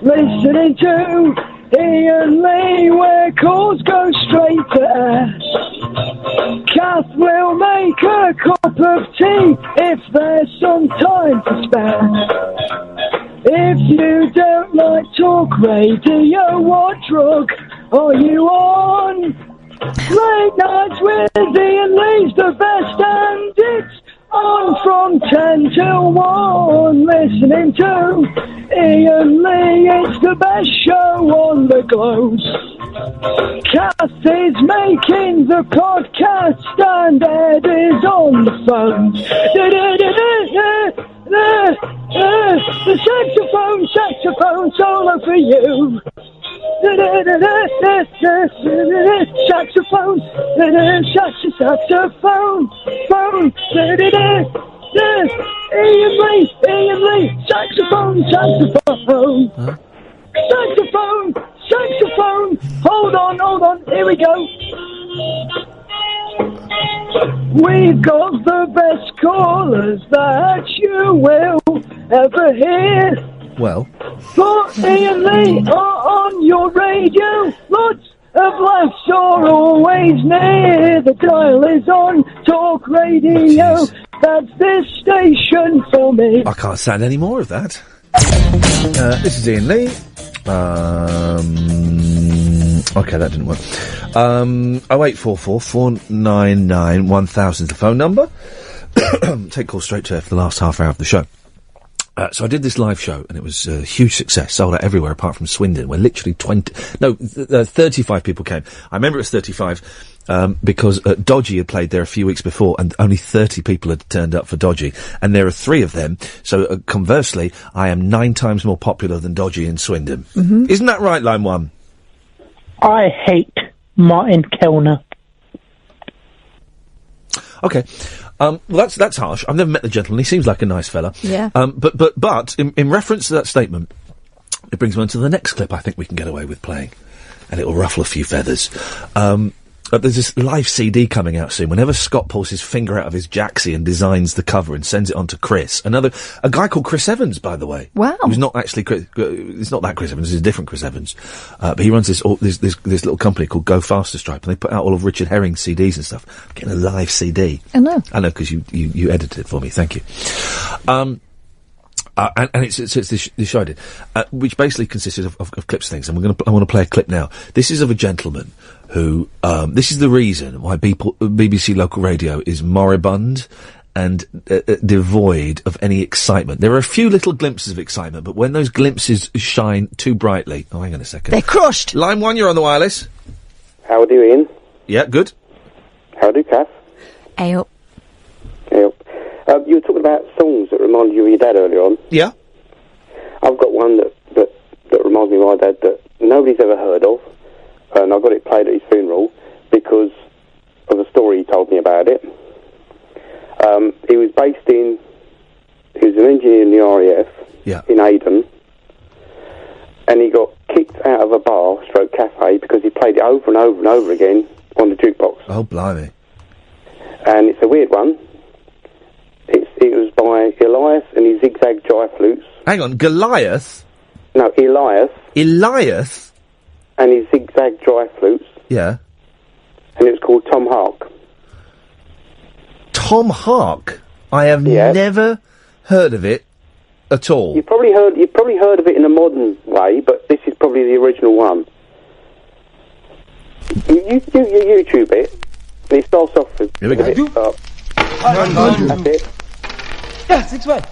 Listening to Iain Lee, where calls go straight to air. Kath will make a cup of tea if there's some time to spare. If you don't like talk radio, what drug are you on? Late nights with Iain Lee's the best, and it's on from 10 till 1. Listening to Iain Lee, it's the best show on the globe. Kath is making the podcast and Ed is on the phone. The saxophone solo for you. Saxophone, phone. Iain Lee, saxophone. Saxophone. Hold on, here we go. We've got the best callers that you will ever hear. Well, for Iain Lee on your radio, lots of laughs are always near. The dial is on Talk Radio. That's this station for me. I can't stand any more of that. This is Iain Lee. Okay, that didn't work. 0844 499 1000 is the phone number. Take calls straight to for the last half hour of the show. So I did this live show, and it was a huge success, sold out everywhere apart from Swindon, where literally 35 people came. I remember it was 35, because Dodgy had played there a few weeks before, and only 30 people had turned up for Dodgy, and there are 3 of them, so conversely, I am 9 times more popular than Dodgy in Swindon. Mm-hmm. Isn't that right, line 1? I hate Martin Kellner. Okay. Well, that's harsh. I've never met the gentleman. He seems like a nice fella. Yeah. But in reference to that statement, it brings me on to the next clip I think we can get away with playing. and it'll ruffle a few feathers. There's this live CD coming out soon. Whenever Scott pulls his finger out of his jacksie and designs the cover and sends it on to Chris, a guy called Chris Evans, by the way. Wow. Who's not actually it's not that Chris Evans, it's a different Chris Evans. But he runs this little company called Go Faster Stripe, and they put out all of Richard Herring's CDs and stuff. I'm getting a live CD. I know. I know, because you edited it for me. Thank you. And it's this show I did, which basically consisted of clips of things, and I want to play a clip now. This is of a gentleman who, this is the reason why BBC local radio is moribund and devoid of any excitement. There are a few little glimpses of excitement, but when those glimpses shine too brightly... Oh, hang on a second. They're crushed! Line 1, you're on the wireless. How do you, Ian? Yeah, good. How do, Kath? Hey up. Hey up. You were talking about songs that remind you of your dad earlier on. Yeah. I've got one that reminds me of my dad that nobody's ever heard of, and I got it played at his funeral because of a story he told me about it. He was an engineer in the RAF in Aden, and he got kicked out of a bar, stroke cafe, because he played it over and over and over again on the jukebox. Oh, blimey. And it's a weird one. It was by Elias and his zigzag jive flutes. Hang on, Goliath? No, Elias. Elias? And his zigzag jive flutes. Yeah. And it was called Tom Hark. Tom Hark? I have never heard of it at all. You've probably heard of it in a modern way, but this is probably the original one. You YouTube it, and it starts off with... Here we go. That's it. Yeah, 6-1.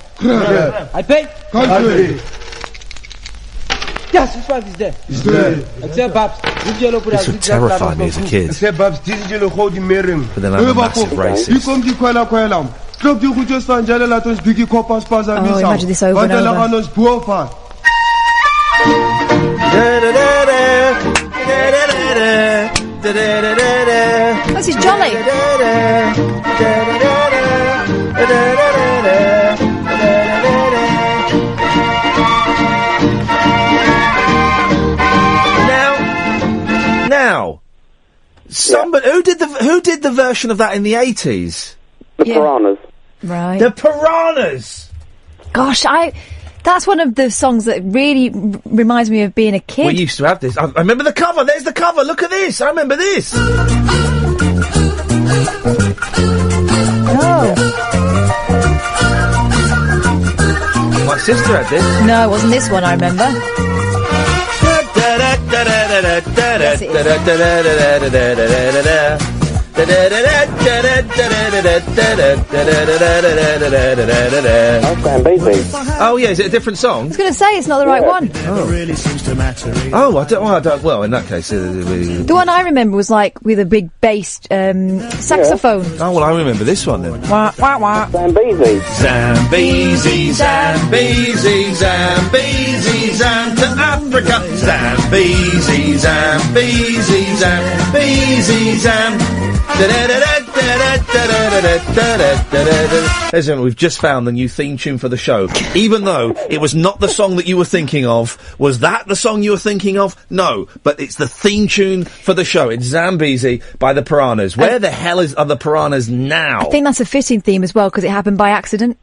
I pay. Country. Yeah, 6-5 is there. Is there. Except Babs. This would terrify me as a kid. Except Babs, this is the whole Miriam. But then I'm a massive racist. Oh, imagine this over and over. This is jolly. Now, somebody who did the version of that in the 80s? The Piranhas. Right. The Piranhas. Gosh, that's one of the songs that really reminds me of being a kid. We used to have this. I remember the cover. There's the cover. Look at this. I remember this. Oh. My sister had this. No, it wasn't this one, I remember. Yes, it Oh yeah, is it a different song? I was going to say it's not the right one. Oh, I don't. Well, in that case, the one I remember was like with a big bass saxophone. Oh well, I remember this one then. Wah wah wah. Zambezi. Zambezi, Zambezi, Zambezi, Zam to Africa. Zambezi, Zambezi, Zambezi, Zam. Listen, we've just found the new theme tune for the show. Even though it was not the song that you were thinking of. Was that the song you were thinking of? No, but it's the theme tune for the show. It's Zambezi by the Piranhas. Where the hell are the Piranhas now? I think that's a fitting theme as well because it happened by accident.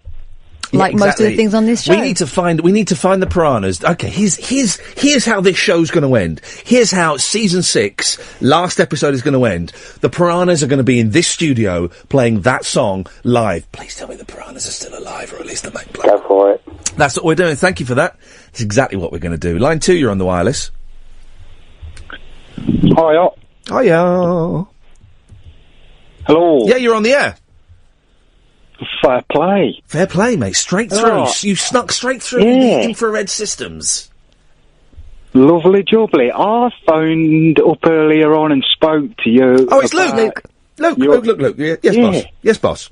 Like most of the things on this show. We need to find the Piranhas. Okay, here's how this show's going to end. Here's how season 6, last episode, is going to end. The Piranhas are going to be in this studio playing that song live. Please tell me the Piranhas are still alive, or at least the main play. Go for it. That's what we're doing. Thank you for that. That's exactly what we're going to do. Line 2, you're on the wireless. Hiya. Hiya. Hello. Yeah, you're on the air. Fair play. Fair play, mate. Straight through. Oh. You snuck straight through the infrared systems. Lovely jubbly. I phoned up earlier on and spoke to you. Oh, it's Luke. Luke. Yes, boss. Yes, boss.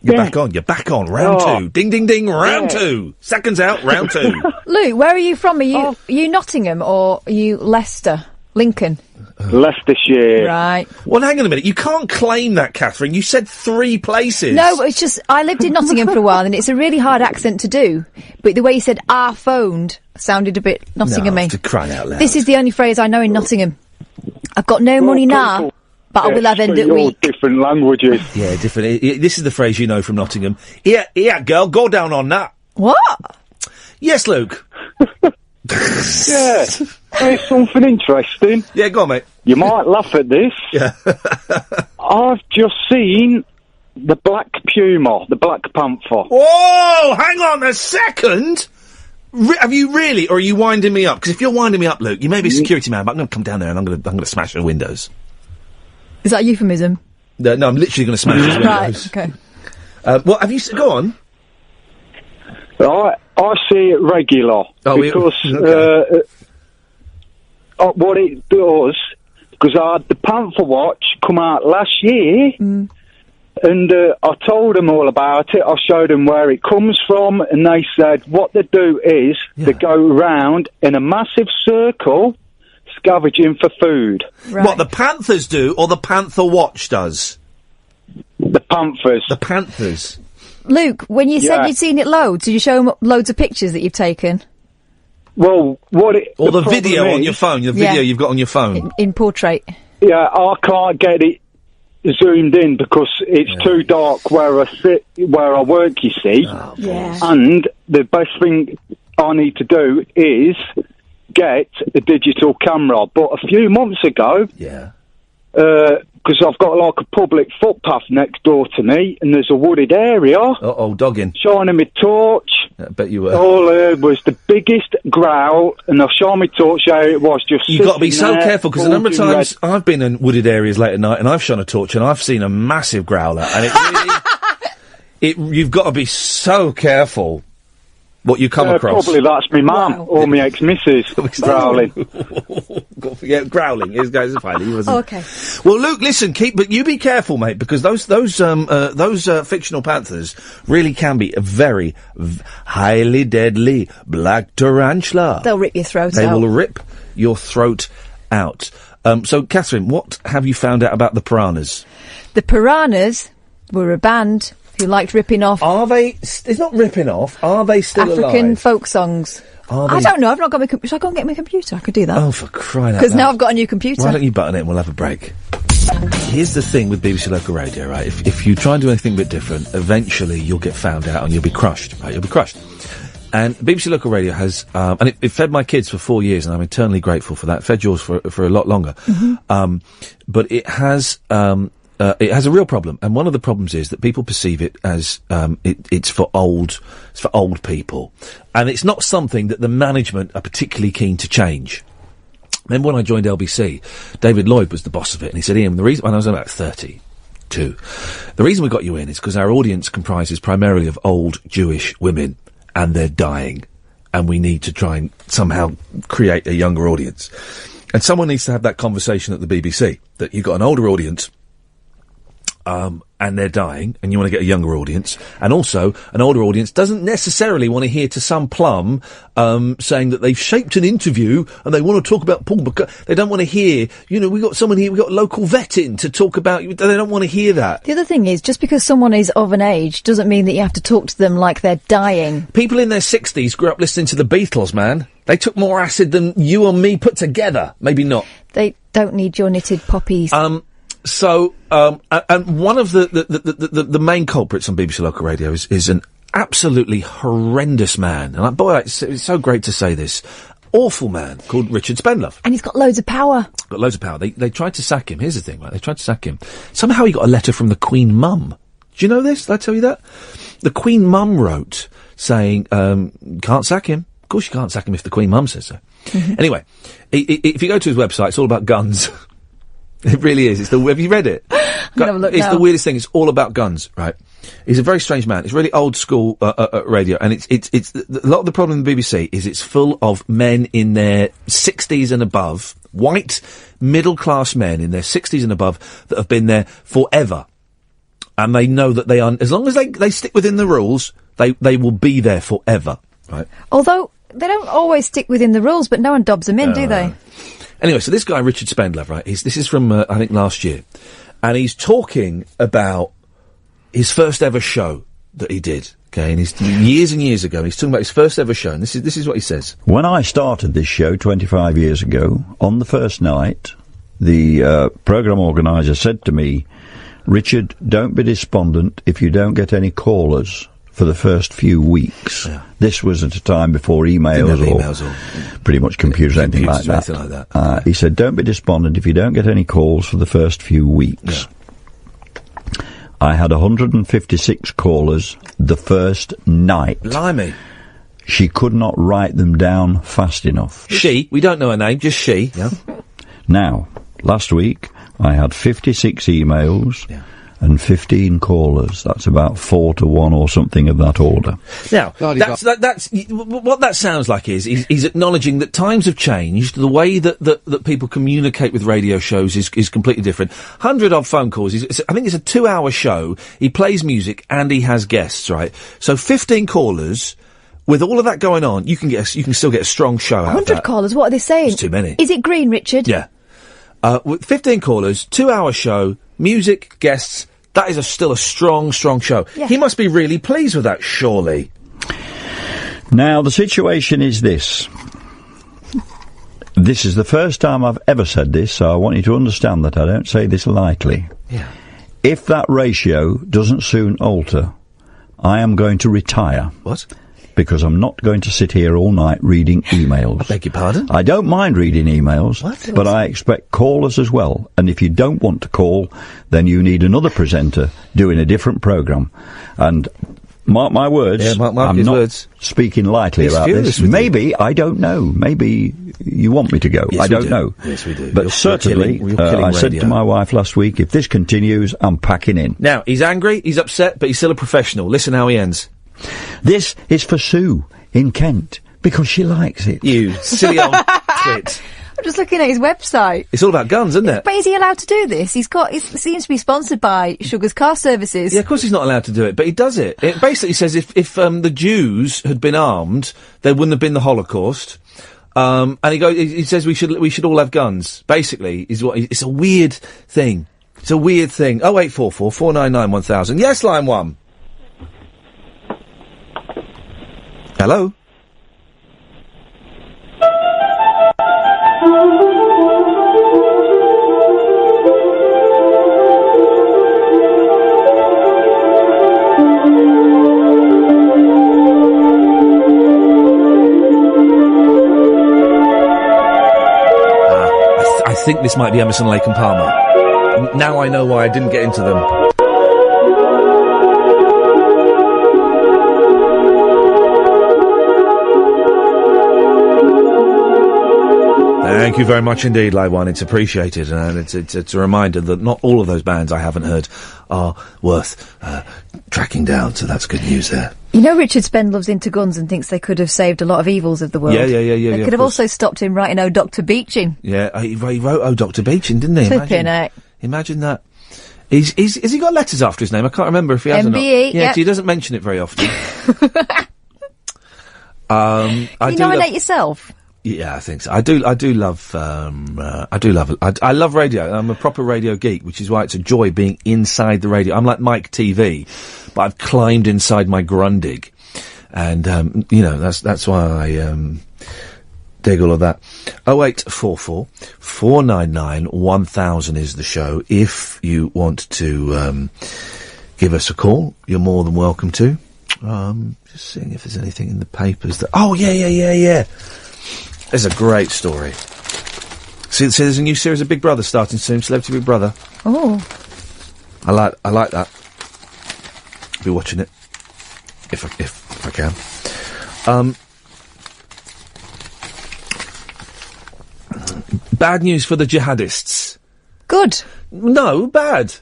You're back on. You're back on. Round 2. Ding, ding, ding. Round 2. Seconds out. Round 2. Luke, where are you from? Are you Nottingham or are you Leicester? Lincoln? Leicestershire. Right. Well, hang on a minute. You can't claim that, Catherine. You said 3 places. No, it's just, I lived in Nottingham for a while and it's a really hard accent to do. But the way you said, phoned, sounded a bit Nottingham-y. No, to cry out loud. This is the only phrase I know in Nottingham. I've got no money now, but I will have end at week. Different languages. Yeah, different. This is the phrase you know from Nottingham. Yeah, girl, go down on that. What? Yes, Luke. Yeah, there's something interesting. Yeah, go on, mate. You might laugh at this. Yeah. I've just seen the Black Puma, the Black Panther. Whoa! Hang on a second! Have you really, or are you winding me up? Because if you're winding me up, Luke, you may be a security man, but I'm going to come down there and I'm going to smash the windows. Is that a euphemism? No, I'm literally going to smash his windows. Right, okay. What have you... Go on. I see it regular because what it does, because I had the Panther watch come out last year, and I told them all about it. I showed them where it comes from, and they said what they do is they go round in a massive circle, scavenging for food. Right. What the Panthers do, or the Panther watch does? The Panthers. The Panthers. Luke, when you said you'd seen it loads, did you show them loads of pictures that you've taken? Well, or the video on your phone, the video you've got on your phone. In portrait. Yeah, I can't get it zoomed in because it's too dark where I sit, where I work, you see. Oh, yeah. And the best thing I need to do is get a digital camera. But a few months ago... Yeah. Because I've got like a public footpath next door to me, and there's a wooded area. Dogging. Shining my torch. I bet you were. All I heard was the biggest growl, and I shone my torch out. It was just. You've got to be so careful because a number of times I've been in wooded areas late at night, and I've shone a torch, and I've seen a massive growler, and it really, you've got to be so careful what you come across. Probably that's my mum or my ex-missus growling. Yeah, growling is fine. He wasn't. Oh, okay. Well, Luke, listen, but you be careful, mate, because those fictional panthers really can be a very highly deadly black tarantula. They'll rip your throat out. They will rip your throat out. So, Catherine, what have you found out about the Piranhas? The Piranhas were a band who liked ripping off... Are they... It's not ripping off. Are they still African alive? folk songs. I don't know. I've not got my computer. Shall I go and get my computer? I could do that. Oh, for crying out loud. Because now I've got a new computer. Why don't you button it and we'll have a break? Here's the thing with BBC Local Radio, right? If you try and do anything a bit different, eventually you'll get found out and you'll be crushed, right? You'll be crushed. And BBC Local Radio has... and it fed my kids for 4 years, and I'm eternally grateful for that. It fed yours for a lot longer. Mm-hmm. But it has a real problem, and one of the problems is that people perceive it as it's for old people, and it's not something that the management are particularly keen to change. Remember when I joined LBC, David Lloyd was the boss of it, and he said, Ian, the reason when I was about 32, the reason we got you in is because our audience comprises primarily of old Jewish women, and they're dying, and we need to try and somehow create a younger audience. And someone needs to have that conversation at the BBC, that you've got an older audience, and they're dying, and you want to get a younger audience, and also an older audience doesn't necessarily want to hear to some plum saying that they've shaped an interview and they want to talk about Paul McCartney. They don't want to hear, we got someone here, we got a local vet in to talk about. They don't want to hear that. The other thing is, just because someone is of an age doesn't mean that you have to talk to them like they're dying. People in their 60s grew up listening to the Beatles, man. They took more acid than you and me put together. Maybe not. They don't need your knitted poppies. So, and one of the main culprits on BBC Local Radio is an absolutely horrendous man. And boy, it's so great to say this. Awful man called Richard Spenlow. And he's got loads of power. Got loads of power. They tried to sack him. Here's the thing, right? They tried to sack him. Somehow he got a letter from the Queen Mum. Do you know this? Did I tell you that? The Queen Mum wrote saying, can't sack him. Of course you can't sack him if the Queen Mum says so. Mm-hmm. Anyway, if you go to his website, it's all about guns. It really is. Have you read it? It's the weirdest thing. It's all about guns, right? He's a very strange man. It's really old school radio, and it's a lot of the problem in the BBC is it's full of men in their 60s and above, white middle class men in their 60s and above that have been there forever, and they know that they are, as long as they stick within the rules, they will be there forever, right? Although they don't always stick within the rules, but no one dobs them in, do they? Anyway, so this guy, Richard Spenlow, right, this is from, I think, last year, and he's talking about his first ever show that he did, okay, and he's years and years ago, he's talking about his first ever show, and this is what he says. When I started this show 25 years ago, on the first night, the programme organiser said to me, Richard, don't be despondent if you don't get any callers for the first few weeks. Yeah. This was at a time before emails or pretty much computers, anything like that. He said, don't be despondent if you don't get any calls for the first few weeks. Yeah. I had 156 callers the first night. Blimey. She could not write them down fast enough. She? We don't know her name, just she. Yeah. Now, last week, I had 56 emails and 15 callers. That's about 4 to 1 or something of that order. Now, that's what that sounds like is he's acknowledging that times have changed. The way that people communicate with radio shows is completely different. 100-odd phone calls. I think it's a 2-hour show. He plays music and he has guests, right? So 15 callers. With all of that going on, you can still get a strong show out of that. 100 callers, what are they saying? It's too many. Is it green, Richard? Yeah. With 15 callers, 2-hour show, music, guests, that is still a strong show. Yeah. He must be really pleased with that, surely. Now, the situation is this. This is the first time I've ever said this, so I want you to understand that I don't say this lightly. Yeah. If that ratio doesn't soon alter, I am going to retire. What? Because I'm not going to sit here all night reading emails. I beg your pardon? I don't mind reading emails, What? But I expect callers as well. And if you don't want to call, then you need another presenter doing a different programme. And mark my words, mark I'm his not words. speaking lightly about this. Maybe, I don't know, maybe you want me to go. Yes, I don't know. Yes, we do. But certainly, I said to my wife last week, if this continues, I'm packing in. Now, he's angry, he's upset, but he's still a professional. Listen how he ends. This is for Sue in Kent, because she likes it. You silly old twit. I'm just looking at his website. It's all about guns, isn't it? But is he allowed to do this? He seems to be sponsored by Sugar's Car Services. Yeah, of course he's not allowed to do it, but he does it. It basically says if the Jews had been armed, there wouldn't have been the Holocaust. And he says we should all have guns. Basically, it's a weird thing. It's a weird thing. 0844 499 1000. Yes, line 1. Hello? I think this might be Emerson, Lake and Palmer. Now I know why I didn't get into them. Thank you very much indeed, Live One. It's appreciated, and it's a reminder that not all of those bands I haven't heard are worth tracking down. So that's good news there. You know, Richard Spenn loves Into Guns and thinks they could have saved a lot of evils of the world. Yeah. They could have also stopped him writing "Oh, Dr. Beeching." Yeah, he wrote "Oh, Dr. Beeching," didn't he? Imagine that. Has he got letters after his name? I can't remember if he has or not. MBE, yeah, 'cause he doesn't mention it very often. You nominate yourself? Yeah, I think so. I love radio. I'm a proper radio geek, which is why it's a joy being inside the radio. I'm like Mike TV, but I've climbed inside my Grundig. And, that's why I, dig all of that. 0844 499 1000 is the show. If you want to, give us a call, you're more than welcome to. Just seeing if there's anything in the papers that, yeah. There's a great story. See, there's a new series of Big Brother starting soon, Celebrity Big Brother. Oh. I like that. Be watching it. If I can. Bad news for the jihadists. Good. No, bad.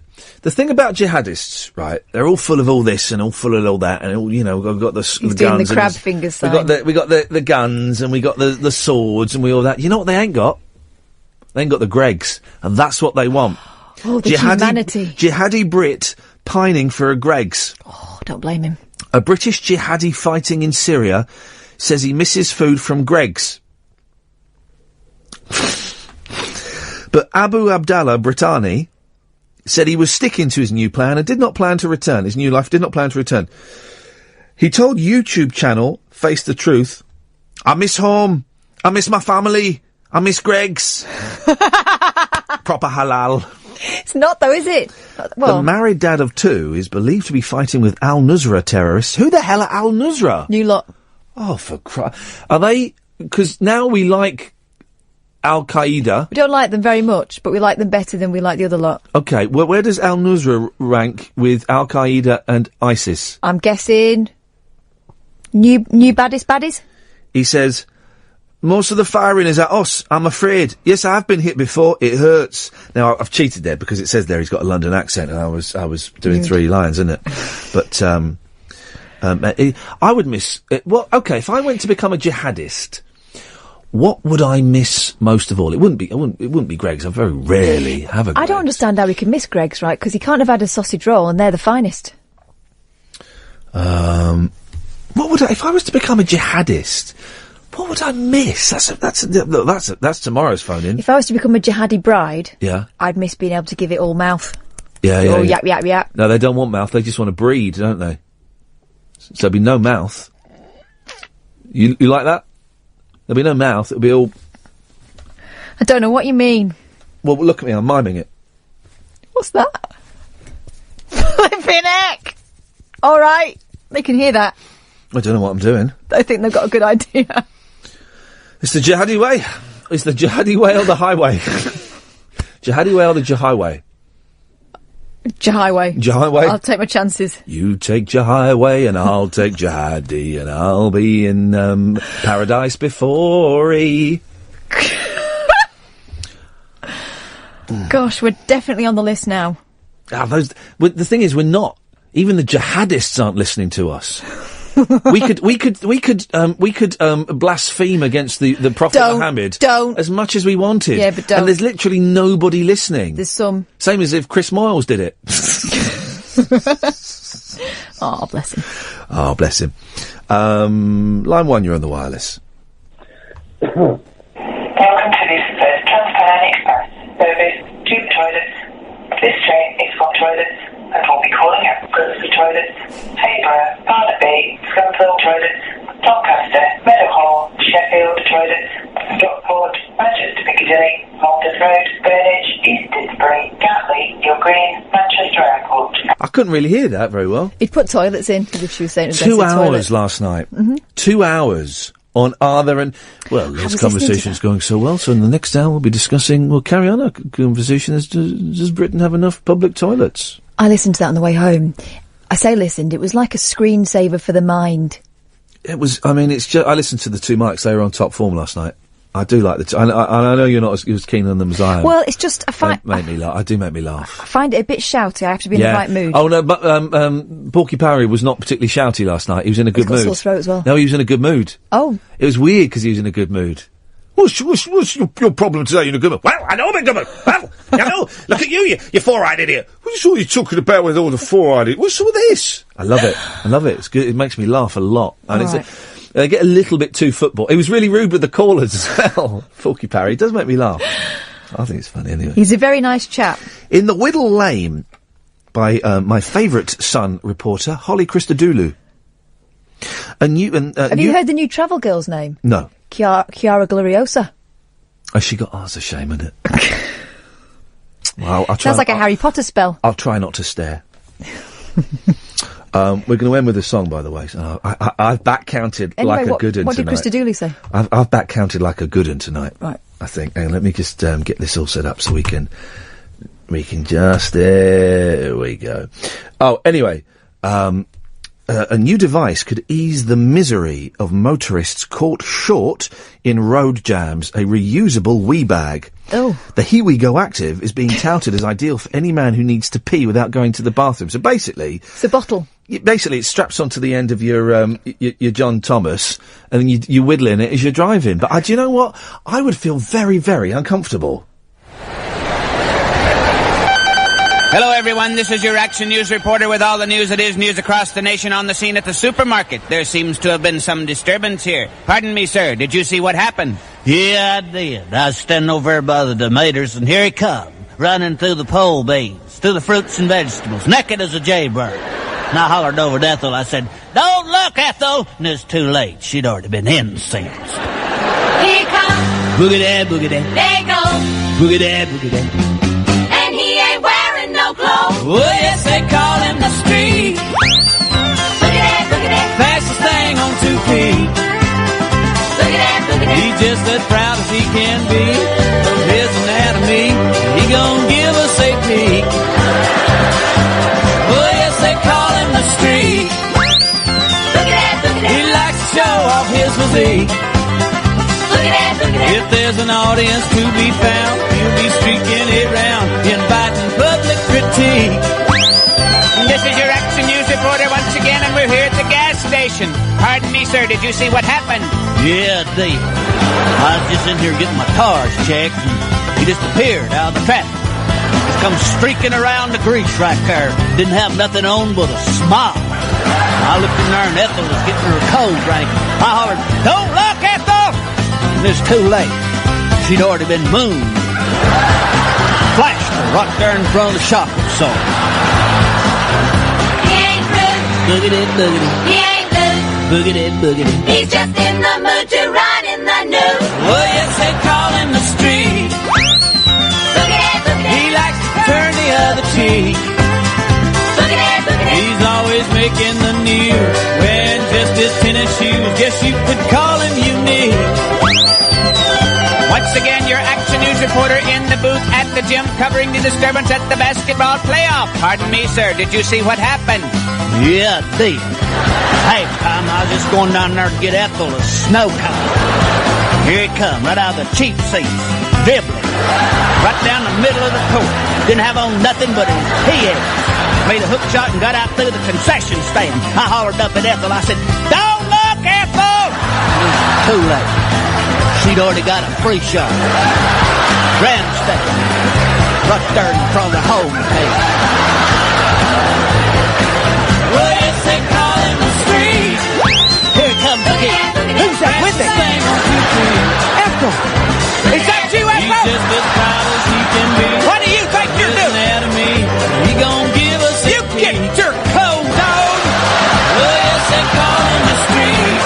The thing about jihadists, right? They're all full of all this and all full of all that, and all, we've got the He's guns. doing the crab finger sign. We got the guns, and we got the swords, and we all that. You know what they ain't got? They ain't got the Gregs, and that's what they want. Oh, the humanity. Jihadi Brit pining for a Greggs. Oh, don't blame him. A British jihadi fighting in Syria says he misses food from Greggs. But Abu Abdallah Brittani said he was sticking to his new plan and did not plan to return. His new life did not plan to return. He told YouTube channel Face the Truth, "I miss home. I miss my family. I miss Greggs." proper halal. It's not, though, is it? Well, the married dad of 2 is believed to be fighting with al-Nusra terrorists. Who the hell are al-Nusra? New lot. Oh, for Christ. Are they... Because now we like Al-Qaeda. We don't like them very much, but we like them better than we like the other lot. Okay, well, where does al-Nusra rank with Al-Qaeda and ISIS? I'm guessing... New baddies? He says... Most of the firing is at us, I'm afraid. Yes, I've been hit before, it hurts. Now, I've cheated there, because it says there he's got a London accent, and I was doing 3 lines, isn't it? But, I would miss... well, okay, if I went to become a jihadist, what would I miss most of all? It wouldn't be Greggs. I very rarely have a Greggs. I don't understand how we can miss Greggs, right? Because he can't have had a sausage roll, and they're the finest. What would I... If I was to become a jihadist... What would I miss? That's tomorrow's phone in. If I was to become a jihadi bride, yeah, I'd miss being able to give it all mouth. Yeah. Yap, yap, yap. No, they don't want mouth. They just want to breed, don't they? So there'll be no mouth. You like that? There'll be no mouth. It'll be all... I don't know what you mean. Well, look at me. I'm miming it. What's that? Flipping heck! All right. They can hear that. I don't know what I'm doing. I think they've got a good idea. It's the jihadi way. It's the jihadi way or the highway. Jihadi way or the jihai Jihai. I'll take my chances. You take jihai way and I'll take jihadi and I'll be in paradise before he. Gosh, we're definitely on the list now. The thing is, we're not. Even the jihadists aren't listening to us. we could blaspheme against the Prophet Muhammad as much as we wanted. Yeah, but don't. And there's literally nobody listening. There's some. Same as if Chris Moyles did it. Oh, bless him. Oh, bless him. Line 1, you're on the wireless. Welcome to this first Transatlantic Express service to the toilets. This train is for toilets and will be calling at Grimsby toilets, Hayborough, Barnaby, Scunthorpe toilets, Doncaster, Meadowhall, Sheffield toilets, Stockport, Manchester Piccadilly, Malden Road, Burnage, East Didsbury, Gatley, Hill Green, Manchester Airport. I couldn't really hear that very well. He'd put toilets in, as if she was saying it was 2 hours last night. 2 hours on are there and... Well, this conversation's going so well, so in the next hour we'll carry on our conversation. Does Britain have enough public toilets? I listened to that on the way home. I say listened, it was like a screensaver for the mind. It was, I mean, it's just, I listened to the 2 mics, they were on top form last night. I do like the I know you're not as keen on them as I am. Well, it's just, Make me laugh. I do make me laugh. I find it a bit shouty, I have to be in the right mood. Oh no, but, Porky Parry was not particularly shouty last night, he was in a good mood. He's got a sore throat as well. No, he was in a good mood. Oh. It was weird because he was in a good mood. What's your problem today? You're in a good mood. Well, I know I'm in a good mood. Well, you know, look at you four-eyed idiot. What's all you talking about with all the four-eyed idiot? What's all this? I love it. It's good. It makes me laugh a lot. And they get a little bit too football. He was really rude with the callers as well. Forky Parry. It does make me laugh. I think it's funny anyway. He's a very nice chap. In the Whittle Lane, by my favourite Sun reporter, Holly Christodoulou. Have you heard the new Travel Girl's name? No. Chiara Gloriosa. Oh, she got... Oh, that's a shame, isn't it? Well, I'll try... Sounds like a Harry Potter spell. I'll try not to stare. We're going to end with a song, by the way. So I've back-counted like a good one tonight. What did Christodoulou say? I've back-counted like a good one tonight. Right. I think. Hang on, let me just get this all set up so we can just... There we go. Oh, anyway... a new device could ease the misery of motorists caught short in road jams, a reusable wee bag. Oh. The Hiwi Go Active is being touted as ideal for any man who needs to pee without going to the bathroom. So basically... It's a bottle. Basically, it straps onto the end of your John Thomas, and then you whittle in it as you're driving. But do you know what? I would feel very, very uncomfortable. Hello, everyone. This is your Action News reporter with all the news that is news across the nation on the scene at the supermarket. There seems to have been some disturbance here. Pardon me, sir. Did you see what happened? Yeah, I did. I was standing over there by the tomatoes, and here he come, running through the pole beans, through the fruits and vegetables, naked as a jaybird. And I hollered over to Ethel. I said, "Don't look, Ethel!" And it's too late. She'd already been incensed. Here comes. Boogie-dad, boogie-dad. There goes. Boogie that, boogie that. And he ain't wearing no clothes. Oh, yes, they call him the street. Boogie that, boogie that. Fastest thing on 2 feet. Boogie that, boogie that. He's just as proud as he can be of his anatomy. He gon' give us a peek. Oh, yes, they call him the street. Boogie that, boogie that. He likes to show off his physique. Boogie that, boogie that. If there's an audience to be found, he'll be streaking it round, inviting public critique. This is your Action News reporter once again, and we're here at the gas station. Pardon me, sir, did you see what happened? Yeah, Dave. I was just in here getting my tires checked, and he disappeared out of the traffic. Just come streaking around the grease right there. Didn't have nothing on but a smile. I looked in there, and Ethel was getting her cold drink. I hollered, "Don't look, Ethel!" And it's too late. She'd already been mooned. Flashed her right there in front of the shopping center. He ain't rude. Boogity, boogity. He ain't loose. Boogity, boogity. He's just in the mood to ride in the news. Oh, yes, they call him the street. Boogie that, boogie that. He likes to turn the other cheek. Boogie that, boogie that. He's always making the news, wearing just his tennis shoes. Guess you could call him unique. Once again, your Action News reporter in the booth at the gym covering the disturbance at the basketball playoff. Pardon me, sir, did you see what happened? Yeah, deep. Hey, time I was just going down there to get Ethel a snow cone. Here he come, right out of the cheap seats, dribbling, right down the middle of the court. Didn't have on nothing but his PA. Made a hook shot and got out through the concession stand. I hollered up at Ethel. I said, "Don't look, Ethel!" It was too late. She'd already got a free shot. Grandstand. Right there in front of the home table. Well, yes, they call him the street. Here comes again. Who's that with it? Ethel! Is that you, Ethel? He's just as proud as he can be. What do you think you're doing? Anatomy. He gon' give us You get your coat on! well, yes, they call him the street.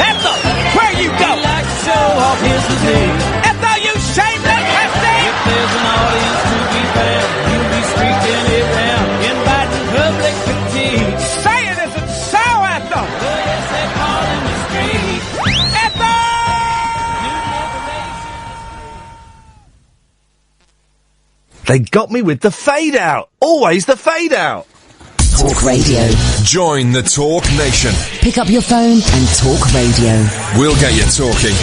Ethel! Where you go? He likes to show off his physique. Ethel, you shameless hefty! If there's an audience to be found, he'll be streaking it round, inviting public critique. Say it isn't so, Ethel! Well, yes, they call him the street. Ethel! They got me with the fade out. Always the fade out. Talk Radio. Join the Talk Nation. Pick up your phone and talk radio. We'll get you talking.